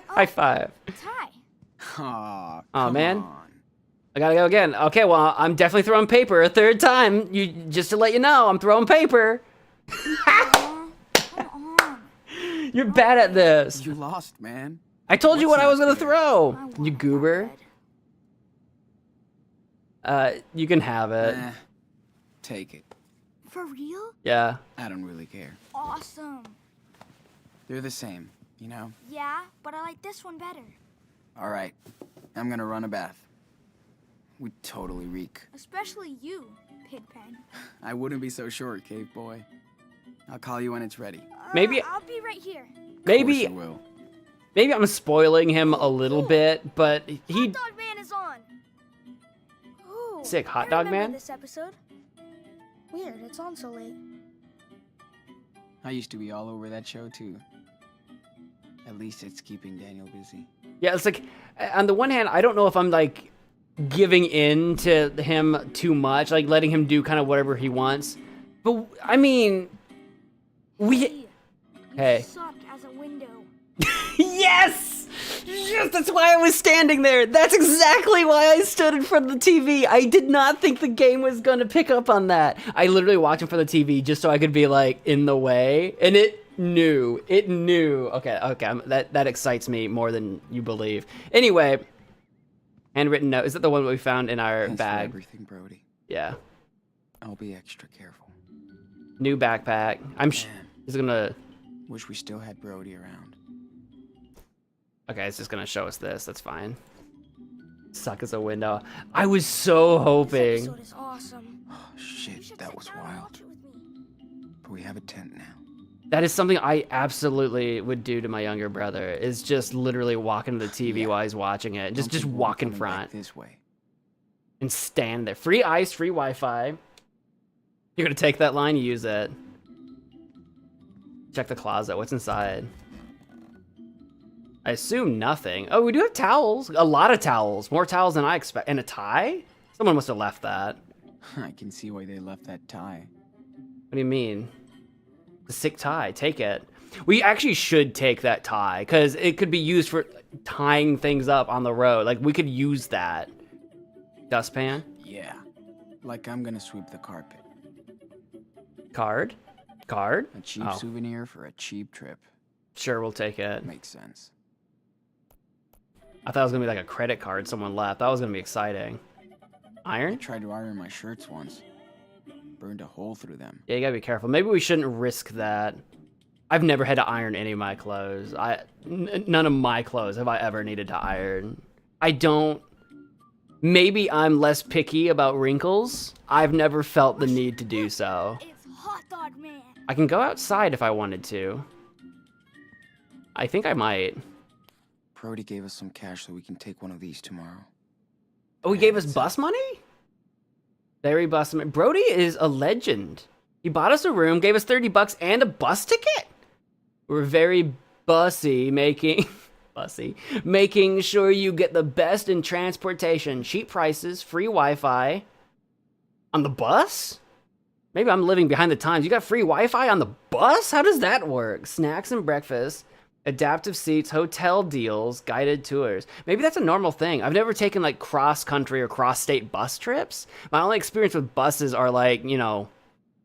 High five. Tie. Aw, Aw, come man. on. I gotta go again. Okay, well, I'm definitely throwing paper a third time. Just to let you know, I'm throwing paper. Aw, come on. You're bad at this. You lost, man. I told you what What's I was not gonna fair? throw. I want You that goober. bread. You can have it. Take it. For real? Yeah. I don't really care. Awesome. They're the same, you know? Yeah, but I like this one better. All right. I'm gonna run a bath. We totally reek. Especially you, Pigpen. I wouldn't be so sure, cave boy. I'll call you when it's ready. Maybe- I'll be right here. Maybe Of course you will. maybe I'm spoiling him a little bit, but he Hot Dog Man is on. Ooh, Sick, Hot I Dog remember Man? This episode. Weird, it's on so late. I used to be all over that show too. At least it's keeping Daniel busy. Yeah, it's like on the one hand, I don't know if I'm like giving in to him too much, like letting him do kind of whatever he wants. But I mean, You Hey. suck as a window. Yes! Yes, that's why I was standing there. That's exactly why I stood in front of the TV. I did not think the game was gonna pick up on that. I literally walked in front of the TV just so I could be like in the way, and it knew. It knew. Okay, that excites me more than you believe. Anyway, handwritten note. Is that the one we found in our Thanks for bag? everything, Brody. Yeah. I'll be extra careful. New backpack. Man, He's gonna. wish we still had Brody around. Okay, it's just gonna show us this. That's fine. Suck as a window. I was so This hoping. episode is awesome. Oh, You shit, should that sit was down and wild. watch it with me. But we have a tent now. That is something I absolutely would do to my younger brother. Is just literally walk into the TV Yeah. while he's watching it. Just Don't think we'll be walk in coming back front this way. and stand there. Free ice, free Wi-Fi. You're gonna take that line, use it. Check the closet. What's inside? I assume nothing. Oh, we do have towels. A lot of towels. More towels than I expect. And a tie? Someone must have left that. I can see why they left that tie. What do you mean? The sick tie. Take it. We actually should take that tie because it could be used for tying things up on the road. Like we could use that. Dustpan? Yeah. Like I'm gonna sweep the carpet. Card? Card? A cheap Oh. souvenir for a cheap trip. Sure, we'll take it. Makes sense. I thought it was gonna be like a credit card someone left. That was gonna be exciting. I Iron? tried to iron my shirts once. Burned a hole through them. Yeah, you gotta be careful. Maybe we shouldn't risk that. I've never had to iron any of my clothes. None of my clothes have I ever needed to iron. I don't. Maybe I'm less picky about wrinkles. I've never felt the need to do so. It's Hot Dog Man. I can go outside if I wanted to. I think I might. Brody gave us some cash so we can take one of these tomorrow. Oh, he gave us bus money? Very bus money. Brody is a legend. He bought us a room, gave us $30 and a bus ticket. We're very bussy, making sure you get the best in transportation, cheap prices, free Wi-Fi. On the bus? Maybe I'm living behind the times. You got free Wi-Fi on the bus? How does that work? Snacks and breakfast, adaptive seats, hotel deals, guided tours. Maybe that's a normal thing. I've never taken like cross-country or cross-state bus trips. My only experience with buses are like, you know,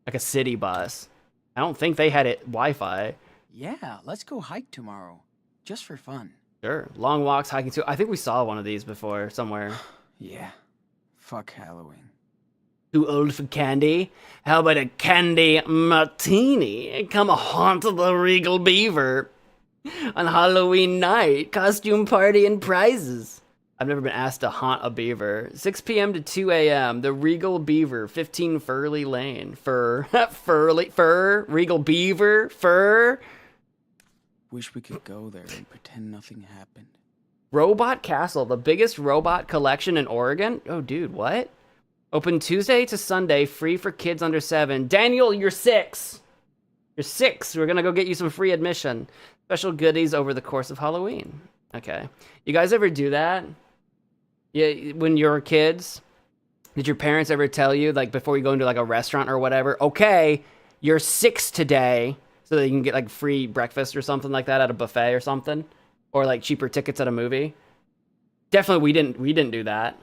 like a city bus. I don't think they had it Wi-Fi. Yeah, let's go hike tomorrow. Just for fun. Sure. Long walks, hiking too. I think we saw one of these before somewhere. Yeah. Fuck Halloween. Too old for candy? How about a candy martini? Come haunt the Regal Beaver on Halloween night. Costume party and prizes. I've never been asked to haunt a beaver. 6 p.m. to 2 a.m. The Regal Beaver, 15 Furley Lane. Regal Beaver, fur. Wish we could go there and pretend nothing happened. Robot Castle, the biggest robot collection in Oregon. Oh, dude, what? Open Tuesday to Sunday, free for kids under 7. Daniel, you're 6. You're 6. We're gonna go get you some free admission. Special goodies over the course of Halloween. Okay. You guys ever do that? Yeah, when you were kids? Did your parents ever tell you, like, before you go into, like, a restaurant or whatever, okay, you're 6 today, so that you can get, like, free breakfast or something like that at a buffet or something? Or, like, cheaper tickets at a movie? Definitely we didn't do that.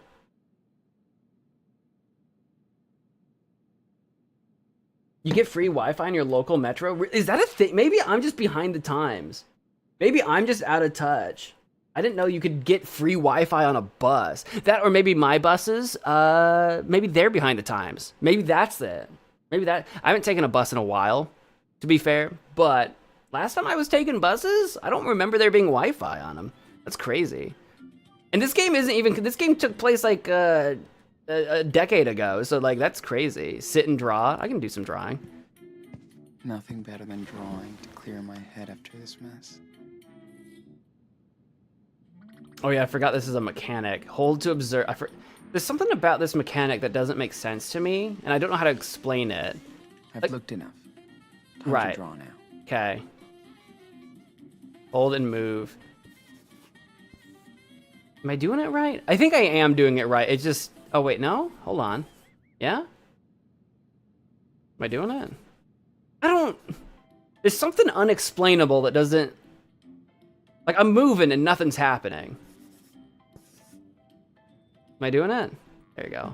You get free Wi-Fi in your local metro? Is that a thing? Maybe I'm just behind the times. Maybe I'm just out of touch. I didn't know you could get free Wi-Fi on a bus. That, or maybe my buses, maybe they're behind the times. Maybe that's it. Maybe that, I haven't taken a bus in a while, to be fair, but last time I was taking buses, I don't remember there being Wi-Fi on them. That's crazy. And this game isn't even, this game took place like a decade ago, so like that's crazy. Sit and draw, I can do some drawing. Nothing better than drawing to clear my head after this mess. Oh yeah, I forgot this is a mechanic. Hold to observe. There's something about this mechanic that doesn't make sense to me, and I don't know how to explain it. I've looked enough. Time Right. to draw now. Okay. Hold and move. Am I doing it right? I think I am doing it right. It's just... Oh, wait, no? Hold on. Yeah? Am I doing it? I don't... There's something unexplainable that doesn't... Like, I'm moving and nothing's happening. Am I doing it? There you go.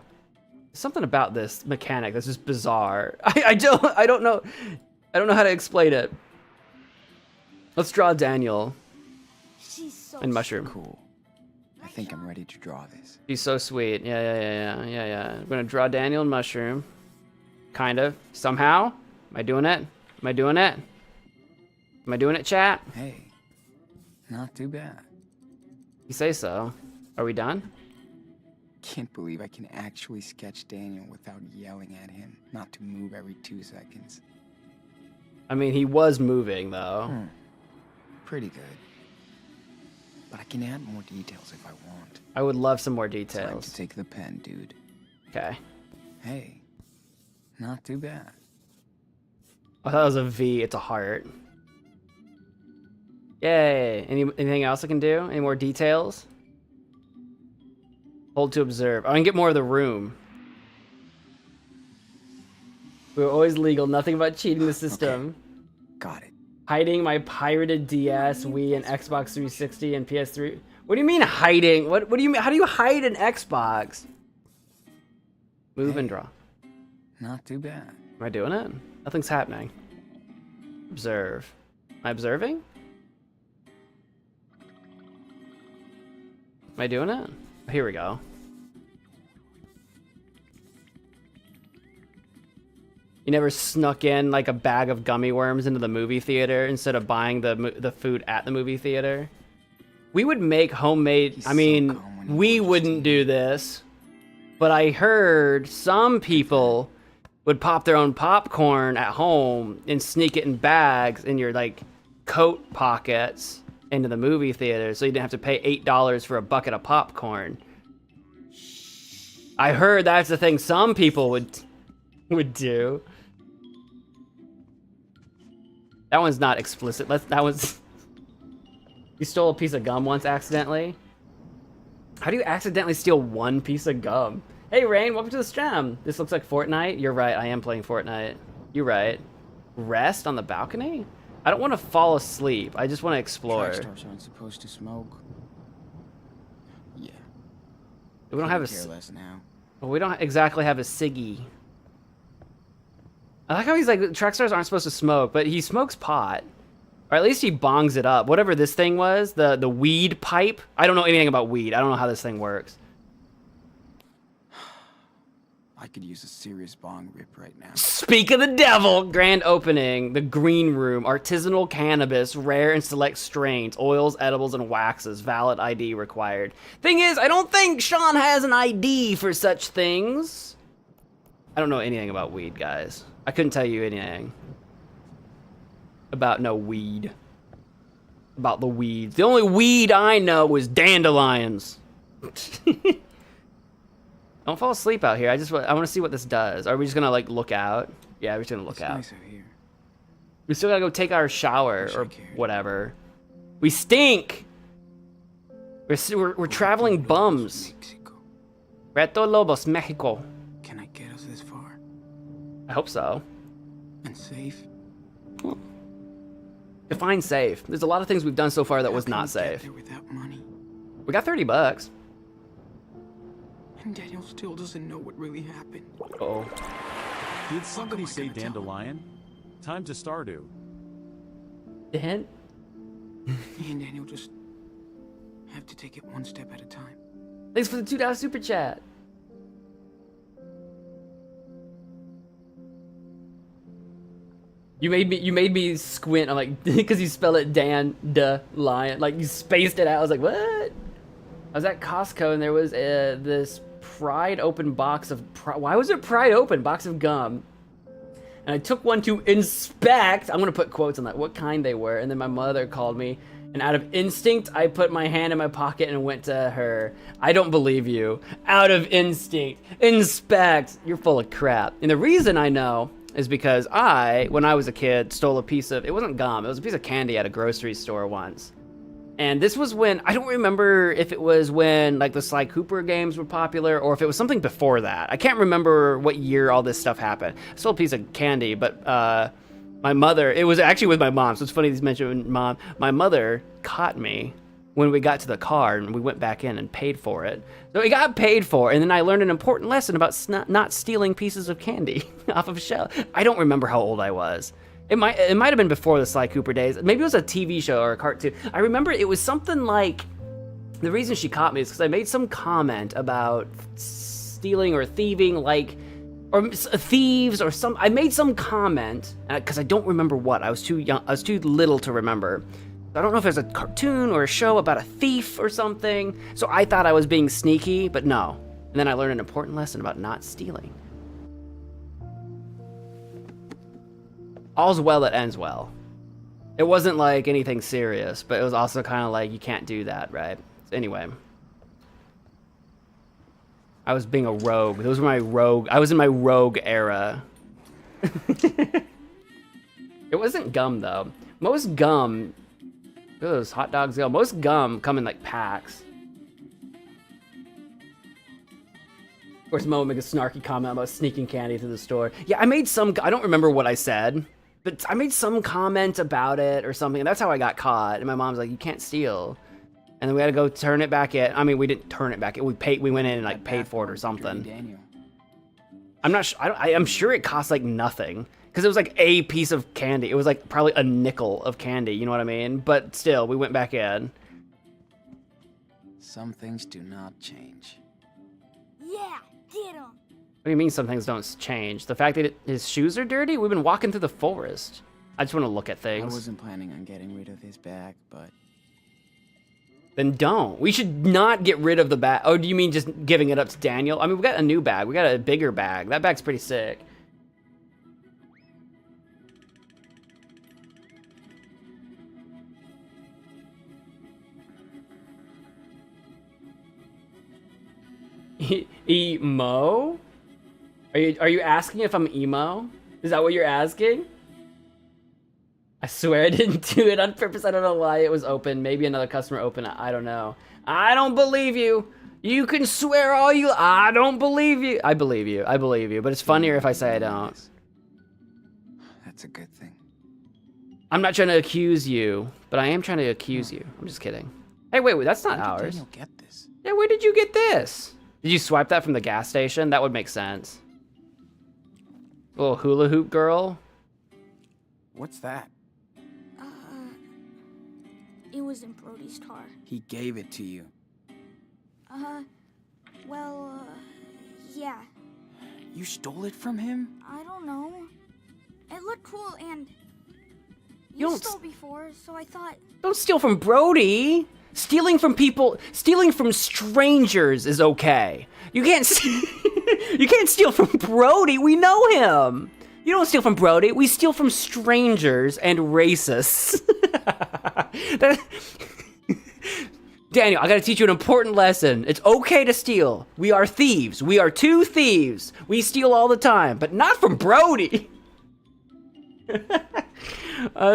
There's something about this mechanic that's just bizarre. I don't know. I don't know how to explain it. Let's draw Daniel. She's so And Mushroom. Cool. I think I'm ready to draw this. He's so sweet. Yeah. I'm gonna draw Daniel and Mushroom. Kind of. Somehow. Am I doing it? Am I doing it? Am I doing it, chat? Hey, not too bad. You say so. Are we done? Can't believe I can actually sketch Daniel without yelling at him not to move every 2 seconds. I mean, he was moving, though. Pretty good. But I can add more details if I want. I would love some more Time details. to take the pen, dude. Okay. Hey, not too bad. I thought it was a V. It's a heart. Yay. Anything else I can do? Any more details? Hold to observe. I can get more of the room. We were always legal. Nothing about cheating the system. Okay. Got it. Hiding my pirated DS, Wii, and Xbox 360 and PS3. What do you mean hiding? What do you mean? How do you hide an Xbox? Move and draw. Not too bad. Am I doing it? Nothing's happening. Observe. Am I observing? Am I doing it? Here we go. You never snuck in like a bag of gummy worms into the movie theater instead of buying the food at the movie theater? We would make homemade... I mean, we wouldn't do this, but I heard some people would pop their own popcorn at home and sneak it in bags in your like coat pockets into the movie theater, so you didn't have to pay $8 for a bucket of popcorn. I heard that's the thing some people would do. That one's not explicit. That one's... You stole a piece of gum once accidentally? How do you accidentally steal one piece of gum? Hey Rain, welcome to the stream. This looks like Fortnite. You're right, I am playing Fortnite. You're right. Rest on the balcony? I don't want to fall asleep. I just want to explore. Track stars aren't supposed to smoke. Yeah. We don't have a... Care less now. Well, we don't exactly have a ciggy. I like how he's like, track stars aren't supposed to smoke, but he smokes pot. Or at least he bongs it up. Whatever this thing was, the weed pipe. I don't know anything about weed. I don't know how this thing works. I could use a serious bong rip right now. Speak of the devil! Grand opening, the green room, artisanal cannabis, rare and select strains, oils, edibles, and waxes. Valid ID required. Thing is, I don't think Sean has an ID for such things. I don't know anything about weed, guys. I couldn't tell you anything about no weed. About the weeds. The only weed I know is dandelions. Don't fall asleep out here. I want to see what this does. Are we just gonna like look out? Yeah, we're just gonna look out. Nice out here. We still gotta go take our shower or whatever. We stink. We're traveling bums. Reto Lobos, Mexico. Can I get us this far? I hope so. And safe? Define safe. There's a lot of things we've done so far that was not safe. Without money. We got $30. And Daniel still doesn't know what really happened. Uh-oh. Did somebody say dandelion? Time to Stardew. Dan? Me and Daniel just have to take it one step at a time. Thanks for the $2 super chat. You made me squint. I'm like, because you spell it Dan-de-lion. Like, you spaced it out. I was like, what? I was at Costco and there was this Pride open box of... Why was it Pride open? Box of gum. And I took one to inspect. I'm going to put quotes on that. What kind they were. And then my mother called me. And out of instinct, I put my hand in my pocket and went to her. I don't believe you. Out of instinct. Inspect. You're full of crap. And the reason I know is because when I was a kid, stole a piece of... It wasn't gum. It was a piece of candy at a grocery store once. And this was when... I don't remember if it was when, like, the Sly Cooper games were popular or if it was something before that. I can't remember what year all this stuff happened. I stole a piece of candy, but... my mother, it was actually with my mom, so it's funny you mentioned mom. My mother caught me when we got to the car and we went back in and paid for it. So it got paid for, and then I learned an important lesson about not stealing pieces of candy off of a shelf. I don't remember how old I was. It might have been before the Sly Cooper days. Maybe it was a TV show or a cartoon. I remember it was something like, the reason she caught me is because I made some comment about stealing or thieving, like, or thieves or some. I made some comment because I don't remember what. I was too young. I was too little to remember. I don't know if there's a cartoon or a show about a thief or something. So I thought I was being sneaky, but no. And then I learned an important lesson about not stealing. All's well that ends well. It wasn't like anything serious, but it was also kind of like you can't do that, right? So anyway. I was being a rogue. Those were my rogue. I was in my rogue era. It wasn't gum though. Most gum, those hot dogs go. Most gum come in like packs. Of course, Mo make a snarky comment about sneaking candy through the store. Yeah, I made some. I don't remember what I said, but I made some comment about it or something. And that's how I got caught. And my mom's like, "You can't steal." And then we had to go turn it back in. I mean, we didn't turn it back in. We went in and like paid for it or something. Daniel. I'm not sure. I'm sure it cost like nothing because it was like a piece of candy. It was like probably a nickel of candy. You know what I mean? But still, we went back in. Some things do not change. Yeah, get him. What do you mean some things don't change? The fact that his shoes are dirty? We've been walking through the forest. I just want to look at I things. wasn't planning on getting rid of his bag, but... Then don't. We should not get rid of the bag. Oh, do you mean just giving it up to Daniel? I mean, we got a new bag. We got a bigger bag. That bag's pretty sick. Emo? Are you asking if I'm emo? Is that what you're asking? I swear I didn't do it on purpose. I don't know why it was open. Maybe another customer opened it. I don't know. I don't believe you. You can swear all you... I don't believe you. I believe you. I believe you. But it's funnier if I say I don't. That's a good thing. I'm not trying to accuse you, but I am trying to accuse you. I'm just kidding. Hey, wait. That's not How did ours. Daniel get this? Yeah, where did you get this? Did you swipe that from the gas station? That would make sense. Little hula hoop girl. What's that? It was in Brody's car. He gave it to you. Yeah. You stole it from him? I don't know. It looked cool and... You You don't stole before, so I thought... Don't steal from Brody. Stealing from people, stealing from strangers is okay. You can't you can't steal from Brody. We know him. You don't steal from Brody. We steal from strangers and racists. Daniel, I gotta teach you an important lesson. It's okay to steal. We are thieves. We are two thieves. We steal all the time, but not from Brody.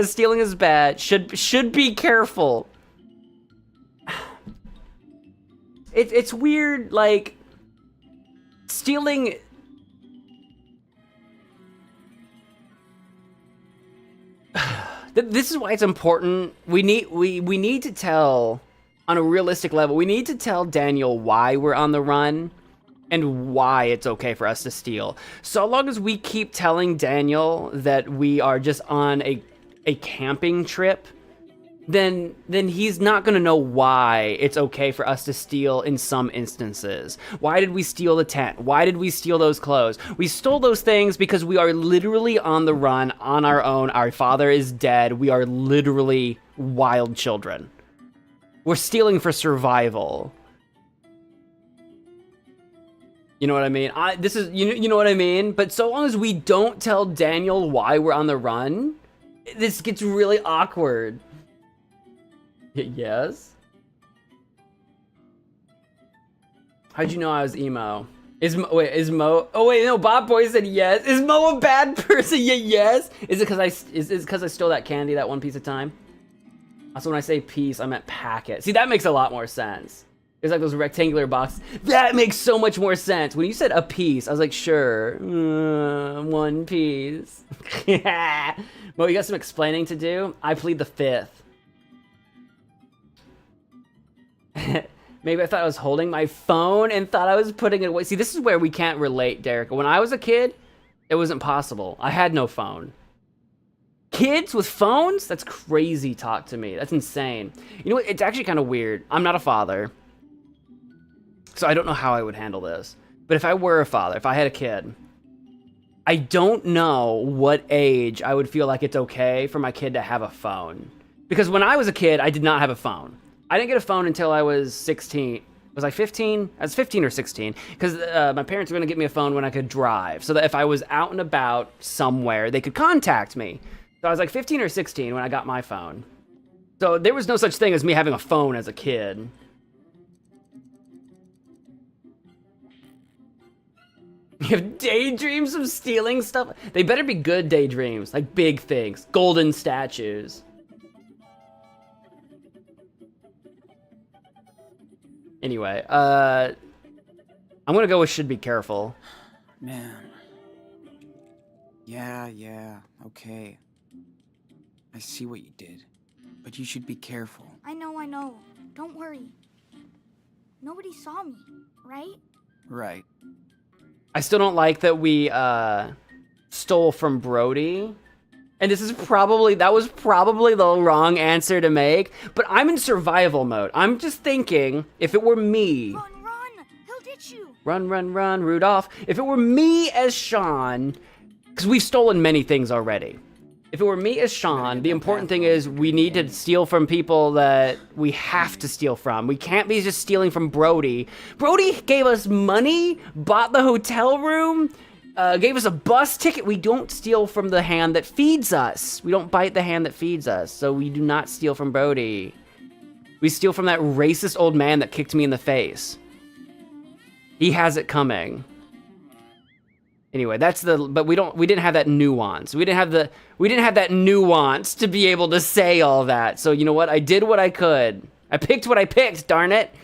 Stealing is bad. Should be careful. It's weird, like stealing. This is why it's important. We need to tell on a realistic level. We need to tell Daniel why we're on the run, and why it's okay for us to steal. So long as we keep telling Daniel that we are just on a camping trip, then he's not gonna know why it's okay for us to steal in some instances. Why did we steal the tent? Why did we steal those clothes? We stole those things because we are literally on the run, on our own. Our father is dead. We are literally wild children. We're stealing for survival. You know what I mean? You know what I mean? But so long as we don't tell Daniel why we're on the run, this gets really awkward. Yes? How'd you know I was emo? Is Mo? Oh wait, no. Bob Boy said yes. Is Mo a bad person? Yeah, yes. Is it because I stole that candy that one piece of time? Also, when I say piece, I meant packet. See, that makes a lot more sense. It's like those rectangular boxes. That makes so much more sense. When you said a piece, I was like, sure, one piece. Mo, you got some explaining to do? I plead the fifth. Maybe I thought I was holding my phone and thought I was putting it away. See, this is where we can't relate, Derek. When I was a kid, it wasn't possible. I had no phone. Kids with phones? That's crazy talk to me. That's insane. You know what? It's actually kind of weird. I'm not a father, so I don't know how I would handle this. But if I were a father, if I had a kid, I don't know what age I would feel like it's okay for my kid to have a phone. Because when I was a kid, I did not have a phone. I didn't get a phone until I was 16. Was I 15? I was 15 or 16. Because my parents were going to get me a phone when I could drive. So that if I was out and about somewhere, they could contact me. So I was like 15 or 16 when I got my phone. So there was no such thing as me having a phone as a kid. You have daydreams of stealing stuff? They better be good daydreams, like big things, golden statues. Anyway, I'm gonna go with should be careful. Man. Yeah, okay. I see what you did, but you should be careful. I know. Don't worry. Nobody saw me, right? Right. I still don't like that we stole from Brody. And that was probably the wrong answer to make, but I'm in survival mode. I'm just thinking, if it were me... Run! He'll ditch you! Run, Rudolph. If it were me as Sean, because we've stolen many things already. If it were me as Sean, the important thing is we need to steal from people that we have to steal from. We can't be just stealing from Brody. Brody gave us money, bought the hotel room, gave us a bus ticket. We don't steal from the hand that feeds us. We don't bite the hand that feeds us. So we do not steal from Brody. We steal from that racist old man that kicked me in the face. He has it coming. Anyway, but we didn't have that nuance. We didn't have that nuance to be able to say all that. So you know what? I did what I could. I picked what I picked, darn it.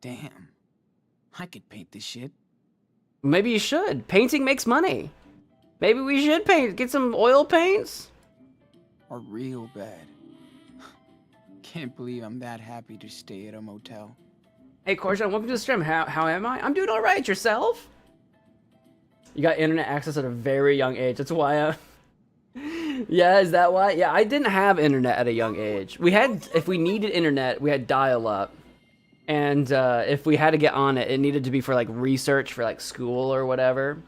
Damn. I could paint this shit. Maybe you should. Painting makes money. Maybe we should get some oil paints. Or real bad. Can't believe I'm that happy to stay at a motel. Hey, Korshan, welcome to the stream. How am I? I'm doing all right. Yourself? You got internet access at a very young age. That's why Yeah, is that why? Yeah, I didn't have internet at a young age. If we needed internet, we had dial-up. And if we had to get on it, it needed to be for like research for like school or whatever.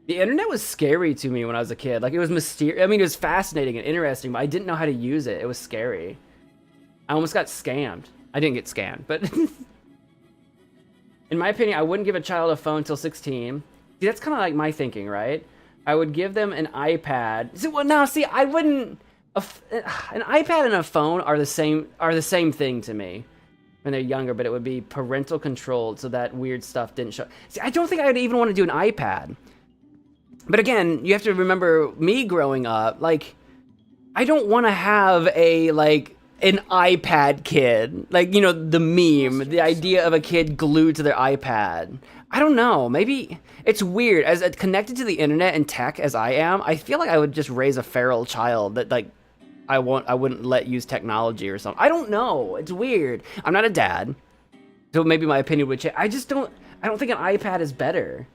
The internet was scary to me when I was a kid. Like, it was mysterious. I mean, it was fascinating and interesting, but I didn't know how to use it. It was scary. I almost got scammed. I didn't get scammed, but in my opinion, I wouldn't give a child a phone until 16. See, that's kind of like my thinking, right? I would give them an iPad. See, I wouldn't. An iPad and a phone are the same thing to me when they're younger, but it would be parental controlled, so that weird stuff didn't show. See, I don't think I would even want to do an iPad. But again, you have to remember me growing up. Like, I don't want to have an iPad kid. Like, you know, the meme, the idea of a kid glued to their iPad. I don't know. Maybe it's weird. As connected to the internet and tech as I am, I feel like I would just raise a feral child that I wouldn't let use technology or something. I don't know. It's weird. I'm not a dad. So maybe my opinion would change. I don't think an iPad is better.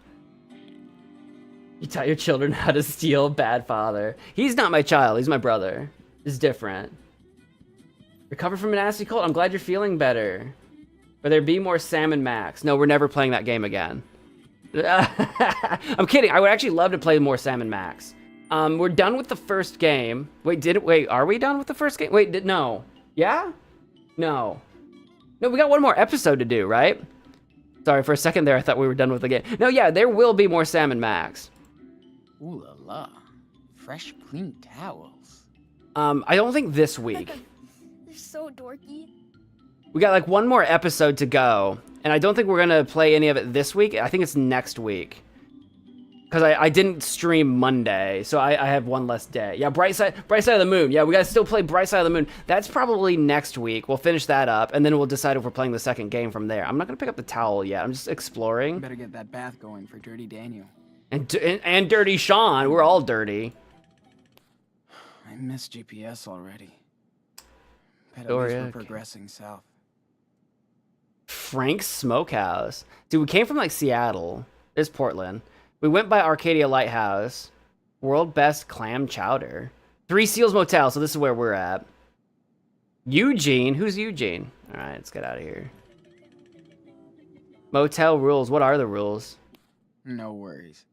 You tell your children how to steal, bad father. He's not my child, he's my brother. It's different. Recover from a nasty cold. I'm glad you're feeling better. Will there be more Sam and Max? No, we're never playing that game again. I'm kidding. I would actually love to play more Sam and Max. We're done with the first game. Wait, are we done with the first game? Wait, no. Yeah? No. No, we got one more episode to do, right? Sorry, for a second there, I thought we were done with the game. No, yeah, there will be more Sam and Max. Ooh la la. Fresh, clean towels. I don't think this week. They're so dorky. We got like one more episode to go, and I don't think we're gonna play any of it this week. I think it's next week. Because I didn't stream Monday, so I have one less day. Yeah, Bright Side of the Moon. Yeah, we gotta still play Bright Side of the Moon. That's probably next week. We'll finish that up, and then we'll decide if we're playing the second game from there. I'm not gonna pick up the towel yet. I'm just exploring. Better get that bath going for Dirty Daniel. And Dirty Sean. We're all dirty. I miss GPS already. But at Doria, least we're okay. progressing south. Frank's Smokehouse. Dude, we came from like Seattle. It's Portland. We went by Arcadia Lighthouse. World Best Clam Chowder. Three Seals Motel, so this is where we're at. Eugene? Who's Eugene? Alright, let's get out of here. Motel rules. What are the rules? No worries.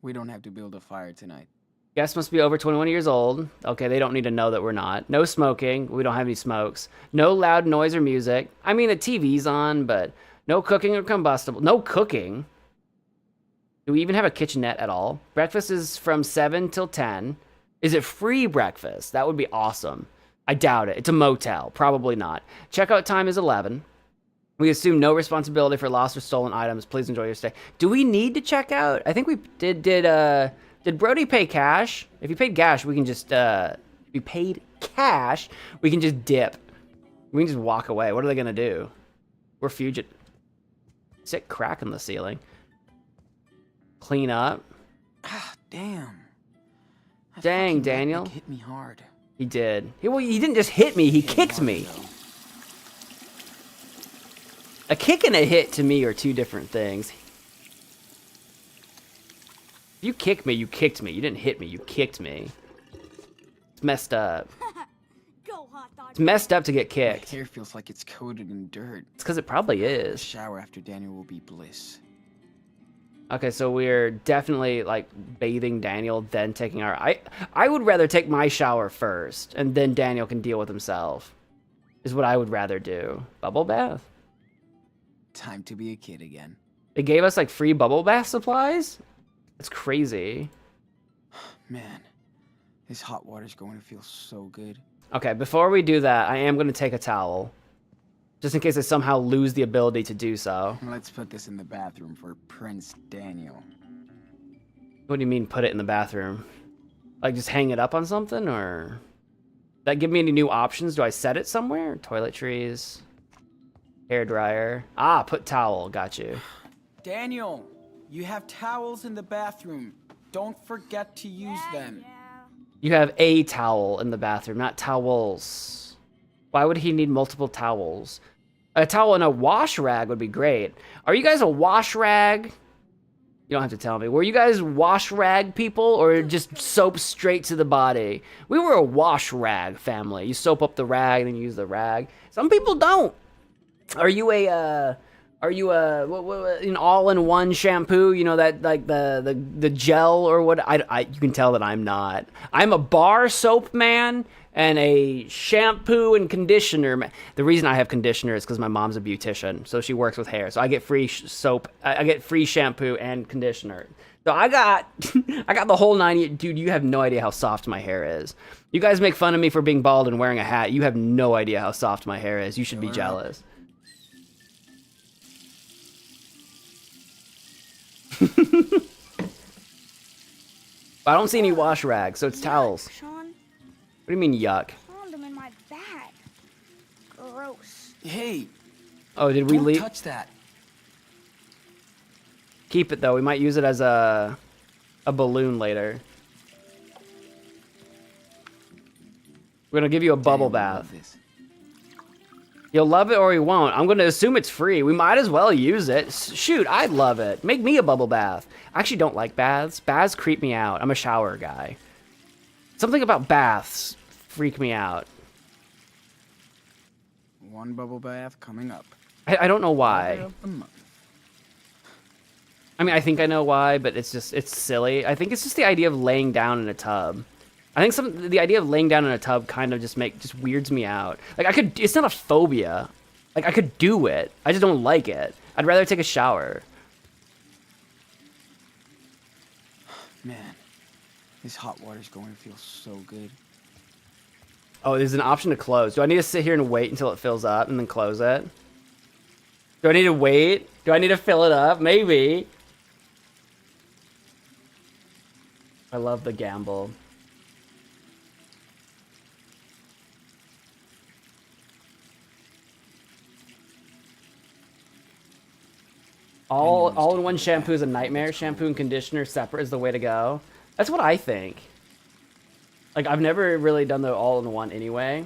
We don't have to build a fire tonight. Guests must be over 21 years old. Okay, they don't need to know that we're not. No smoking. We don't have any smokes. No loud noise or music. I mean, the TV's on, but no cooking or combustible. No cooking? Do we even have a kitchenette at all? Breakfast is from 7 till 10. Is it free breakfast? That would be awesome. I doubt it. It's a motel. Probably not. Checkout time is 11. We assume no responsibility for lost or stolen items. Please enjoy your stay. Do we need to check out? I think we did. Did Brody pay cash? If you paid cash, we can just if you paid cash, we can just dip. We can just walk away. What are they gonna do? We're fugitive. Sick crack in the ceiling. Clean up. Ah, damn. That Dang, fucking Daniel. hit me hard. He did. He didn't just hit me. He kicked me. A kick and a hit to me are two different things. If you kick me, you kicked me. You didn't hit me. You kicked me. It's messed up. Go, hot dog. It's messed up to get My kicked. hair feels like it's coated in dirt. It's because it probably A is. shower after Daniel will be bliss. Okay, so we're definitely like bathing Daniel, then taking our. I would rather take my shower first, and then Daniel can deal with himself. Is what I would rather do. Bubble bath. Time to be a kid again. They gave us like free bubble bath supplies. That's crazy. Man, this hot water's going to feel so good. Okay, before we do that, I am going to take a towel. Just in case I somehow lose the ability to do so. Let's put this in the bathroom for Prince Daniel. What do you mean, put it in the bathroom? Like, just hang it up on something, or... That give me any new options? Do I set it somewhere? Toiletries. Hair dryer. Ah, put towel. Got you. Daniel, you have towels in the bathroom. Don't forget to use them. You have a towel in the bathroom, not towels. Why would he need multiple towels? A towel and a wash rag would be great. Are you guys a wash rag? You don't have to tell me. Were you guys wash rag people or just soap straight to the body? We were a wash rag family. You soap up the rag and then you use the rag. Some people don't. Are you an all-in-one shampoo? You know, that like the gel or what? You can tell that I'm not. I'm a bar soap man and a shampoo and conditioner man. The reason I have conditioner is because my mom's a beautician, so she works with hair. So I get free soap. I get free shampoo and conditioner. So I got the whole 9. Dude, you have no idea how soft my hair is. You guys make fun of me for being bald and wearing a hat. You have no idea how soft my hair is. You should be jealous. I don't see any wash rags, so it's towels. Sean, What do you mean yuck? found them in my bag. Gross. Hey, Oh, did we don't leave? touch that. Keep it though. We might use it as a balloon later. We're gonna give you a bubble Daniel will love bath. this. You'll love it or you won't. I'm gonna assume it's free. We might as well use it. Shoot, I'd love it. Make me a bubble bath. I actually don't like baths. Baths creep me out. I'm a shower guy. Something about baths freak me out. One bubble bath coming up. I don't know why. Of the month. I mean, I think I know why, but it's silly. I think it's just the idea of laying down in a tub. I think the idea of laying down in a tub kind of just weirds me out. Like it's not a phobia. Like I could do it. I just don't like it. I'd rather take a shower. Man, this hot water's going to feel so good. Oh, there's an option to close. Do I need to sit here and wait until it fills up and then close it? Do I need to wait? Do I need to fill it up? Maybe. I love the gamble. All-in-one shampoo is a nightmare. Shampoo and conditioner separate is the way to go. That's what I think. Like, I've never really done the all-in-one anyway.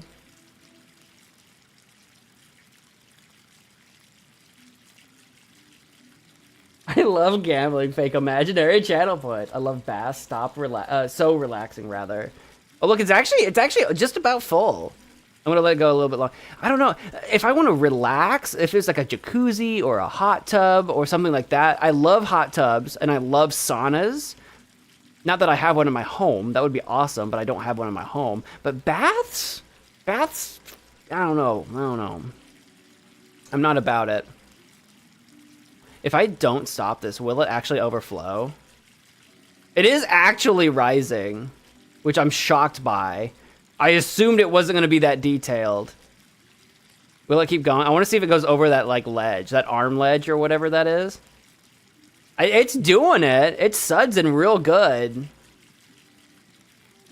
I love gambling, fake imaginary channel point. I love bass. So relaxing, rather. Oh, look, it's actually just about full. I'm gonna let it go a little bit long. I don't know if I want to relax. If it's like a jacuzzi or a hot tub or something like that. I love hot tubs and I love saunas. Not that I have one in my home. That would be awesome, but I don't have one in my home. But baths, I don't know. I'm not about it. If I don't stop this, will it actually overflow? It is actually rising, which I'm shocked by. I assumed it wasn't going to be that detailed. Will it keep going? I want to see if it goes over that like ledge, that arm ledge or whatever that is. It's doing it. It's sudsing real good.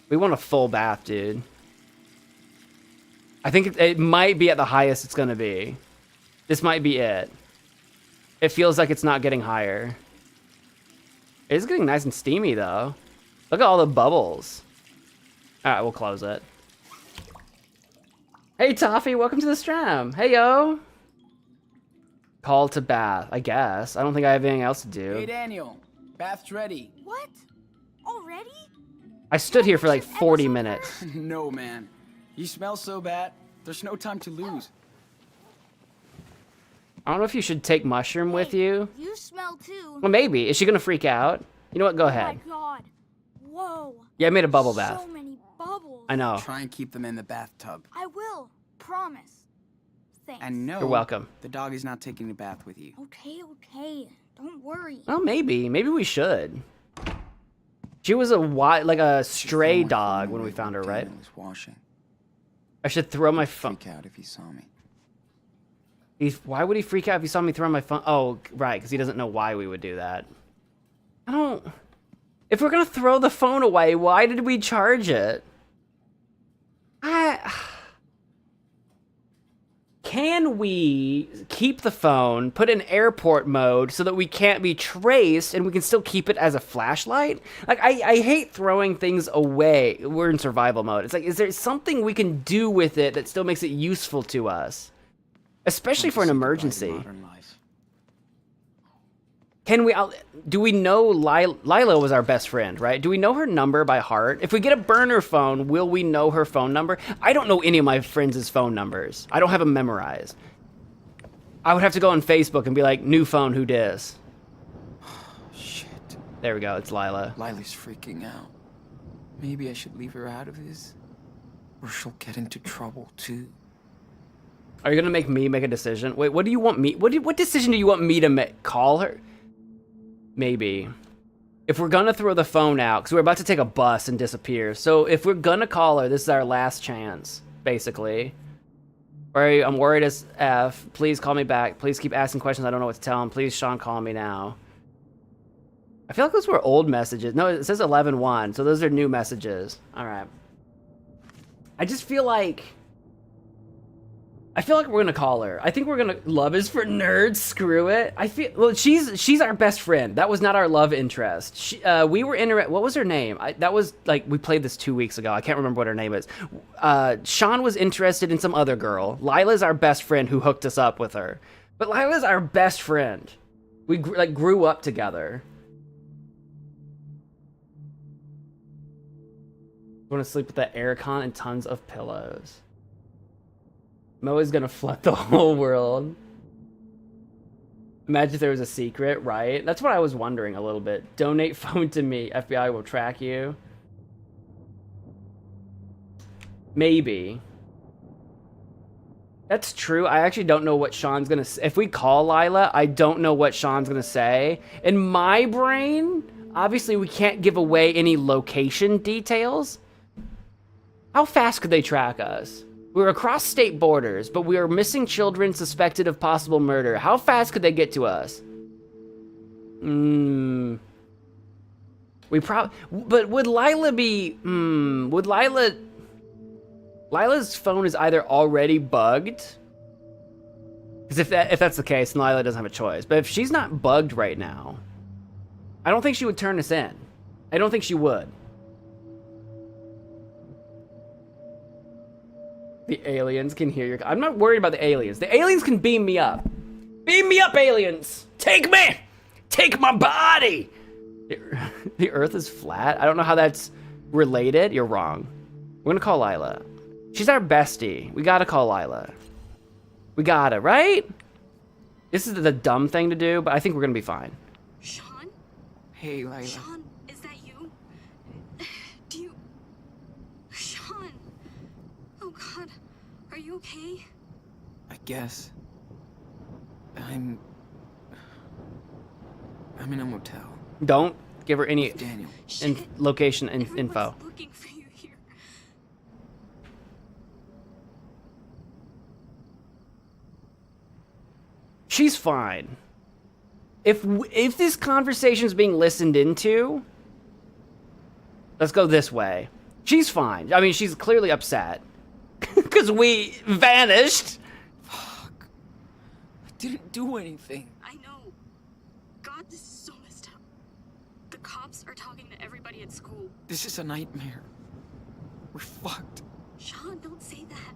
We want a full bath, dude. I think it might be at the highest it's going to be. This might be it. It feels like it's not getting higher. It is getting nice and steamy, though. Look at all the bubbles. All right, we'll close it. Hey, Toffee, welcome to the stream. Hey, yo. Call to bath, I guess. I don't think I have anything else to do. Hey, Daniel. Bath's ready. What? Already? I stood here for like 40 minutes. No, man. You smell so bad. There's no time to lose. I don't know if you should take Mushroom with you. You smell too. Well, maybe. Is she gonna freak out? You know what? Go ahead. Oh my god. Whoa. Yeah, I made a bubble bath. So many bubbles. I know. Try and keep them in the bathtub. I will. Promise. Thanks. And no, You're welcome. The dog is not taking a bath with you. Okay. Don't worry. Well, maybe. Maybe we should. She was a stray dog when we found her, right? Was washing. I should throw my phone. Freak out if he saw me. Why would he freak out if he saw me throw my phone? Oh, right, because he doesn't know why we would do that. If we're gonna throw the phone away, why did we charge it? Can we keep the phone, put in airport mode so that we can't be traced and we can still keep it as a flashlight? Like, I hate throwing things away. We're in survival mode. It's like, is there something we can do with it that still makes it useful to us? Especially for an emergency. Can we, do we know Lila was our best friend, right? Do we know her number by heart? If we get a burner phone, will we know her phone number? I don't know any of my friends' phone numbers. I don't have them memorized. I would have to go on Facebook and be like, new phone, who dis? Shit. There we go, it's Lila. Lila's freaking out. Maybe I should leave her out of this. Or she'll get into trouble, too. Are you gonna make me make a decision? Wait, what do you want me, what decision do you want me to make? Call her? Maybe. If we're gonna throw the phone out, because we're about to take a bus and disappear. So if we're gonna call her, this is our last chance, basically. I'm worried as F. Please call me back. Please keep asking questions. I don't know what to tell him. Please, Sean, call me now. I feel like those were old messages. No, it says 11-1, so those are new messages. All right. I just feel like I feel like we're gonna call her. I think we're gonna. Love is for nerds. Screw it. I feel. Well, she's our best friend. That was not our love interest. We were interested. What was her name? That was like we played this 2 weeks ago. I can't remember what her name is. Sean was interested in some other girl. Lila's our best friend who hooked us up with her. But Lila's our best friend. We grew up together. I want to sleep with that aircon and tons of pillows. Mo is gonna flood the whole world. Imagine if there was a secret, right? That's what I was wondering a little bit. Donate phone to me. FBI will track you. Maybe. That's true. I actually don't know what Sean's gonna say. If we call Lila, I don't know what Sean's gonna say. In my brain, obviously we can't give away any location details. How fast could they track us? We were across state borders, but we are missing children suspected of possible murder. How fast could they get to us? But would Lila be, would Lila's phone is either already bugged, because if that's the case, then Lila doesn't have a choice. But if she's not bugged right now, I don't think she would turn us in. I don't think she would. The aliens can hear your... I'm not worried about the aliens. The aliens can beam me up. Beam me up, aliens! Take me! Take my body! The Earth is flat? I don't know how that's related. You're wrong. We're gonna call Lila. She's our bestie. We gotta call Lila. We gotta, right? This is the dumb thing to do, but I think we're gonna be fine. Sean? Hey, Lila. Sean, is that you? Do you... Sean! Oh God, are you okay? I guess. I'm in a motel. Don't give her any Daniel. location info. Looking for you here. She's fine. If this conversation is being listened into, let's go this way. She's fine. I mean, she's clearly upset because we vanished. Fuck. I didn't do anything. I know. God, this is so messed up. The cops are talking to everybody at school. This is a nightmare. We're fucked. Sean, don't say that.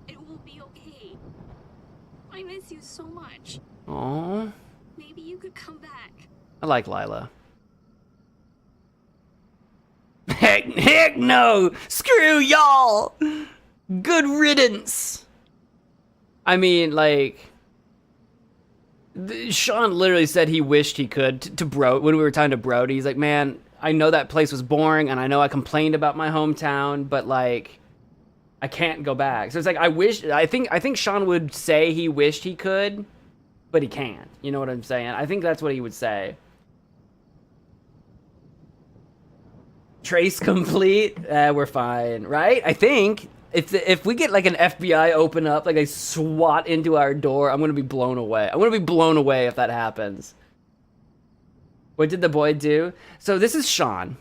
It will be okay. I miss you so much. Aww. Maybe you could come back. I like Lila. Heck no! Screw y'all! Good riddance! I mean, like... Sean literally said he wished he could to Brody, when we were talking to Brody. He's like, man, I know that place was boring, and I know I complained about my hometown, but like... I can't go back. So it's like, I think Sean would say he wished he could, but he can't. You know what I'm saying? I think that's what he would say. Trace complete. We're fine, right? I think if we get like an FBI open up, like they SWAT into our door, I'm gonna be blown away. I'm gonna be blown away if that happens. What did the boy do? So this is Sean.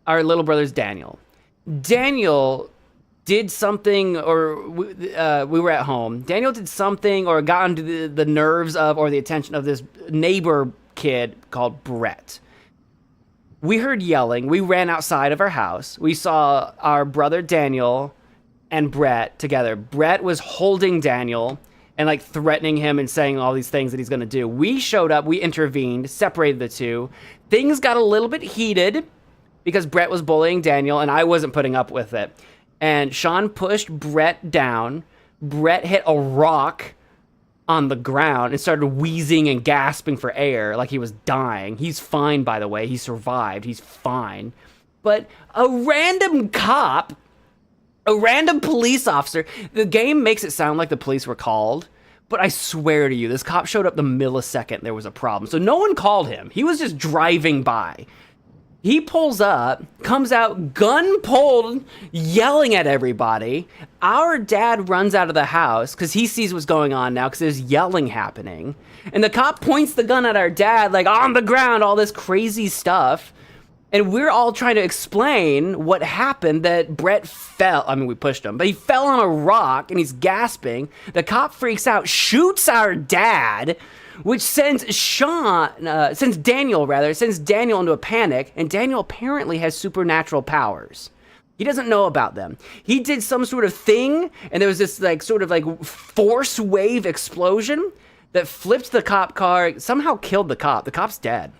Our little brother's Daniel. Daniel did something, or we were at home. Daniel did something or got onto the nerves of or the attention of this neighbor kid called Brett. We heard yelling. We ran outside of our house. We saw our brother Daniel and Brett together. Brett was holding Daniel and like threatening him and saying all these things that he's going to do. We showed up. We intervened, separated the two. Things got a little bit heated because Brett was bullying Daniel and I wasn't putting up with it. And Sean pushed Brett down. Brett hit a rock on the ground and started wheezing and gasping for air like he was dying. He's fine, by the way. He survived. He's fine. But a random cop, a random police officer, the game makes it sound like the police were called, but I swear to you, this cop showed up the millisecond there was a problem. So no one called him. He was just driving by. He pulls up, comes out, gun pulled, yelling at everybody. Our dad runs out of the house because he sees what's going on now because there's yelling happening. And the cop points the gun at our dad, like on the ground, all this crazy stuff. And we're all trying to explain what happened, that Brett fell. I mean, we pushed him, but he fell on a rock and he's gasping. The cop freaks out, shoots our dad, which sends Daniel into a panic. And Daniel apparently has supernatural powers. He doesn't know about them. He did some sort of thing, and there was this sort of force wave explosion that flipped the cop car, somehow killed the cop. The cop's dead.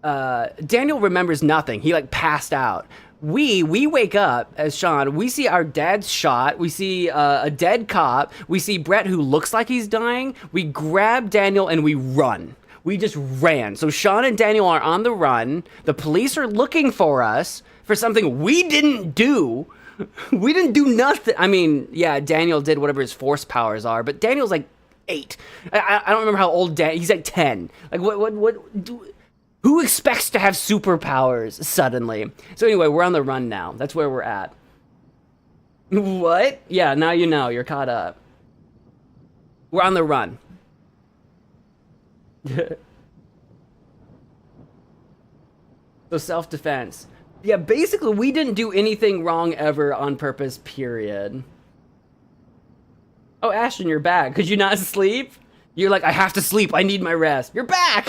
Daniel remembers nothing. He passed out. We wake up as Sean. We see our dad's shot. We see a dead cop. We see Brett, who looks like he's dying. We grab Daniel and we run. We just ran. So Sean and Daniel are on the run. The police are looking for us for something we didn't do. We didn't do nothing. I mean, yeah, Daniel did whatever his force powers are, but Daniel's 8. I don't remember how old he's 10. Who expects to have superpowers suddenly? So anyway, we're on the run now. That's where we're at. What? Yeah, now you know. You're caught up. We're on the run. So self-defense. Yeah, basically, we didn't do anything wrong ever on purpose, period. Oh, Ashton, you're back. Could you not sleep? You're I have to sleep. I need my rest. You're back!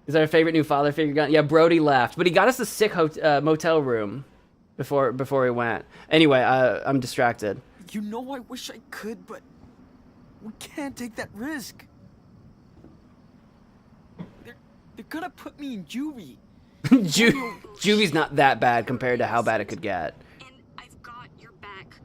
Is that our favorite new father figure gun? Yeah, Brody left, but he got us a sick motel room before he went. Anyway, I'm distracted. You know I wish I could, but we can't take that risk. They're gonna put me in juvie. Juvie's not that bad compared to how bad it could get. And I've got your back,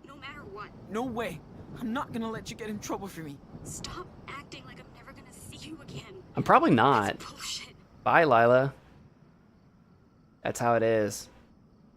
no matter what. No way. I'm not gonna let you get in trouble for me. Stop acting like I'm never gonna see you again. I'm probably not. That's bullshit. Bye, Lila. That's how it is.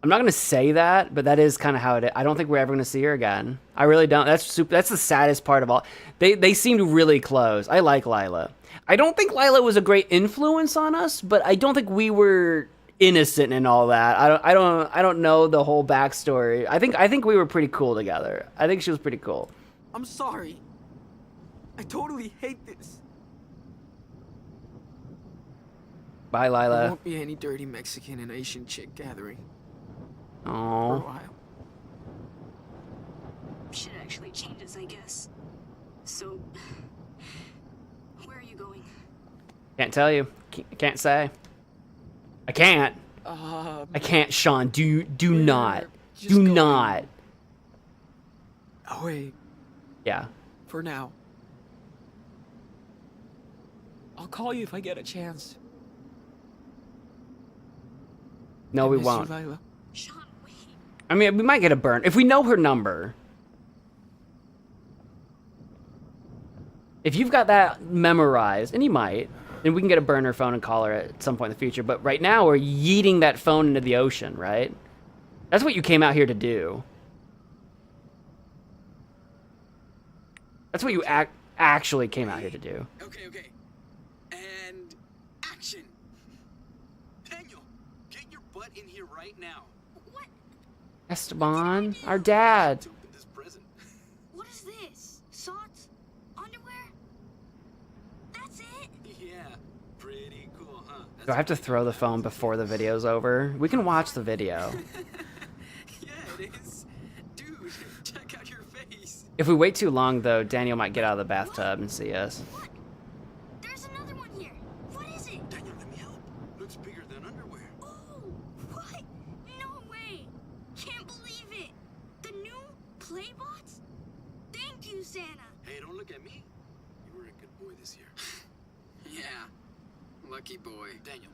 I'm not gonna say that, but that is kind of how it is. I don't think we're ever gonna see her again. I really don't. That's the saddest part of all. They seemed really close. I like Lila. I don't think Lila was a great influence on us, but I don't think we were innocent in all that. I don't know the whole backstory. I think we were pretty cool together. I think she was pretty cool. I'm sorry. I totally hate this. Bye, There Lila. won't be any dirty Mexican and Asian chick gathering for a Oh. while. Shit actually changes, I guess. So, where are you going? Can't tell you. Can't say. I can't. I can't, Sean. Do not. Do not. Away. Yeah. For now. I'll call you if I get a chance. No, I we miss you, won't. Lila. Sean, wait. I mean, we might get a burn if we know her number. If you've got that memorized, and you might, then we can get a burner phone and call her at some point in the future. But right now, we're yeeting that phone into the ocean, right? That's what you came out here to do. That's what you actually came out here to do. Okay. And action. Daniel, get your butt in here right now. What? Esteban, our dad. To open this present. What is this? Socks? Underwear? That's it? Yeah, pretty cool, huh? Do I have to throw the phone before the video's over? We can watch the video. Yeah, it is. Dude, check out your face. If we wait too long, though, Daniel might get out of the bathtub and see us. What? There's another one here. What is it? Daniel, let me help. Looks bigger than underwear. Oh, what? No way. Can't believe it. The new Playbots? Thank you, Santa. Hey, don't look at me. You were a good boy this year. Yeah. Lucky boy. Daniel,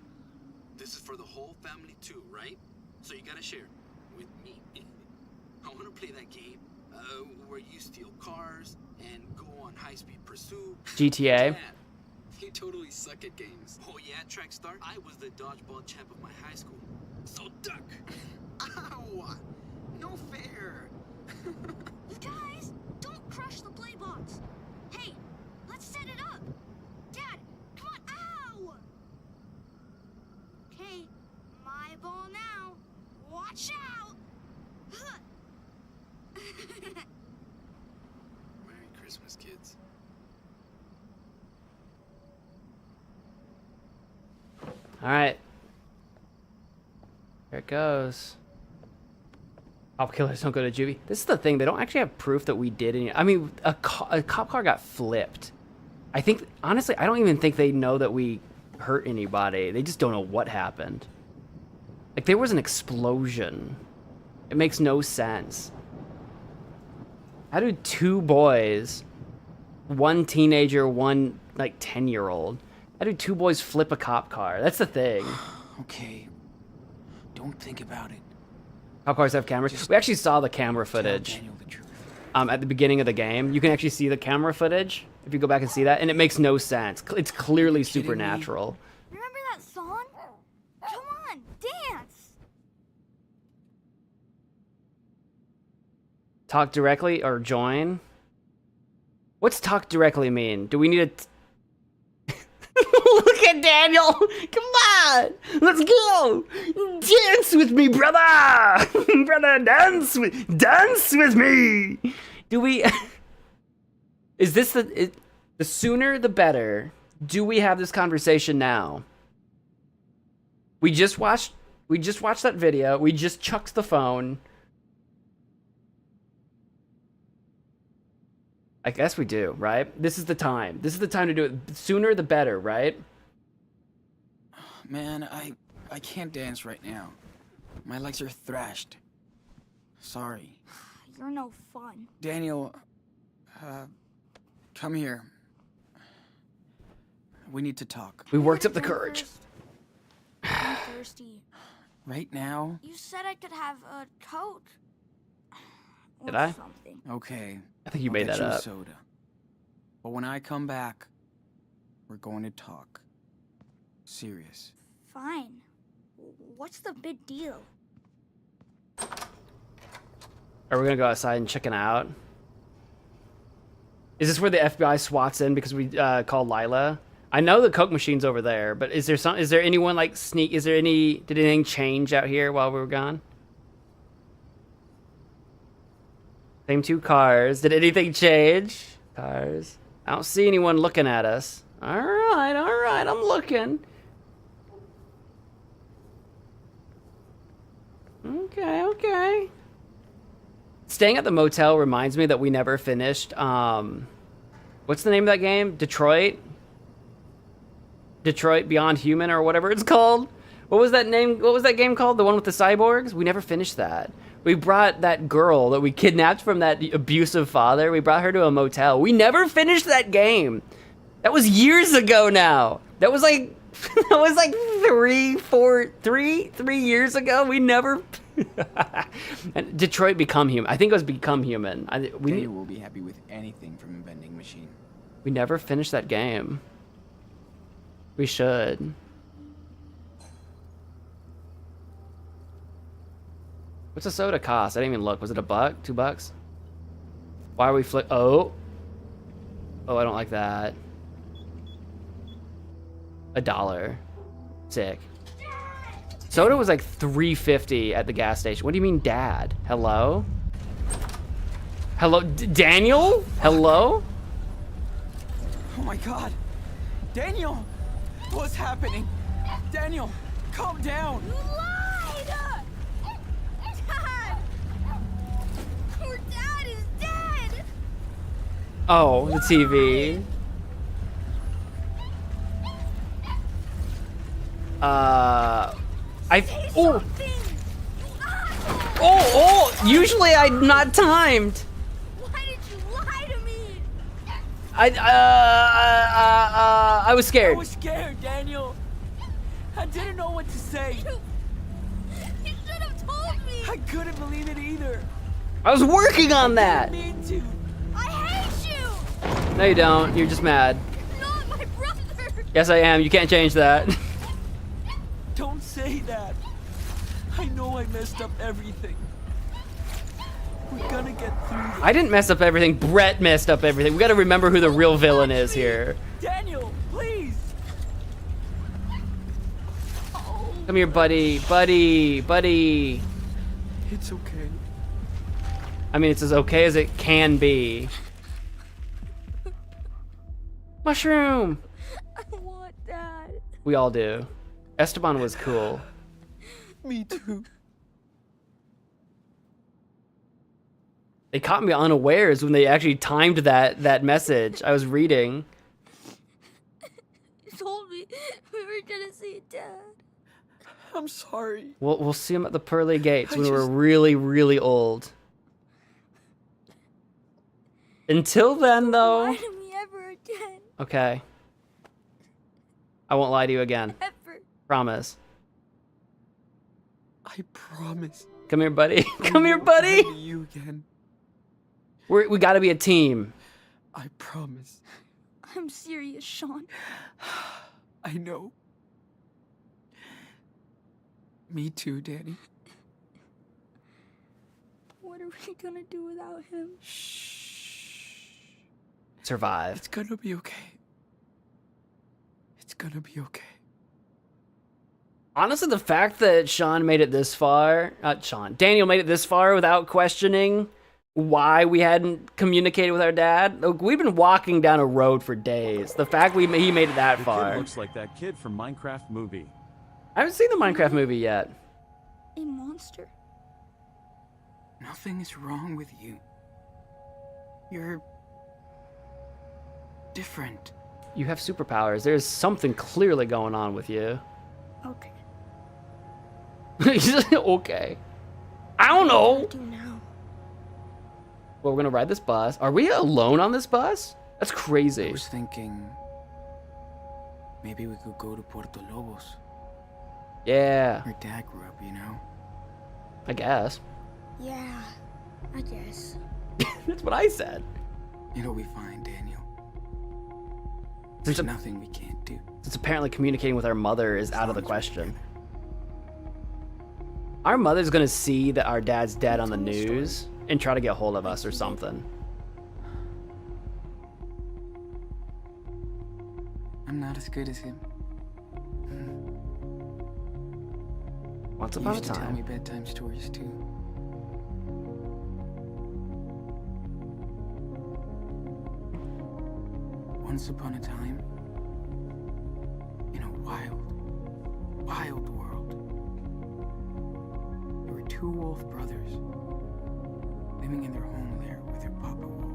this is for the whole family too, right? So you gotta share with me. I wanna play that game where you steal cars and go on high-speed pursuit. GTA. Dad, you totally suck at games. Oh yeah, track star? I was the dodgeball champ of my high school. So duck! Ow! No fair. You guys, don't crush the Playbots. Hey, let's set it up. Dad, come on. Ow! Okay, my ball now. Watch out. Merry Christmas, kids. All right. There it goes. Cop killers don't go to juvie. This is the thing. They don't actually have proof that we did any. I mean, a cop car got flipped. I think, honestly, I don't even think they know that we hurt anybody. They just don't know what happened. Like, there was an explosion. It makes no sense. How do two boys, one teenager, one, like, 10-year-old, how do two boys flip a cop car? That's the thing. Okay. Don't think about it. Cop cars have cameras. We actually saw the camera footage. Tell Daniel the truth. At the beginning of the game. You can actually see the camera footage, if you go back and see that, and it makes no sense. It's clearly supernatural. Remember that song? Come on, dance! Talk directly or join? What's talk directly mean? Do we need a... Look at Daniel! Come on! Let's go! Dance with me, brother! Brother, dance with me! Do we... Is this the sooner the better? Do we have this conversation now? We just watched that video. We just chucked the phone. I guess we do, right? This is the time. This is the time to do it. Sooner the better, right? Man, I can't dance right now. My legs are thrashed. Sorry. You're no fun. Daniel, come here. We need to talk. We worked up the courage. I'm thirsty. Right now? You said I could have a Coke. Did Or I? Something. Okay. I think you I'll made get that you a up. soda. But when I come back, we're going to talk. Serious. Fine. What's the big deal? Are we gonna go outside and check it out? Is this where the FBI swats in because we called Lila? I know the Coke machine's over there, but is there anyone like sneak? Did anything change out here while we were gone? Same two cars. Did anything change? Cars. I don't see anyone looking at us. All right, I'm looking. Okay. Staying at the motel reminds me that we never finished, what's the name of that game? Detroit Beyond Human or whatever it's called. What was that game called? The one with the cyborgs? We never finished that. We brought that girl that we kidnapped from that abusive father. We brought her to a motel. We never finished that game. That was years ago now. That was like 3 years ago. We never. And Detroit Become Human. I think it was Become Human. Daniel will be happy with anything from a vending machine. We never finished that game. We should. What's a soda cost? I didn't even look. Was it $1? $2? Why are we Oh, I don't like that. $1. Sick. Soda was like $3.50 at the gas station. What do you mean, Dad? Hello? Hello? Daniel? Hello? Oh my God. Daniel! What's happening? Daniel, calm down. You lied! Dad! Your dad is dead! Oh, the TV. Usually I'm not timed. Why did you lie to me? I was scared. I was scared, Daniel. I didn't know what to say. You should have told me. I couldn't believe it either. I was working on that. I didn't mean to. I hate you. No, you don't. You're just mad. You're not my brother. Yes, I am. You can't change that. Don't say that. I know I messed up everything. We're gonna get through this. I didn't mess up everything. Brett messed up everything. We got to remember who the real villain is here. Daniel, please. Come here, buddy. It's okay. I mean, it's as okay as it can be. Mushroom. I want Dad. We all do. Esteban was cool. Me too. They caught me unawares when they actually timed that message. I was reading. You told me we were gonna see Dad. I'm sorry. We'll see him at the pearly gates when we're really, really old. Until then, though. Lie to me ever again. Okay. I won't lie to you again. Ever. Promise. I promise. Come here, buddy. Come here, buddy. Lie to you again. We gotta be a team. I promise. I'm serious, Sean. I know. Me too, Danny. What are we gonna do without him? Survive. It's gonna be okay. It's gonna be okay. Honestly, the fact that Sean made it this far, Daniel made it this far without questioning why we hadn't communicated with our dad. Look, we've been walking down a road for days. The fact he made it that The far. kid looks like that kid from Minecraft movie. I haven't seen the Minecraft movie yet. A monster? Nothing is wrong with you. You're different. You have superpowers. There's something clearly going on with you. Okay. Okay. I don't know. What do we do now? Well, we're gonna ride this bus. Are we alone on this bus? That's I crazy. was thinking maybe we could go to Puerto Lobos. Yeah, Where Dad grew up, you know? I guess. Yeah, I guess. That's what I said. It'll be fine, Daniel. There's There's nothing we can't do. Since apparently communicating with our mother is out of the As long as we're question. together. Our mother's gonna see that our dad's dead on the news and try to get hold of us or something. I'm not as good as him. Once He upon a used to tell me time. bedtime stories too. Once upon a time, in a wild world, there were two wolf brothers living in their home there with their papa wolf.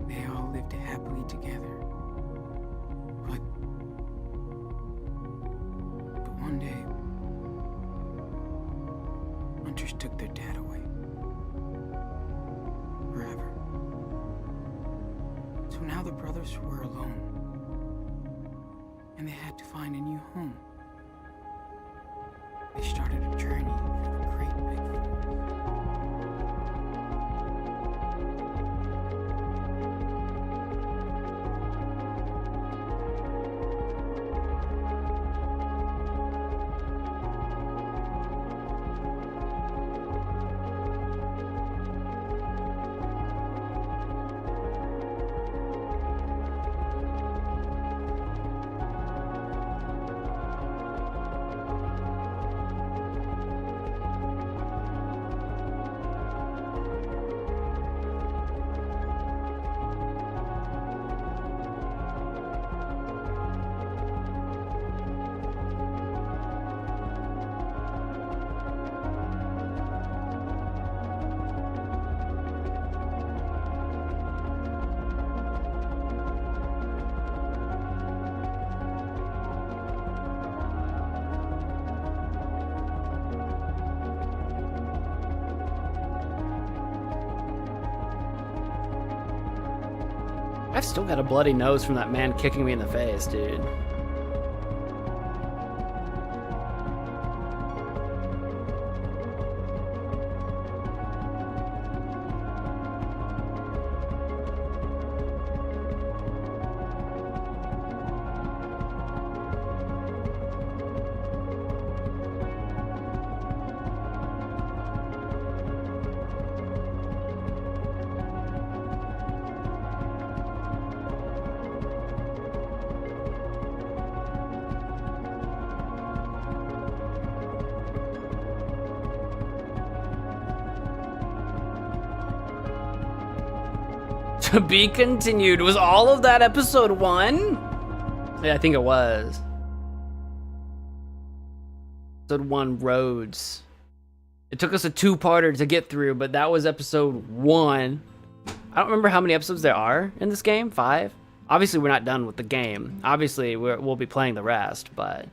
They all lived happily together. But one day, hunters took their dad away. Forever. So now the brothers were alone. And they had to find a new home. They started a journey through the great big forest. I've still got a bloody nose from that man kicking me in the face, dude. To be continued. Was all of that episode 1? Yeah, I think it was. Episode 1 roads. It took us a 2-parter to get through, but that was episode 1. I don't remember how many episodes there are in this game. 5? Obviously, we're not done with the game. Obviously, we'll be playing the rest, but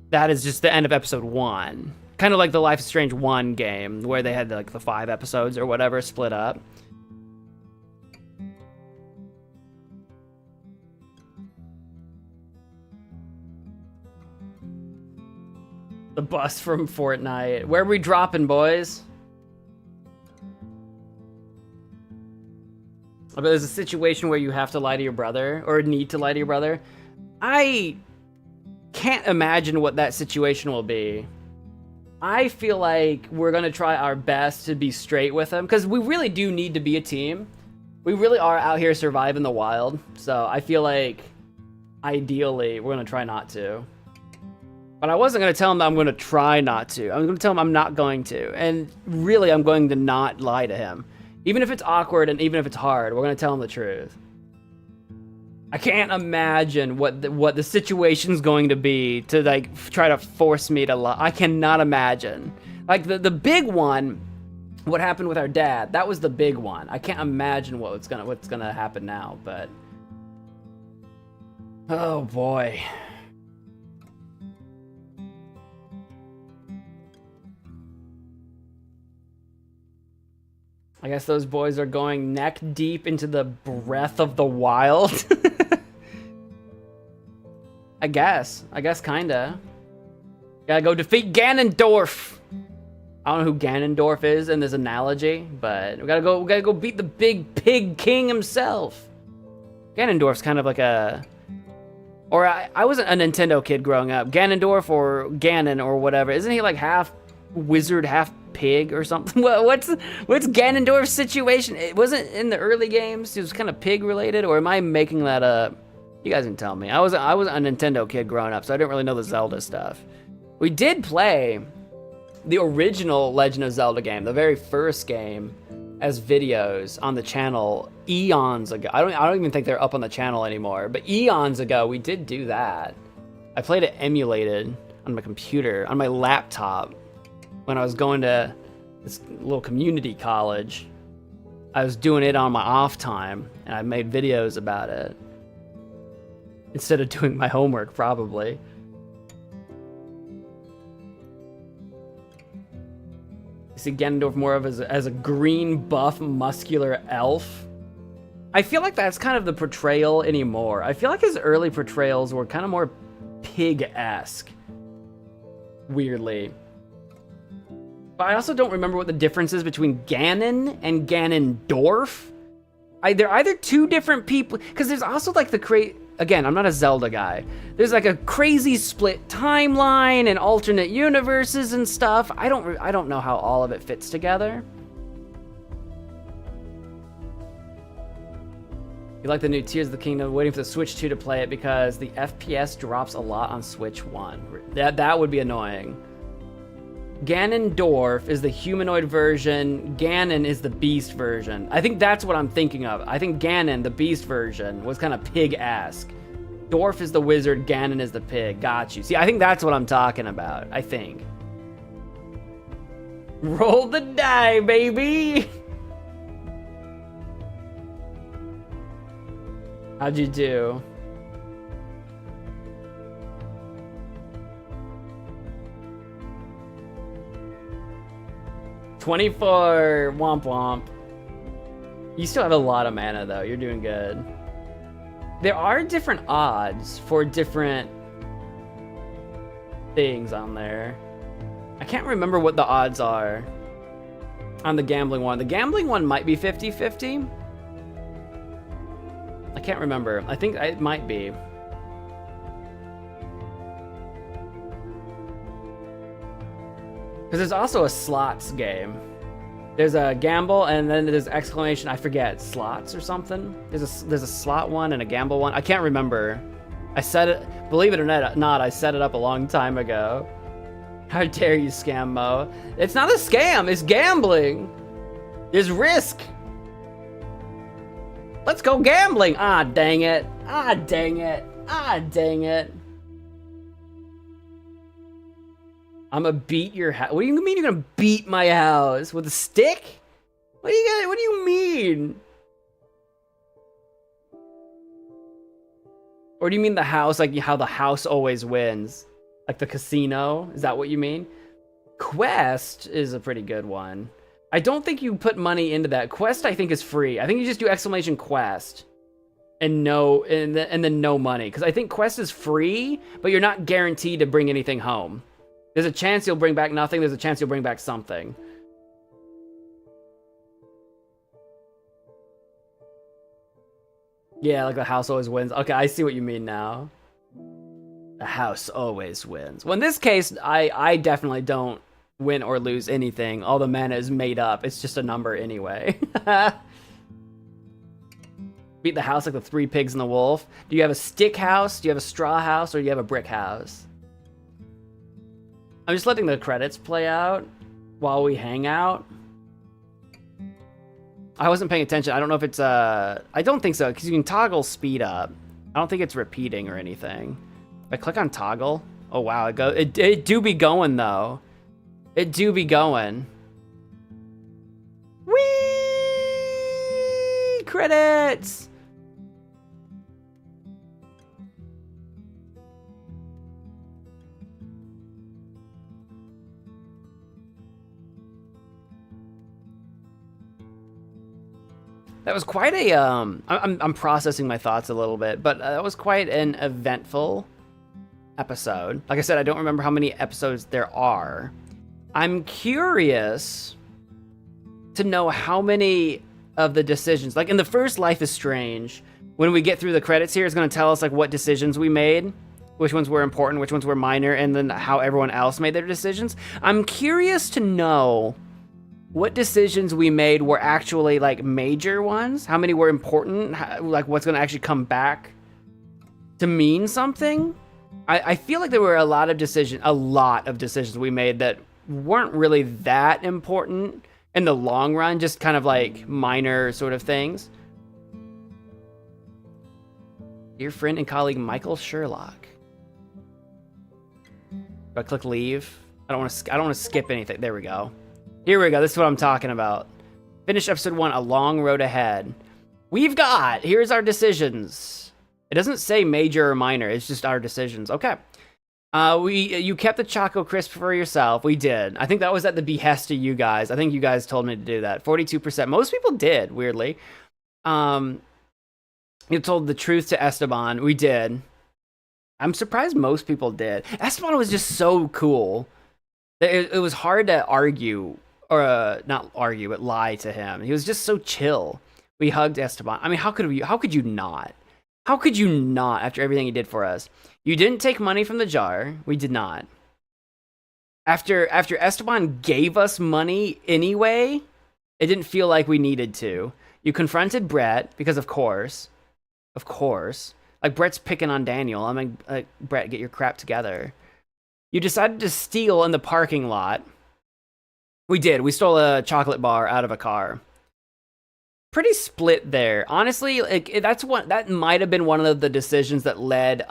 that is just the end of episode 1. Kind of like the Life is Strange 1 game, where they had like the 5 episodes or whatever split up. The bus from Fortnite. Where are we dropping, boys? But there's a situation where you have to lie to your brother, or need to lie to your brother. I can't imagine what that situation will be. I feel like we're gonna try our best to be straight with him, because we really do need to be a team. We really are out here surviving the wild, so I feel like ideally we're gonna try not to. But I wasn't gonna tell him that I'm gonna try not to. I'm gonna tell him I'm not going to, and really I'm going to not lie to him. Even if it's awkward and even if it's hard, we're gonna tell him the truth. I can't imagine what the situation's going to be to like try to force me to lie. I cannot imagine. Like the big one, what happened with our dad, that was the big one. I can't imagine what's gonna happen now, but oh boy. I guess those boys are going neck deep into the breath of the wild. I guess kinda. Gotta go defeat Ganondorf. I don't know who Ganondorf is in this analogy, but we gotta go beat the big pig king himself. Ganondorf's kind of like I wasn't a Nintendo kid growing up. Ganondorf or Ganon or whatever. Isn't he like half wizard, half pig or something? What's Ganondorf's situation? It wasn't in the early games. He was kind of pig related, or am I making that up? You guys can tell me. I wasn't a Nintendo kid growing up, so I didn't really know the Zelda stuff. We did play the original Legend of Zelda game, the very first game, as videos on the channel eons ago. I don't even think they're up on the channel anymore, but eons ago we did do that. I played it emulated on my computer, on my laptop, when I was going to this little community college. I was doing it on my off time, and I made videos about it instead of doing my homework, probably. You see Ganondorf more of as a green buff muscular elf. I feel like that's kind of the portrayal anymore. I feel like his early portrayals were kind of more pig-esque, weirdly. But I also don't remember what the difference is between Ganon and Ganondorf. They're either two different people, because there's also like again, I'm not a Zelda guy. There's like a crazy split timeline and alternate universes and stuff. I don't know how all of it fits together. You like the new Tears of the Kingdom, waiting for the Switch 2 to play it because the FPS drops a lot on Switch 1. That would be annoying. Ganondorf is the humanoid version, Ganon is the beast version. I think that's what I'm thinking of. I think Ganon, the beast version, was kind of pig-esque. Dorf is the wizard, Ganon is the pig. Got you. See, I think that's what I'm talking about, I think. Roll the die, baby! How'd you do? $24, womp womp. You still have a lot of mana though, you're doing good. There are different odds for different things on there. I can't remember what the odds are on the gambling one. The gambling one might be 50-50. I can't remember. I think it might be. Because there's also a slots game. There's a gamble and then there's exclamation, I forget, slots or something. There's a slot one and a gamble one. I can't remember. I set it, believe it or not, I set it up a long time ago. How dare you scam Mo? It's not a scam, it's gambling. There's risk. Let's go gambling. Ah, dang it. Ah, dang it. Ah, dang it. I'm gonna beat your house. What do you mean you're gonna beat my house? With a stick? What do you mean? Or do you mean the house, like how the house always wins? Like the casino? Is that what you mean? Quest is a pretty good one. I don't think you put money into that. Quest, I think, is free. I think you just do exclamation quest and then no money. Because I think Quest is free, but you're not guaranteed to bring anything home. There's a chance you'll bring back nothing. There's a chance you'll bring back something. Yeah, like the house always wins. Okay, I see what you mean now. The house always wins. Well, in this case, I definitely don't win or lose anything. All the mana is made up. It's just a number anyway. Beat the house like the 3 pigs and the wolf. Do you have a stick house? Do you have a straw house? Or do you have a brick house? I'm just letting the credits play out while we hang out. I wasn't paying attention. I don't know if it's I don't think so, because you can toggle speed up. I don't think it's repeating or anything. If I click on toggle, oh wow, it do be going though. It do be going. Whee! Credits! That was quite a, I'm processing my thoughts a little bit, but that was quite an eventful episode. Like I said, I don't remember how many episodes there are. I'm curious to know how many of the decisions, like in the first Life is Strange, when we get through the credits here, it's going to tell us like what decisions we made, which ones were important, which ones were minor, and then how everyone else made their decisions. I'm curious to know what decisions we made were actually like major ones, how many were important, like what's going to actually come back to mean something. I feel like there were a lot of decisions we made that weren't really that important in the long run, just kind of like minor sort of things. Dear friend and colleague Michael Sherlock. Do I click leave? I don't want to skip anything. There we go. Here we go. This is what I'm talking about. Finish episode 1, A Long Road Ahead. Here's our decisions. It doesn't say major or minor. It's just our decisions. Okay. You kept the Choco Crisp for yourself. We did. I think that was at the behest of you guys. I think you guys told me to do that. 42%. Most people did, weirdly. You told the truth to Esteban. We did. I'm surprised most people did. Esteban was just so cool. It was hard to argue, or not argue, but lie to him. He was just so chill. We hugged Esteban. I mean, how could you not? How could you not after everything he did for us? You didn't take money from the jar. We did not. After Esteban gave us money anyway, it didn't feel like we needed to. You confronted Brett, because of course. Like, Brett's picking on Daniel. I'm like, Brett, get your crap together. You decided to steal in the parking lot. We did. We stole a chocolate bar out of a car. Pretty split there. Honestly, like that might have been one of the decisions that led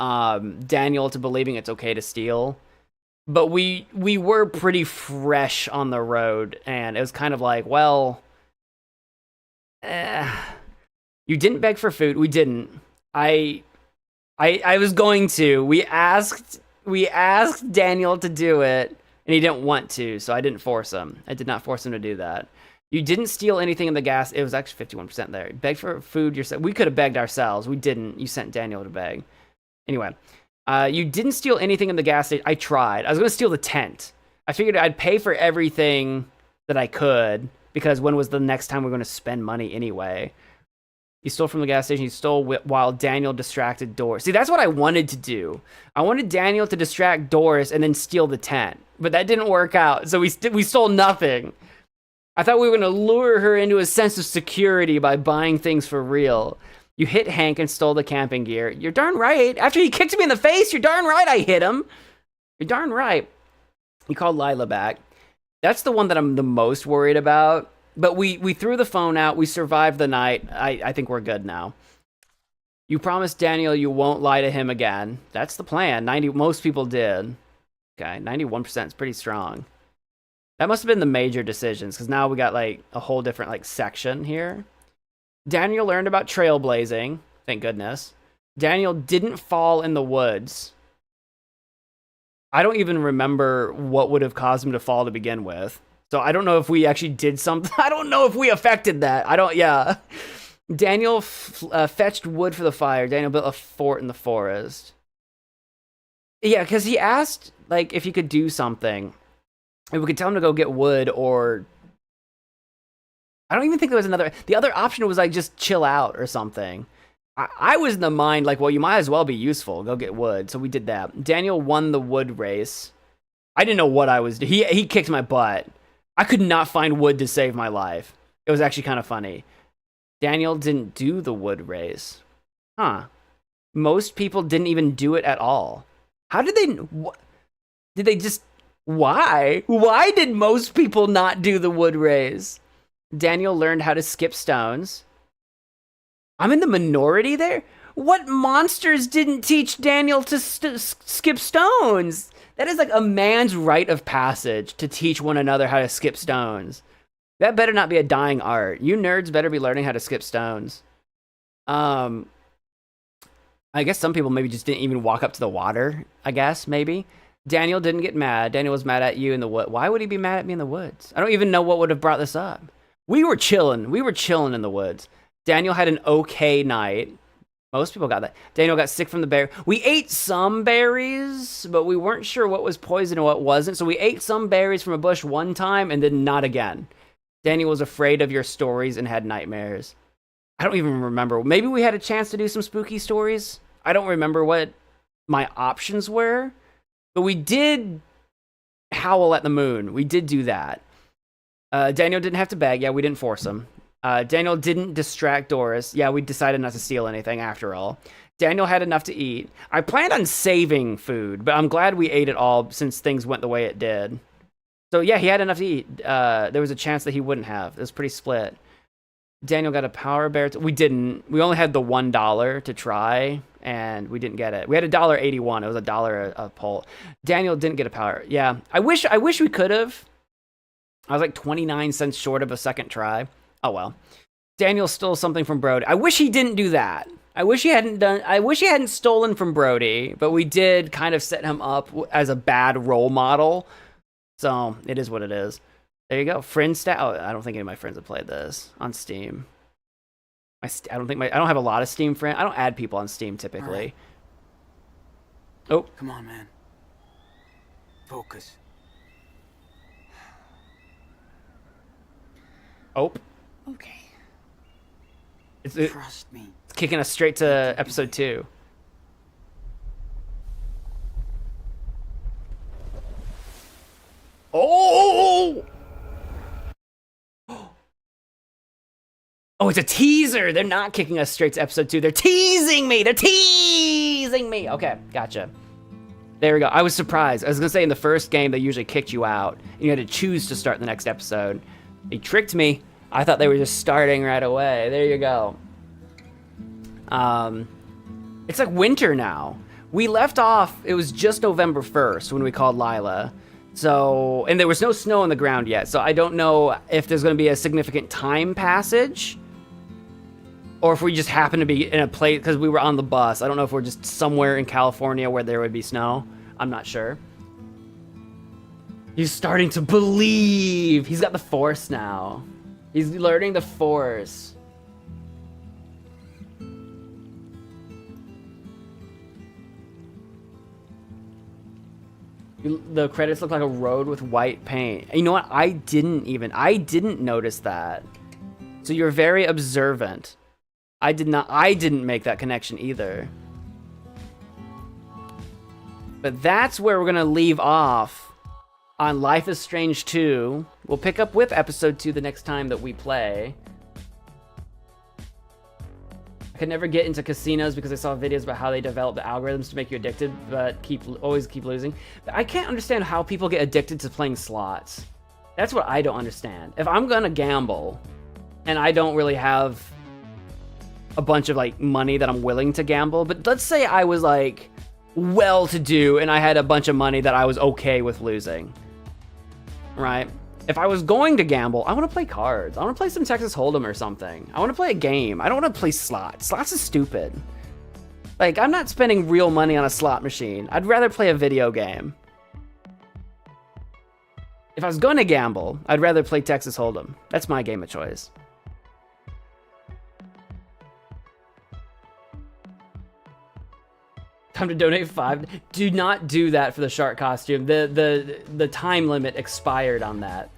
Daniel to believing it's okay to steal. But we were pretty fresh on the road, and it was kind of like, well, you didn't beg for food. We didn't. I was going to. We asked Daniel to do it, and he didn't want to, so I didn't force him. I did not force him to do that. You didn't steal anything in the gas. It was actually 51% there. Beg for food yourself. We could have begged ourselves. We didn't. You sent Daniel to beg. Anyway, you didn't steal anything in the gas station. I tried. I was going to steal the tent. I figured I'd pay for everything that I could, because when was the next time we were going to spend money anyway? You stole from the gas station. You stole while Daniel distracted Doris. See, that's what I wanted to do. I wanted Daniel to distract Doris and then steal the tent. But that didn't work out, so we stole nothing. I thought we were going to lure her into a sense of security by buying things for real. You hit Hank and stole the camping gear. You're darn right. After he kicked me in the face, you're darn right I hit him. You're darn right. You called Lila back. That's the one that I'm the most worried about. But we threw the phone out. We survived the night. I think we're good now. You promised Daniel you won't lie to him again. That's the plan. Most people did. Okay, 91% is pretty strong. That must have been the major decisions, because now we got like a whole different like section here. Daniel learned about trailblazing. Thank goodness. Daniel didn't fall in the woods. I don't even remember what would have caused him to fall to begin with. So I don't know if we actually did something. I don't know if we affected that. Yeah. Daniel fetched wood for the fire. Daniel built a fort in the forest. Yeah, because he asked like if he could do something. And we could tell him to go get wood, or I don't even think there was another. The other option was like just chill out or something. I was in the mind like, well, you might as well be useful. Go get wood. So we did that. Daniel won the wood race. I didn't know what I was doing. He kicked my butt. I could not find wood to save my life. It was actually kind of funny. Daniel didn't do the wood race. Huh. Most people didn't even do it at all. How did they... Did they just... Why? Why did most people not do the wood race? Daniel learned how to skip stones. I'm in the minority there? What monsters didn't teach Daniel to skip stones? That is like a man's rite of passage to teach one another how to skip stones. That better not be a dying art. You nerds better be learning how to skip stones. I guess some people maybe just didn't even walk up to the water, I guess, maybe. Daniel didn't get mad. Daniel was mad at you in the woods. Why would he be mad at me in the woods? I don't even know what would have brought this up. We were chilling. We were chilling in the woods. Daniel had an okay night. Most people got that. Daniel got sick from the bear. We ate some berries, but we weren't sure what was poison and what wasn't. So we ate some berries from a bush one time and then not again. Daniel was afraid of your stories and had nightmares. I don't even remember. Maybe we had a chance to do some spooky stories. I don't remember what my options were, but we did howl at the moon. We did do that. Daniel didn't have to beg. Yeah, we didn't force him. Daniel didn't distract Doris. Yeah, we decided not to steal anything after all. Daniel had enough to eat. I planned on saving food, but I'm glad we ate it all since things went the way it did. So yeah, he had enough to eat. There was a chance that he wouldn't have. It was pretty split. Daniel got a power bear. We didn't. We only had the $1 to try, and we didn't get it. We had $1.81. It was $1 a poll. Daniel didn't get a power. Yeah, I wish we could have. I was like 29 cents short of a second try. Oh well. Daniel stole something from Brody. I wish he didn't do that. I wish he hadn't stolen from Brody, but we did kind of set him up as a bad role model. So it is what it is. There you go. Friend stat. Oh, I don't think any of my friends have played this on Steam. I don't have a lot of Steam friends. I don't add people on Steam typically. Right. Oh, come on, man. Focus. Oh. Okay. Trust me. It's kicking us straight to episode 2. Oh! Oh, it's a teaser. They're not kicking us straight to episode 2. They're teasing me. Okay, gotcha. There we go. I was surprised. I was going to say in the first game, they usually kicked you out. And you had to choose to start the next episode. They tricked me. I thought they were just starting right away. There you go. It's like winter now. We left off, it was just November 1st when we called Lila. So, and there was no snow on the ground yet. So I don't know if there's going to be a significant time passage. Or if we just happen to be in a place, because we were on the bus. I don't know if we're just somewhere in California where there would be snow. I'm not sure. He's starting to believe. He's got the Force now. He's learning the Force. The credits look like a road with white paint. You know what? I didn't notice that. So you're very observant. I didn't make that connection either. But that's where we're gonna leave off on Life is Strange 2. We'll pick up with episode 2 the next time that we play. I could never get into casinos because I saw videos about how they develop the algorithms to make you addicted, but always keep losing. But I can't understand how people get addicted to playing slots. That's what I don't understand. If I'm gonna gamble, and I don't really have a bunch of like money that I'm willing to gamble, but let's say I was like well-to-do and I had a bunch of money that I was okay with losing, right? If I was going to gamble, I want to play cards. I want to play some Texas Hold'em or something. I want to play a game. I don't want to play slots. Slots is stupid. Like, I'm not spending real money on a slot machine. I'd rather play a video game. If I was going to gamble, I'd rather play Texas Hold'em. That's my game of choice. Time to donate 5. Do not do that for the shark costume. The time limit expired on that.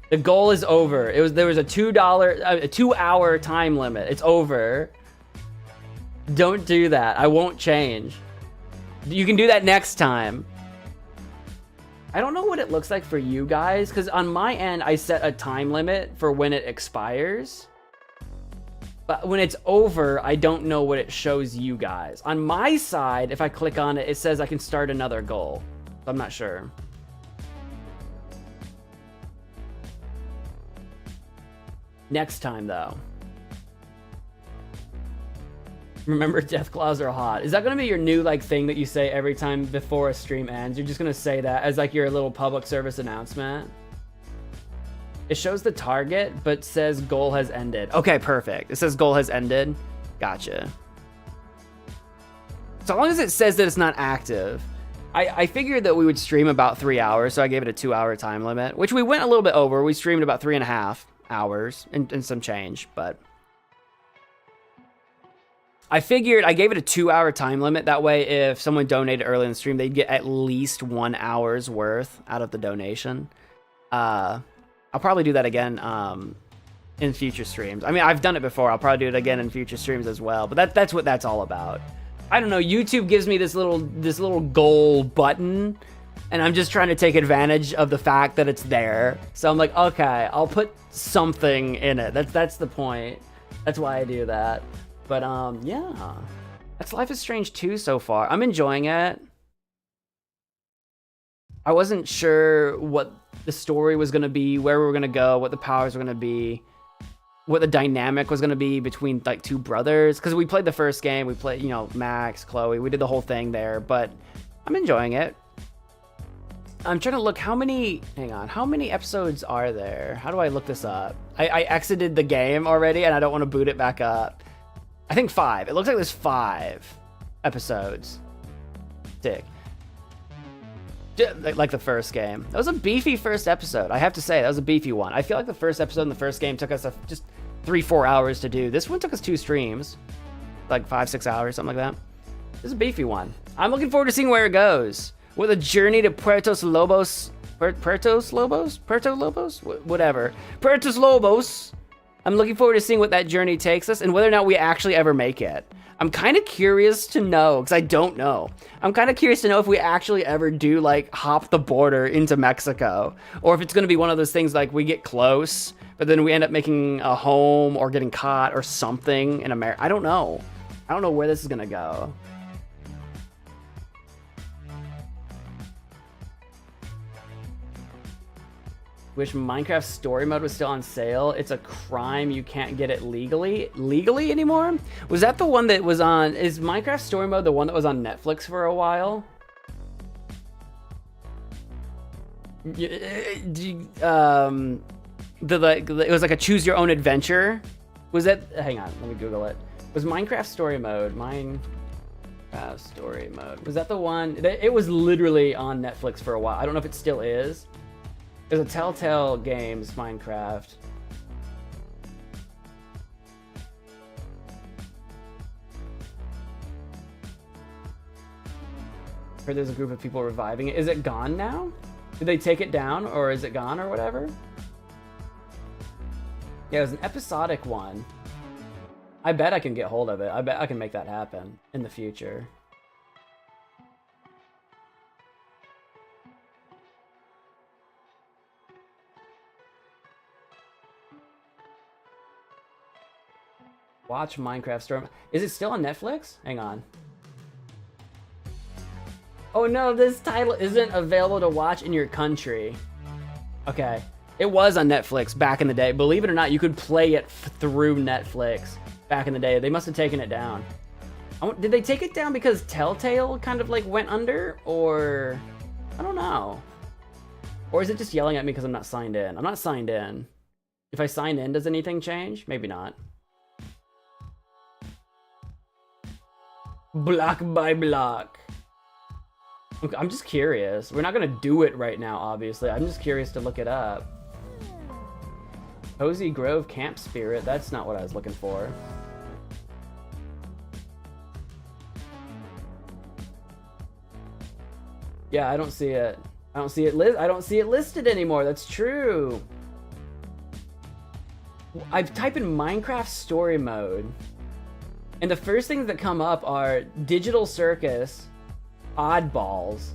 The goal is over. There was a $2 time limit. It's over. Don't do that. I won't change. You can do that next time. I don't know what it looks like for you guys, because on my end, I set a time limit for when it expires. But when it's over, I don't know what it shows you guys. On my side, if I click on it, it says I can start another goal. I'm not sure. Next time, though. Remember, death claws are hot. Is that going to be your new like thing that you say every time before a stream ends? You're just going to say that as like your little public service announcement? It shows the target, but says goal has ended. Okay, perfect. It says goal has ended. Gotcha. So long as it says that it's not active. I figured that we would stream about 3 hours, so I gave it a 2-hour time limit, which we went a little bit over. We streamed about 3.5 hours and some change, but I figured I gave it a 2-hour time limit. That way, if someone donated early in the stream, they'd get at least 1 hour's worth out of the donation. I'll probably do that again in future streams. I mean, I've done it before. I'll probably do it again in future streams as well. But that's what that's all about. I don't know. YouTube gives me this little goal button, and I'm just trying to take advantage of the fact that it's there. So I'm like, okay, I'll put something in it. That's the point. That's why I do that. But yeah, that's Life is Strange 2 so far. I'm enjoying it. I wasn't sure what the story was going to be, where we were going to go, what the powers were going to be, what the dynamic was going to be between like two brothers. Because we played the first game, we played, you know, Max, Chloe, we did the whole thing there, but I'm enjoying it. I'm trying to look how many episodes are there? How do I look this up? I exited the game already and I don't want to boot it back up. I think 5. It looks like there's 5 episodes. Sick. Like the first game. That was a beefy first episode. I have to say, that was a beefy one. I feel like the first episode in the first game took us just 3-4 hours to do. This one took us 2 streams. Like 5-6 hours, something like that. This is a beefy one. I'm looking forward to seeing where it goes. With a journey to Puerto Lobos. Whatever. Puerto Lobos. I'm looking forward to seeing what that journey takes us and whether or not we actually ever make it. I'm kind of curious to know, because I don't know. I'm kind of curious to know if we actually ever do, like, hop the border into Mexico. Or if it's going to be one of those things like we get close, but then we end up making a home or getting caught or something in America. I don't know. I don't know where this is going to go. Wish Minecraft story mode was still on sale. It's a crime you can't get it legally anymore. Was that the one that was on, is Minecraft story mode the one that was on Netflix for a while? It was like a choose your own adventure. Was that, hang on, let me Google it. Was Minecraft story mode, was that the one? It was literally on Netflix for a while. I don't know if it still is. There's a Telltale Games Minecraft. Heard there's a group of people reviving it. Is it gone now? Did they take it down, or is it gone, or whatever? Yeah, it was an episodic one. I bet I can get hold of it. I bet I can make that happen in the future. Watch Minecraft Storm. Is it still on Netflix? Hang on. Oh no, this title isn't available to watch in your country. Okay. It was on Netflix back in the day. Believe it or not, you could play it through Netflix back in the day. They must have taken it down. Did they take it down because Telltale kind of like went under, or I don't know. Or is it just yelling at me because I'm not signed in? I'm not signed in. If I sign in, does anything change? Maybe not. Block by block. I'm just curious. We're not gonna do it right now, obviously. I'm just curious to look it up. Cozy Grove Camp Spirit. That's not what I was looking for. Yeah, I don't see it. I don't see it listed anymore. That's true. I type in Minecraft story mode, and the first things that come up are Digital Circus, Oddballs.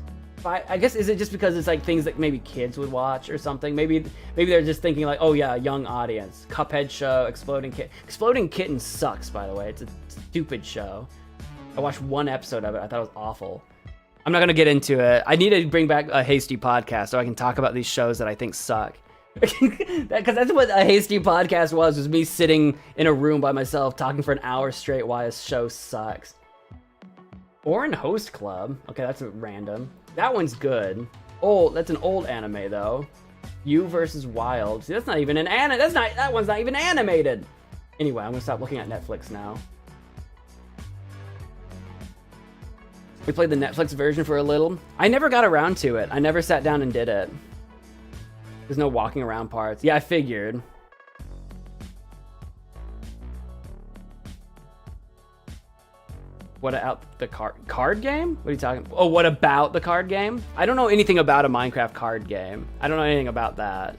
I guess, is it just because it's like things that maybe kids would watch or something? Maybe they're just thinking like, oh yeah, young audience. Cuphead show, Exploding Kitten. Exploding Kitten sucks, by the way. It's a stupid show. I watched one episode of it. I thought it was awful. I'm not gonna get into it. I need to bring back a Hasty podcast so I can talk about these shows that I think suck. Because that's what a Hasty podcast was me sitting in a room by myself talking for an hour straight why a show sucks. Or in Host Club. Okay, that's random. That one's good. That's an old anime though. You versus Wild. See, that's not even an anime. That one's not even animated. Anyway, I'm gonna stop looking at Netflix now. We played the Netflix version for a little. I never got around to it. I never sat down and did it. There's no walking around parts. Yeah, I figured. What about the card game? What are you talking? Oh, what about the card game? I don't know anything about a Minecraft card game. I don't know anything about that.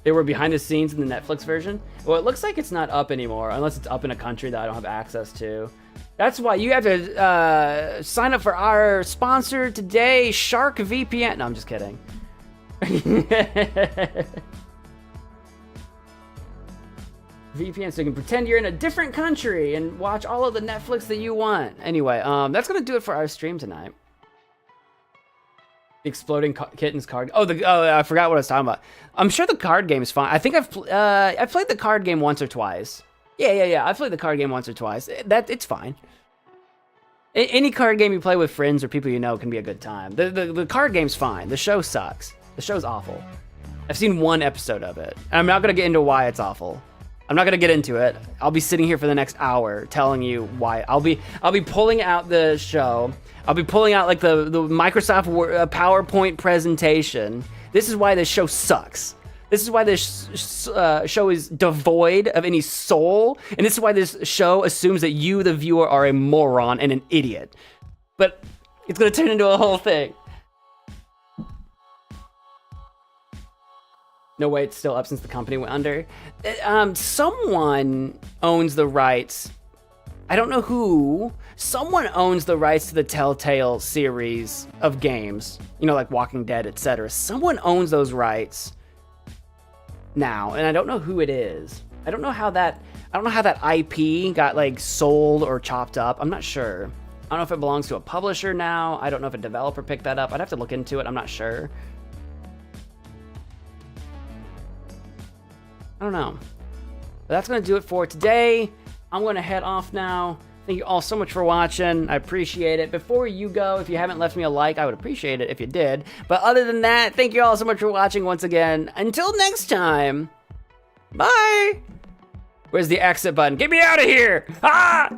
They were behind the scenes in the Netflix version. Well, it looks like it's not up anymore, unless it's up in a country that I don't have access to. That's why you have to sign up for our sponsor today, Shark VPN. No, I'm just kidding. VPN, so you can pretend you're in a different country and watch all of the Netflix that you want. Anyway, that's gonna do it for our stream tonight. The Exploding Kittens card. Oh, I forgot what I was talking about. I'm sure the card game is fine. I think I've played the card game once or twice. Yeah. I've played the card game once or twice. It's fine. Any card game you play with friends or people you know can be a good time. The card game's fine. The show sucks. The show's awful. I've seen one episode of it. I'm not gonna get into why it's awful. I'm not gonna get into it. I'll be sitting here for the next hour telling you why. I'll be pulling out the show. I'll be pulling out like the Microsoft PowerPoint presentation. This is why this show sucks. This is why this show is devoid of any soul, and this is why this show assumes that you, the viewer, are a moron and an idiot. But it's gonna turn into a whole thing. No way, it's still up since the company went under. Someone owns the rights. I don't know who. Someone owns the rights to the Telltale series of games. You know, like Walking Dead, etc. Someone owns those rights now, and I don't know who it is. I don't know how that IP got like sold or chopped up. I'm not sure. I don't know if it belongs to a publisher now. I don't know if a developer picked that up. I'd have to look into it. I'm not sure. I don't know. But that's going to do it for today. I'm going to head off now. Thank you all so much for watching. I appreciate it. Before you go, if you haven't left me a like, I would appreciate it if you did. But other than that, thank you all so much for watching once again. Until next time, bye! Where's the exit button? Get me out of here! Ah!